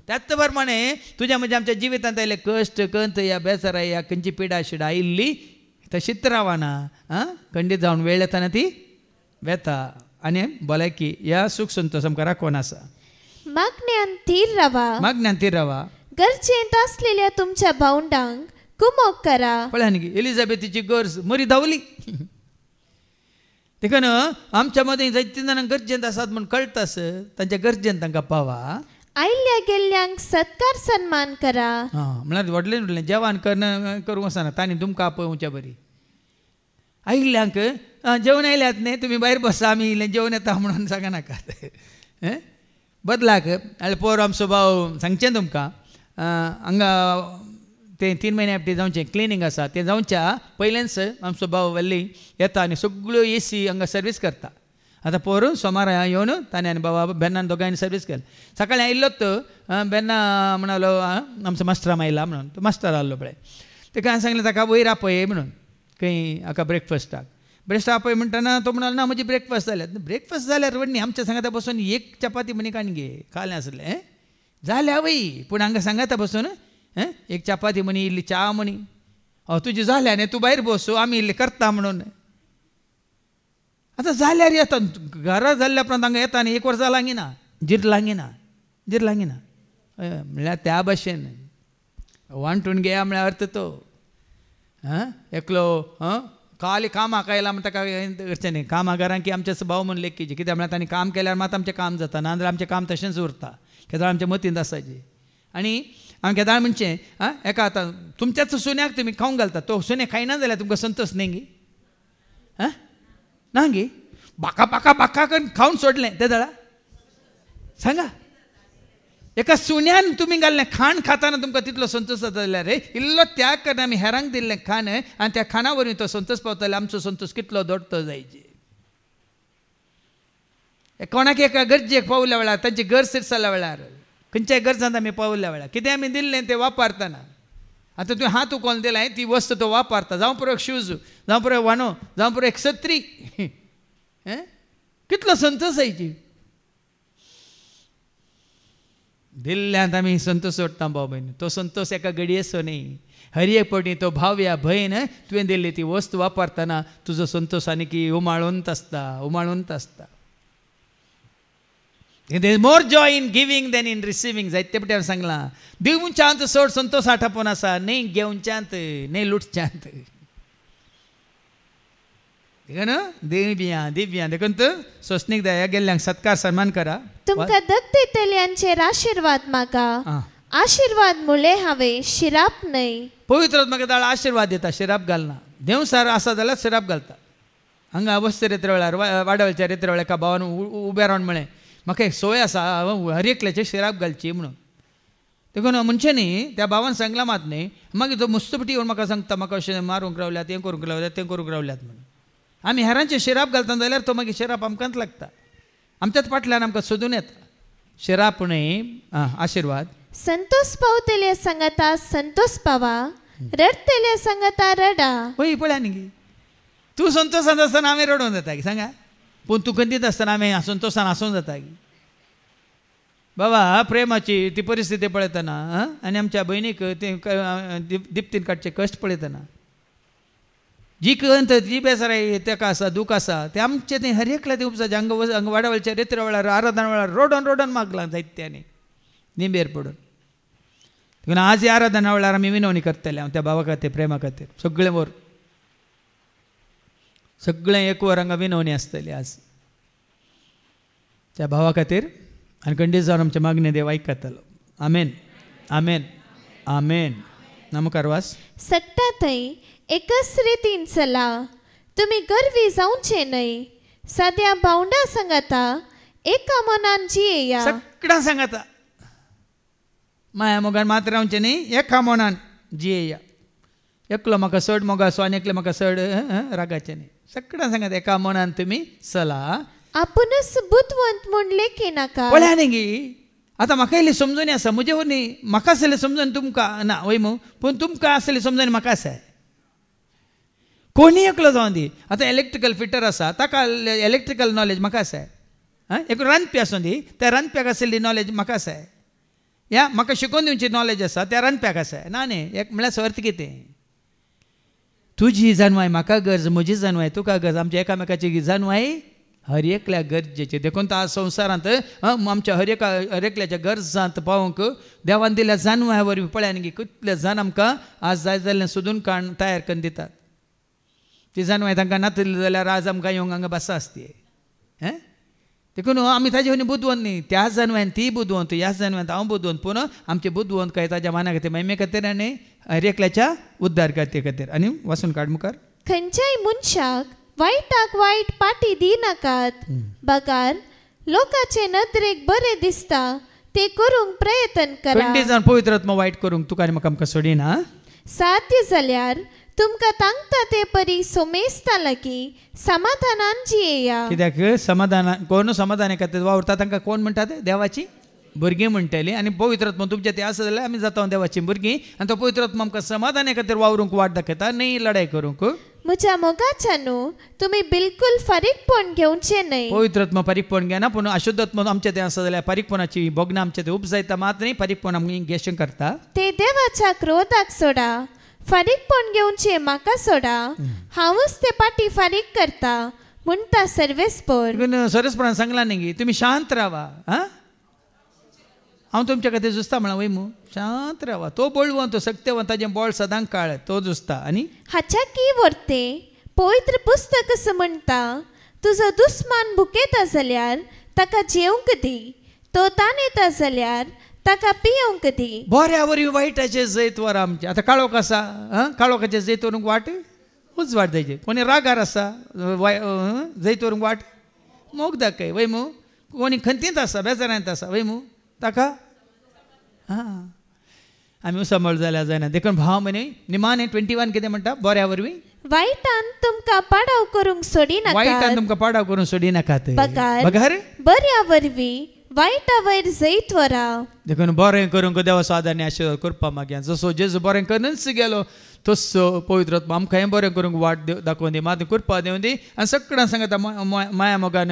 त्याच प्रमाणे तुज्या म्हणजे आमच्या जिवितांत आयले कश्ट कंत या बेचारा या खंयची पिडा शिडा आयिल्ली तशीच रावना. खंडीत जावन वेळ येताना ती वेता आनी भलायकी या सूख संतोष आमकां राखून आसा. मागण्यांत थीर रावा. गरजेंत असलेल्या तुमच्या भावंडांक कुमोग करा. पळय न्ही एलिझाबेथीची गरज मरी धांवली. देखून आमच्या मदीं जायतीं जाणांक गरजेंत आसात म्हूण कळटास तांच्या गरजेंत तांकां पावा. आयल्ल्या गेल्ल्यांक सत्कार सन्मान करा. म्हळ्यार व्हडलें जेवण करूंक वचना तांणी तुमकां आपयच्या बरी. आयिल्ल्यांक जेवण आयल्यात न्ही तुमी भायर बसा आमी इल्लें जेवण येता म्हणून सांगनाकात. बदलाक पोर आमचो भाव सांगचें तुमकां हांगा तें 3 म्हयने एफटी जावचें क्लिनींग आसा तें जावच्या पयलेंच आमचो भाव वेल्ली येता आनी सगळ्यो AC हांगा सर्वीस करता. आतां पोर सोमार येवन ताणें आनी बाबा बेन्नान दोगांयनी सर्वीस केली. सकाळीं आयिल्लोच बेन्ना म्हणालो आमचो मास्टर आयला म्हणून तो मास्टर आसलो पळय ताका हांवें सांगलें ताका वयर आपय म्हणून खंय हाका ब्रेकफास्टाक आपय म्हणटना तो म्हणालो ना म्हजी ब्रेकफास्ट जाल्यार. ब्रेकफास्ट जाल्यार व्हडली आमच्या सांगाता बसून एक चपाती म्हणी काण गे खालें आसलें जाल्या वय पूण हांगा सांगाता बसून एक चपाती म्हणी इल्ली च्या म्हणी तुजी जाल्या न्ही तूं भायर बसू आमी इल्लें करता म्हणून. आतां जाल्यार येता घरा जाल्ल्या उपरांत हांगा येता न्ही 1 वर्स लागीना जीर लागीना म्हणल्यार त्या भाशेन वांटून घेया म्हळ्यार अर्थ तो एकलो खाली कामाक आयला म्हण ताका करचें न्ही. कामागारांक की आमचे भाव म्हूण लेखीचे कित्याक म्हळ्यार तांणी काम केल्यार मात आमचें काम जाता नाजाल्यार आमचें काम तशेंच उरता. केदाळ आमच्या मतींत आसाची. आनी हांवें केदाळ म्हणचें एका आतां तुमच्याच सुन्याक तुमी खावंक घालता तो सुने खायना जाल्यार तुमकां संतोश न्ही गी ना गी बाका बाका बाका करून खावन सोडलें ते दाळा सांगा. एका सुन्यान तुमी घाल्लें खाण खाताना तुमकां तितलो संतोश जाता जाल्यार रे इल्लो त्याग करना आमी हेरांक दिल्लें खाण आनी त्या खाणा वरवीं तो संतोश पावताले आमचो संतोश कितलो दोडतो जायचे. कोणाक एका गरजेक पावल्या वेळार तांची गरज जाल्या वेळार खंयच्याय गरजांत आमी पावल्या वेळार कितें आमी दिल्लें तें वापरतना आतां तुवें हात उखलून दिला ती वस्त तो वापरता जावं पुरो एक शूज जावं पुरो वानो जावं पुरो एक सत्री कितलो संतोश जायची. दिल्ल्यांत आमी संतोष सोडटा बाबा तो संतोष एका घडयेचो न्ही हर एक पटी तो भाव या भयण तुवें दिल्ली ती वस्त वापरतना तुजो संतोष आनी की उमाळूंत आसता There is more joy in giving than in receiving. जायते पटी हांवें सांगलां दिवच्यांत चड संतोष आठापून आसा न्ही घेवच्यांत न्ही लुटच्यांत दिव्या देखून सोसणीक दया गेल्ल्यांक सत्कार सन्मान करा तुमकां दत्तेतल्यांचेर आशीर्वाद मागा आशीर्वाद मुळे हांवें शिराप न्हय पवित्र म्हाका दाळ आशीर्वाद दिता शिराप घालना देव सार आसा जाल्यार शिराप घालता हांगा अवस्थे रेत्रे वेळार वाडवळच्या रेत्रे वेळार एका भावान उबे रावन म्हळें म्हाका एक सोय आसा हर एकल्याचे शिराप घालची म्हणून देखून मनशांनी त्या भावान सांगलां मात न्ही मागीर तो मुस्तपटी येवन म्हाका सांगता म्हाका अशें मारूंक रावल्यात हें करूंक रावल्यात तें करूंक रावल्यात म्हणून आमी हेरांचे शिराप घालता जाल्यार तो मागीर शिराप आमकांच लागता आमच्याच फाटल्यान आमकां सोदून येता शिराप न्ही आशिर्वाद संतोष पावतले सांगता संतोष पावा रडतले सांगता रडा होय पळया न्ही तूं संतोषांत आसतना आमी रडोवन जाता की सांगा पूण तूं खंतीत आसतना आमी संतोशान हांसून जाता की बाबा प्रेमाची ती परिस्थिती पळयतना आनी आमच्या भयणीक ते दिप्तीन काडचे कश्ट पळयतना जी कंत जी बेसाराय तेका आसा दूख आसा ते आमचे तें हर एकल्या दिवपाचे हांगा वाडवळच्या रेत्रे वेळार आराधना वेळार रडोन मागलां जायत्यांनी निंबेर पडून देखून आज ह्या आराधना वेळार आमी विनवणी करतले हांव त्या भावा खातीर प्रेमा खातीर सगळें एक वर हांगा विनवणी आसतली आज त्या भावा खातीर आनी खंडीत जावन आमचे मागणी देव आयकतलो आमेन आमेन आमेन नमस्कार वास सकता थंय एकच रितीन चला तुमी गर्वी जावचे न्हय सद्या भावंडा सांगता एका मनान जियेया सगळ्यांक सांगता माया मोगान मात रावचें न्ही एका मनान जियेया एकलो म्हाका चड मोगाचो आनी एकलो म्हाका चड रागाचें न्ही सगळ्यांक सांगता एका मनान तुमी चला आपुणूच बुद्धवंत म्हूण लेखी नाका पळया न्ही आतां म्हाका इल्ली समजून आसा म्हजे न्ही म्हाका आसलें समजून तुमकां ना वय मू पूण तुमकां आसलें समजून म्हाका आसा कोणी एकलो जावन दी आतां इलेक्ट्रिकल फिटर आसा ताका इलेक्ट्रिकल नॉलेज म्हाका आसा एक रांदपी आसूं दी त्या रांदप्याक आसली नॉलेज म्हाका आसा या म्हाका शिकोवन दिवची नॉलेज आसा त्या रांदप्याक आसा ना न्ही एक म्हळ्यार अर्थ कितें तुजी जानवाय म्हाका गरज म्हजी जानवाय तुका गरज आमच्या एकामेकाची जानवाय हर एकल्या गरजेचे देखून आज संवसारांत आमच्या हर एकल्याच्या गरजांत पावोवंक देवान दिल्या जानवाय वरवीं पळया न्ही कितले जाण आमकां आज जाय जाल्लें सोदून काडून तयार करून दितात ती जानवाय तांकां नातली जाल्यार आज आमकां येवंक हांगा बसा आसती देखून आमी ताजे वरवीं बुद्धवंत न्ही त्याच जानवायन ती बुद्धवंत ह्याच जानवायन हांव बुद्धवंत पूण आमचे बुद्धवंत काय ताच्या माना खातीर महिमे खातीर आनी हर एकल्याच्या उद्धार खातीर आनी वचून काड मुखार खंयच्याय मनशाक वायटाक वायट पाटी दिनाकात बगार लोकाचे नदरेक बरें दिसता ते करूंक प्रयत्न करा खंडी जावन पवित्र आत्मा वायट करूंक तुका आनी म्हाका आमकां सोडिना साध्य जाल्यार तुमकां तांगता ते परी सोमेस्ता लागी समाधानान जियेया कित्याक समाधान कोण समाधाना खातीर वावरता तांकां कोण म्हणटात देवाची भुरगीं म्हणटली आनी पवित्र आत्मा तुमचे ते आसा जाल्यार आमी जाता देवाची भुरगीं आनी तो पवित्र आत्मा आमकां समाधाना खातीर वावरूंक वाट दाखयता न्ही लढाई करूंक म्हज्या मोगाच्यानू तुमी बिलकुल फारीकपण घेवचे न्हय पवित्र आत्मा फारीकपण घेना पूण अशुद्ध आत्मा आमचे ते आसा जाल्यार फारीकपणाची भोगना आमचे ते उपजायता मात न्ही फारीकपण आमी घेवचें करता ते देवाच्या क्रोधाक सोडा फारीकपण घेवचे म्हाका सोडा हांवूच ते पाटी फारीक करता म्हणटा सर्वेस्पर सरस्परान सांगलां न्ही तुमी शांत रावा हांव तुमच्या खातीर जुस्ता म्हणा वय मू शांत रावा तो बळवंत तो सत्यवंत ताजें बळ सदांच काळ तो जुस्ता आनी हाच्या की वर्ते पवित्र पुस्तक असं म्हणटा तुजो दुस्मान भुकेता जाल्यार ताका जेवंक दी तो ताणेता जाल्यार ताका पियोंक दी बऱ्या वरी वायटाचे जैत वर आमचे आतां काळोख आसा काळोखाचे जैत व्हरूंक वाट उजवाड जायचे कोणी रागार आसा जैत व्हरूंक वाट मोग दाखय वय मू कोणी खंतींत आसा बेजारांत आसा वय मू ताका आमी सांबाळ जाल्यार जायना देखून भाव म्हणे निमाणे 21 कितें म्हणटा बऱ्या वरवीं वायटान तुमकां पाडाव करूंक सोडिनाकात वायटान तुमकां पाडाव करूंक सोडिनाकात बगार बऱ्या वरवीं वाईट वयर जैत वरा देखून बरें करूंक देवा सादारणी आशीर्वाद करपा मागया जसो जेजू बरें करूनच गेलो तसो पवित्र आत्मा आमकां हें बरें करूंक वाट दाखोवन दी मात करपा दिवं दी आनी सगळ्यां सांगता माया मोगान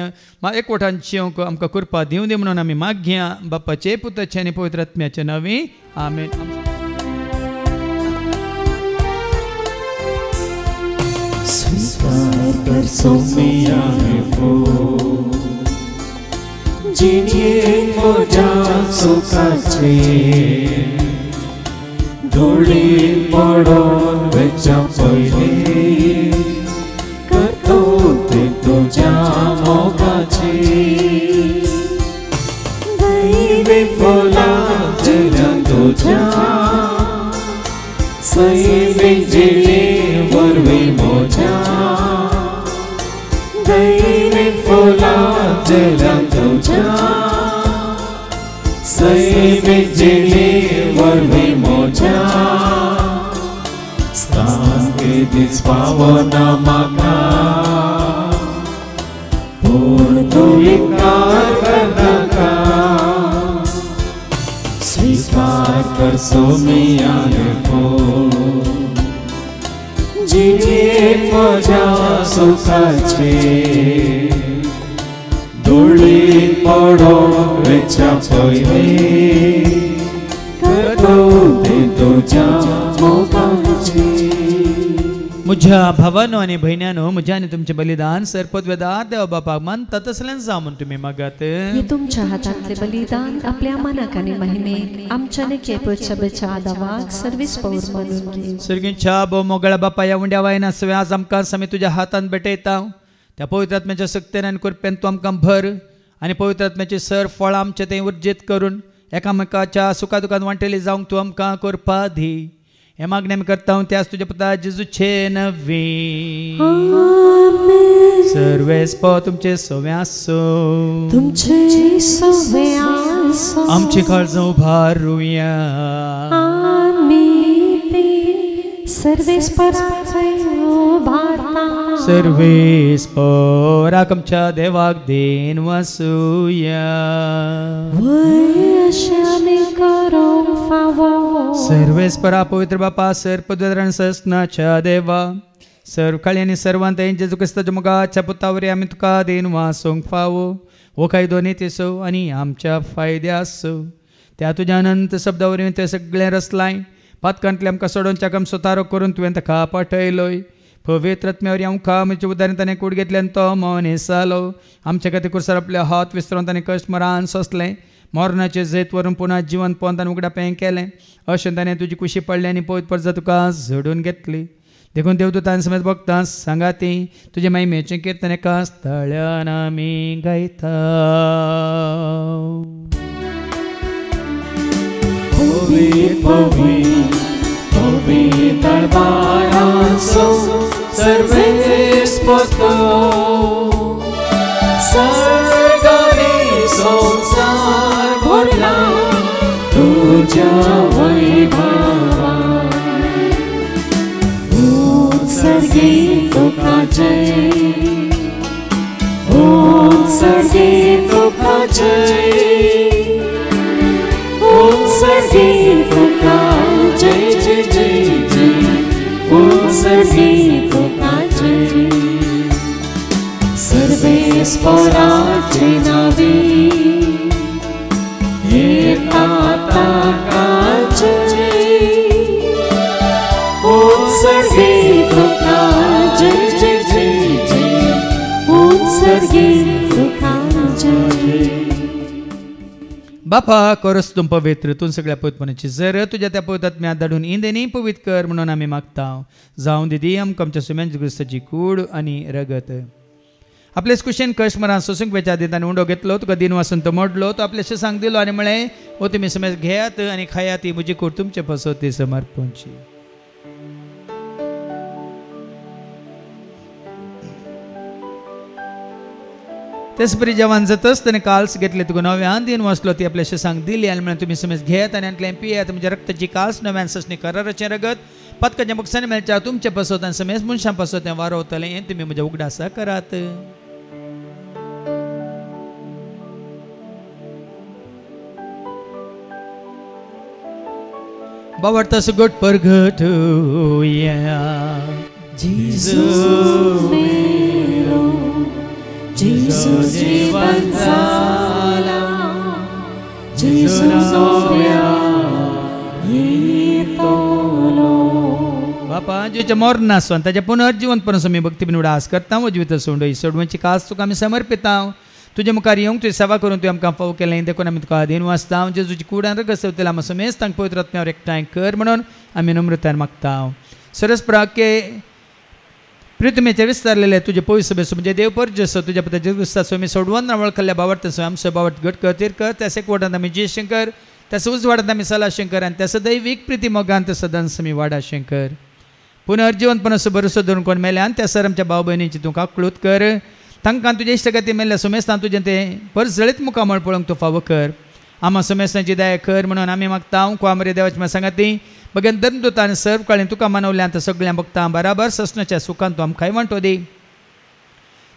एकवटान जिवंक आमकां करपा दिवं दी म्हणून आमी मागया बापाचे पुताचे आनी पवित्र आत्म्याचे नांवी आमेन. जिणेक म्हज्या सुखाचे धुळीन पडोन वेच्या पयलीं कर्तव्य तुज्या मोगाचे दैवी फुलां जिणेक तुज्या सैमीक जिणे वरवीं म्हज्या दैवीक फुलां जिणेक तुज्या सैमीक जिणे वरवीं म्हज्या स्थान दीस पावना म्हाका पूण तूं विकार करनाका स्वीकार कर सोमियारे जिणेक म्हज्या सुखाचे धुळीन पडोन वेच्या पयलीं कर्तव्य तुज्या मोगाचे. म्हज्या भावानो आनी भयण्यानो म्हज्या आनी तुमचें बलिदान सरपदवेदार देवा बापाक मानता तसलें जावं म्हूण तुमी मागात. हे तुमच्या हातांतले बलिदान आपल्या मनाक आनी महिमेक आमच्या केपेच्या बेच्या आदावाक सर्वीस पौर मानून घे. सर्गीच्या भोव मोगळ्या बापा ह्या उंड्या वायना सगळें आज आमकां समी तुज्या हातान भेटयता. त्या पवित्र आत्म्याच्या सक्तेन आनी कृपेन तूं आमकां भर आनी पवित्र आत्म्याची सर फळां आमचें तें उर्जीत करून एकामेकाच्या सुखा दुखान वांटेली जावंक तूं आमकां करपा दी. हे मागणी आमी करता त्याच तुज्या पुता जेजूचे नवी सर्वेस्प तुमचे सवे आसो तुमचे सवे आसो आमची काळजां उबारुया सर्वेस्पराक आमच्या देवाक देन वासुया सर्वेस्परा पवित्र बापा सर्पद्वारान सस्नाच्या देवा सर्व काळी आनी सर्वांत जेजू क्रिस्ताच्या मोगाच्या पुतावरी आमी तुका देन वासोंक फावो वो काही दोनी तेसो आनी आमच्या फायद्या आसो त्या तुज्या अनंत शब्दावरी ते सगळें रचलाय पातकांतले आमकां सोडून चाकम सुतारो करून तुवें ताका पाठयलोय पवित्र आत्म्यावरी आमकां आमच्या उदारण ताणें कूड घेतल्यान तो मौनेसालो आमच्या खातीर कुर्सार आपले हात विसरून ताणें कश्ट मरान सोंसलें मरणाचे जैत व्हरून पुन्हा जिवन पोवन ताणें उगडा पें केलें अशें ताणें तुजी कुशी पडली आनी पवित्र परजा तुका झडून घेतली देखून देवदूतान समेत भक्तां सांगाती तुजे महिमेचें कीर्तन एका स्थळ्यान आमी गायता. दरबारांचो सर्वेस्प सर्गानी संसार भरला तुज्या वैभवान उत्सर्गी तुका जय उत्सर्गी तुका जय उत्सर्गी तुका जय जय जय जय उत्सर्गी तुका जय सर्वेस्पराचे नावी एका ताका जय उत्सर्गी तुका जय जय जय जय उत्सर्गी तुका जय. बापा करस तूं पवित्र तूं सगळ्या पवित्रपणाची जर तुज्या त्या पवित्र आत्म्यात धाडून इंदेनी पवित्र कर म्हणून आमी मागता जावं दिदी आमकां आमच्या सुम्यांच्या क्रिस्ताची कूड आनी रगत आपलेच कुशेन कश्मरान सोसूंक वेच्या दितांनी उंडो घेतलो तुका दिन वासून तो मोडलो तो आपल्याशें सांग दिलो आनी म्हळें ओ तुमी समेज घेयात आनी खायात ही म्हजी कूड तुमचे पासत ती समर्पणची. तेच बरी जेवण जातच ताणें काल्स घेतले तुका नव्यान दिन वाचलो ती आपल्याशें सांग दिली आनी म्हळें तुमी समेज घेयात आनी आटलें पियात म्हज्या रक्ताची काल्स नव्यान ससणी कराराचें रगत पदकाच्या बक्षांनी मेळच्या तुमचे पासत आनी समेज मनशां पासत तें वारवतलें हें तुमी म्हज्या उगडासा करात. बावडता सुगट परगटूया जेजू मेलो जेजू जीवन जाला जेजू नव्या येतलो बापा जेच्या मोरनासवन ताच्या पुनर्जीवन परस आमी भक्ती बिन उडास करता व जिवित सोडून सोडवची कास तुका आमी समर्पिता तुझे मुखार येवंक तुजी सेवा करून तुवें आमकां फाव केलें देखून आमी तुका आदीन वाचता जेजूची कुडान रगसवतेला आमी समेस्त तांकां पवित्र आत्म्यावर एकठांय कर म्हणून आमी नम्रतान मागता सरस्प्राके प्रितमेचे विस्तारलेले तुजे पवित्र सभेसो म्हणजे देव परजसो तुज्या पुताचे विस्तार आमी सोडवून वळखल्या बावडता आमचो बावट घट करतीर कर त्या एकवटांत आमी जय शंकर त्या उज वाडत आमी सला शंकर आनी त्या दैवीक प्रिती मोगांत सदांच आमी वाडा शंकर पुनर्जीवनपण असो भरोसो धरून कोण मेल्यान त्या सर आमच्या भाव भयणीची तूं काकळूत कर तांकां तुजे इश्टगती मेल्ल्या समेस्तान तुजें तें परस जळीत मुखामळ पळोवंक तूं फावो कर आमा समेस्तांची दया कर म्हणून आमी मागता कोमरे देवाची म्हाका सांगाती बगेन धर्मदूतान सर्व काळी तुका मानवल्यांत सगळ्या भक्तां बराबर ससनाच्या सुखान तूं आमकां वांटो दी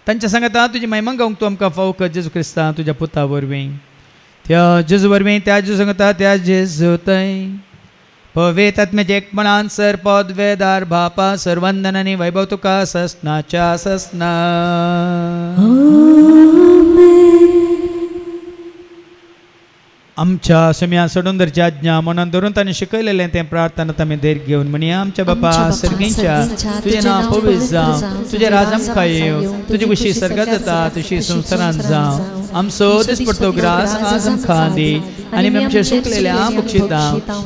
तांच्या सांगाता तुजी महिमा गावंक तूं आमकां फावो कर जेजू क्रिस्तांव तुज्या पुता वरवीं त्या जेजू वरवीं त्या जेजू सांगता त्या जेजू थंय पवित्र आत्म्याचे एकपणान सर पद वेदार बापा सर्वंदनांनी वैभव तुका ससनाच्या ससना आमच्या सम्या सोडून धरची आज्ञा मनान धरून ताणें शिकयलेलें तें प्रार्थनात आमी धैर्य घेवन म्हणया आमच्या बापा सर्गींच्या तुजें नांव पवित्र जावं तुजें राज आमकां येवं तुजी कुशी सर्गात जाता तुजी संवसारांत जावं आमचो दिसपडटो ग्रास आज आमकां दी आनी आमी आमचेर सुकलेल्या बक्षिता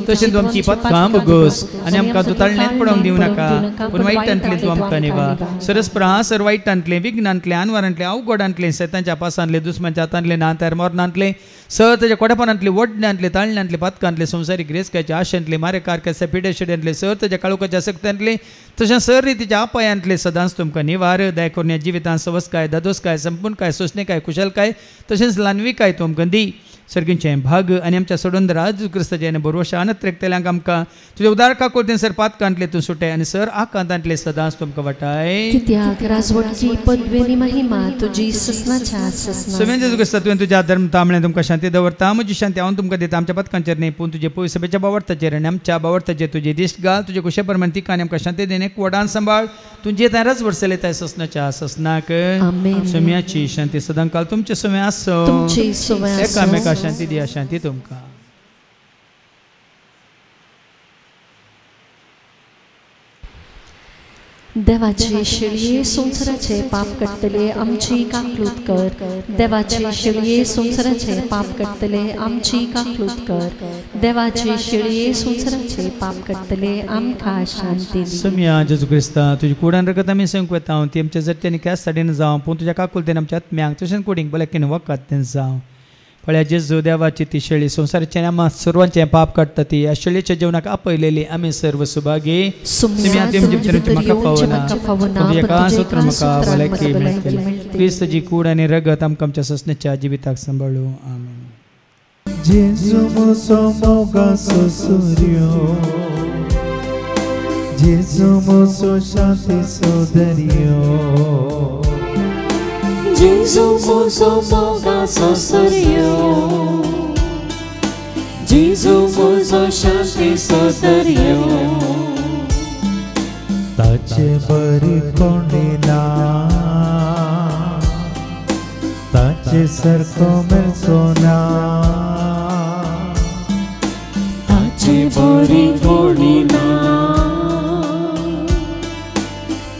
तशेंच तूं आमची पथकां बगोस आनी आमकां दुताळण्यांत पडोवंक दिवं नाका पूण वायटांतली तूं आमकां निवार सरस्प्रा सर वायटांतले विघ्नांतले आनवारांतले अवघडांतले शेतांच्या पासांतले दुस्मांच्या हातांतले नांतार मोरनांतले सर ताच्या कोडेपणांतले वडण्यांतले ताळण्यांतले पथकांतले संवसारीक रेसक्याच्या आशेंतले मारेकार केसा पिडेशिड्यांतले सर ताच्या काळोखाच्या सक्त्यांतले तशें सर रितीच्या आपायांतले सदांच तुमकां निवार दया करून ह्या जिवितांत सवस्काय दादोसकाय संपूर्णकाय सोसणेकाय कुशलकाय तशेंच लानविकाय तूं आमकां दी सर्गींचे भाग आनी आमच्या सोडून राज क्रिस्ताचे आनी बरोवशा अनंत रेखतेल्यांक आमकां तुजे उदार काकोतें सर पातकांतले तूं सुटे आनी सर आकांतांतले सदांच तुमकां वाटाय कित्याक राजवटची पदवेनी महिमा तुजी ससनाच्या ससना समेन जेजू क्रिस्ता तुवें तुज्या धर्म तामळे तुमकां शांती दवरता म्हजी शांती हांव तुमकां दिता आमच्या पथकांचेर न्ही पूण तुजे पवित्र सभेच्या बावडताचेर आनी आमच्या बावडताचेर तुजे दिश्ट घाल तुजे कुशे प्रमाणे तिका आनी आमकां शांती देने वडान सांबाळ तुजे ताय रज वर्सले ताय ससनाच्या ससनाक सम्याची शांती सदां काल तुमचे समे आसो एकामेका शांती दिया शांती तुमकां देवाचे शिळये संवसाराचे पाप कट्टले आमची काकलूत कर देवाचे शिळये संवसाराचे पाप कट्टले आमची काकलूत कर देवाचे शिळये संवसाराचे पाप कट्टले आमकां शांती दी सम्या जेजू क्रिस्ता तुजी कुडान रगत आमी संक वेता ती आमच्या जट्ट्यांनी कॅस साडीन जावं पूण तुज्या काकुलतेन आमच्या आत्म्यांक तशेंच कुडींक बलेकीन वखद तें जावं फळ्या जेजू देवाची ती शेळी संवसाराचे आमा सर्वांचे पाप काडटा ती ह्या शेळयेच्या जिवनाक आपयलेली आमी सर्व सुभागी सम्या ती म्हाका फावना एका सूत्र म्हाका भलायकी मेळटली क्रिस्ताची कूड आनी रगत आमकां आमच्या ससण्याच्या जिविताक सांबाळूं आमेन जेजू मोसो मोगासो सूर्यो जेजू मोसो शांतीचो दर्यो जेजू मोसो मोगाचो सूर्यो जेजू मोसो शांतीचो दर्यो ताचे बरी कोणी ना ताचे सारको मेळचो ना ताचे बरी कोणी ना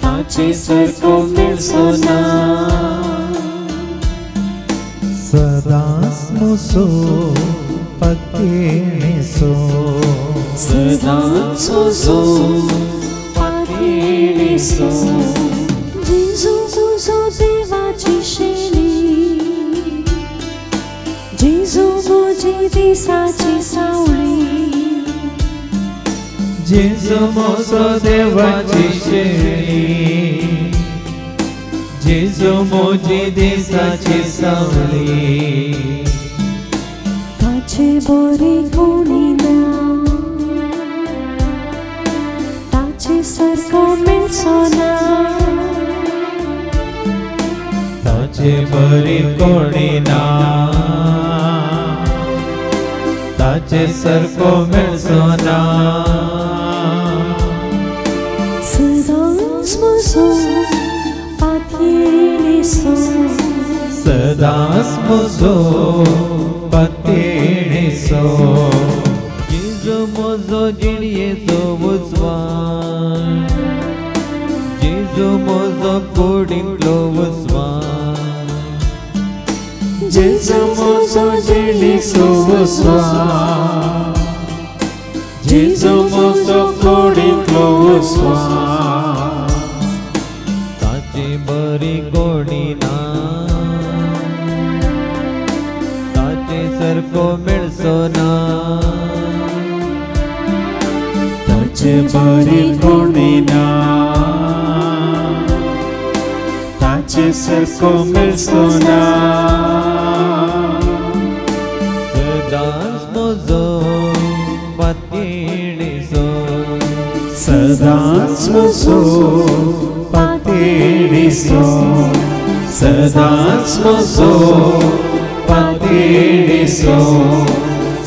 ताचे सारको मेळचो ना सदांच मोसो पकेणेसो सदांच मोसो पकेणेसो जेजू मोसो देवाची शेळी जेजू मोजी दिसाची सावळी जेजू मोसो देवाची शेळी जेजू मोजी दिसाची सावळी ताचे बरी कोणी ना ताचे सारको मेळचो ना ताचे बरी कोणी ना ताचे सारको मेळचो ना सदांच म्हजो पातयेळेसो सदांच म्हजो पातयेळेसो जेजू म्हजो जिणयेचो उजवाड जेजू म्हजो कुडींतलो उजवाड जेजू म्हजो जिणयेचो उजवाड जेजू म्हजो कुडींतलो उजवाड ताची बरी गोडी ना ताचे सारको मेळचो ना ताचे बरी गोडी ना ताचे सारको मेळचो ना सदांच म्हजो पातयेळेसो सदांच म्हजो पातयेळेसो सदांच म्हजो पातयेळेसो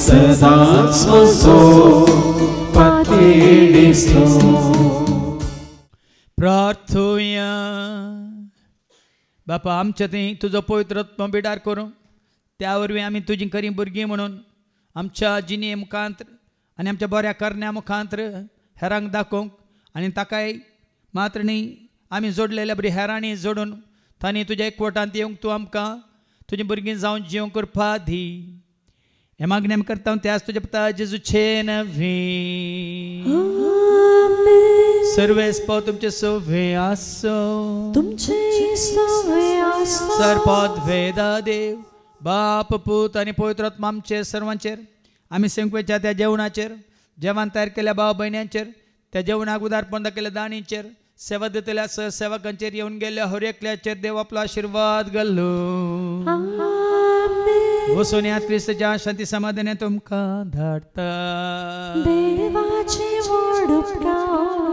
सदांच म्हजो पातयेळेसो प्रार्थुया बापा आमच्या थंय तुजो पवित्र आत्मा बिडार करूं त्या वरवीं आमी तुजी खरी भुरगीं म्हणून आमच्या जिणे मुखांतर आनी आमच्या बऱ्या करण्या मुखांतर हेरांक दाखोवंक आनी ताकाय मात्र न्ही आमी जोडलेल्या बरी हेरांनी जोडून तांणी तुज्या एकवटांत येवंक तूं आमकां तुजी भुरगीं जावन जिवंक करपा दी हे मागणी आमी करता त्याच तुज्या पुता जेजूचे नवी सर्वेस्पो तुमचे सोवे आसो तुमचे सोवे आसो सर्पद वेदा देव बाप पूत आनी पवित्र आत्मा आमचेर सर्वांचेर आमी सेंकवेच्या त्या जेवणाचेर जेवण तयार केल्या भाव भयण्यांचेर त्या जेवणाक उदारपण दाखयल्या दाणींचेर सेवा दितल्या सहसेवकांचेर येवन गेल्या हर एकल्याचेर देव आपलो आशिर्वाद घालो वचून यात क्रिस्ताच्या शांती समाधान तुमकां धाडटा देवाची व्हड उपकार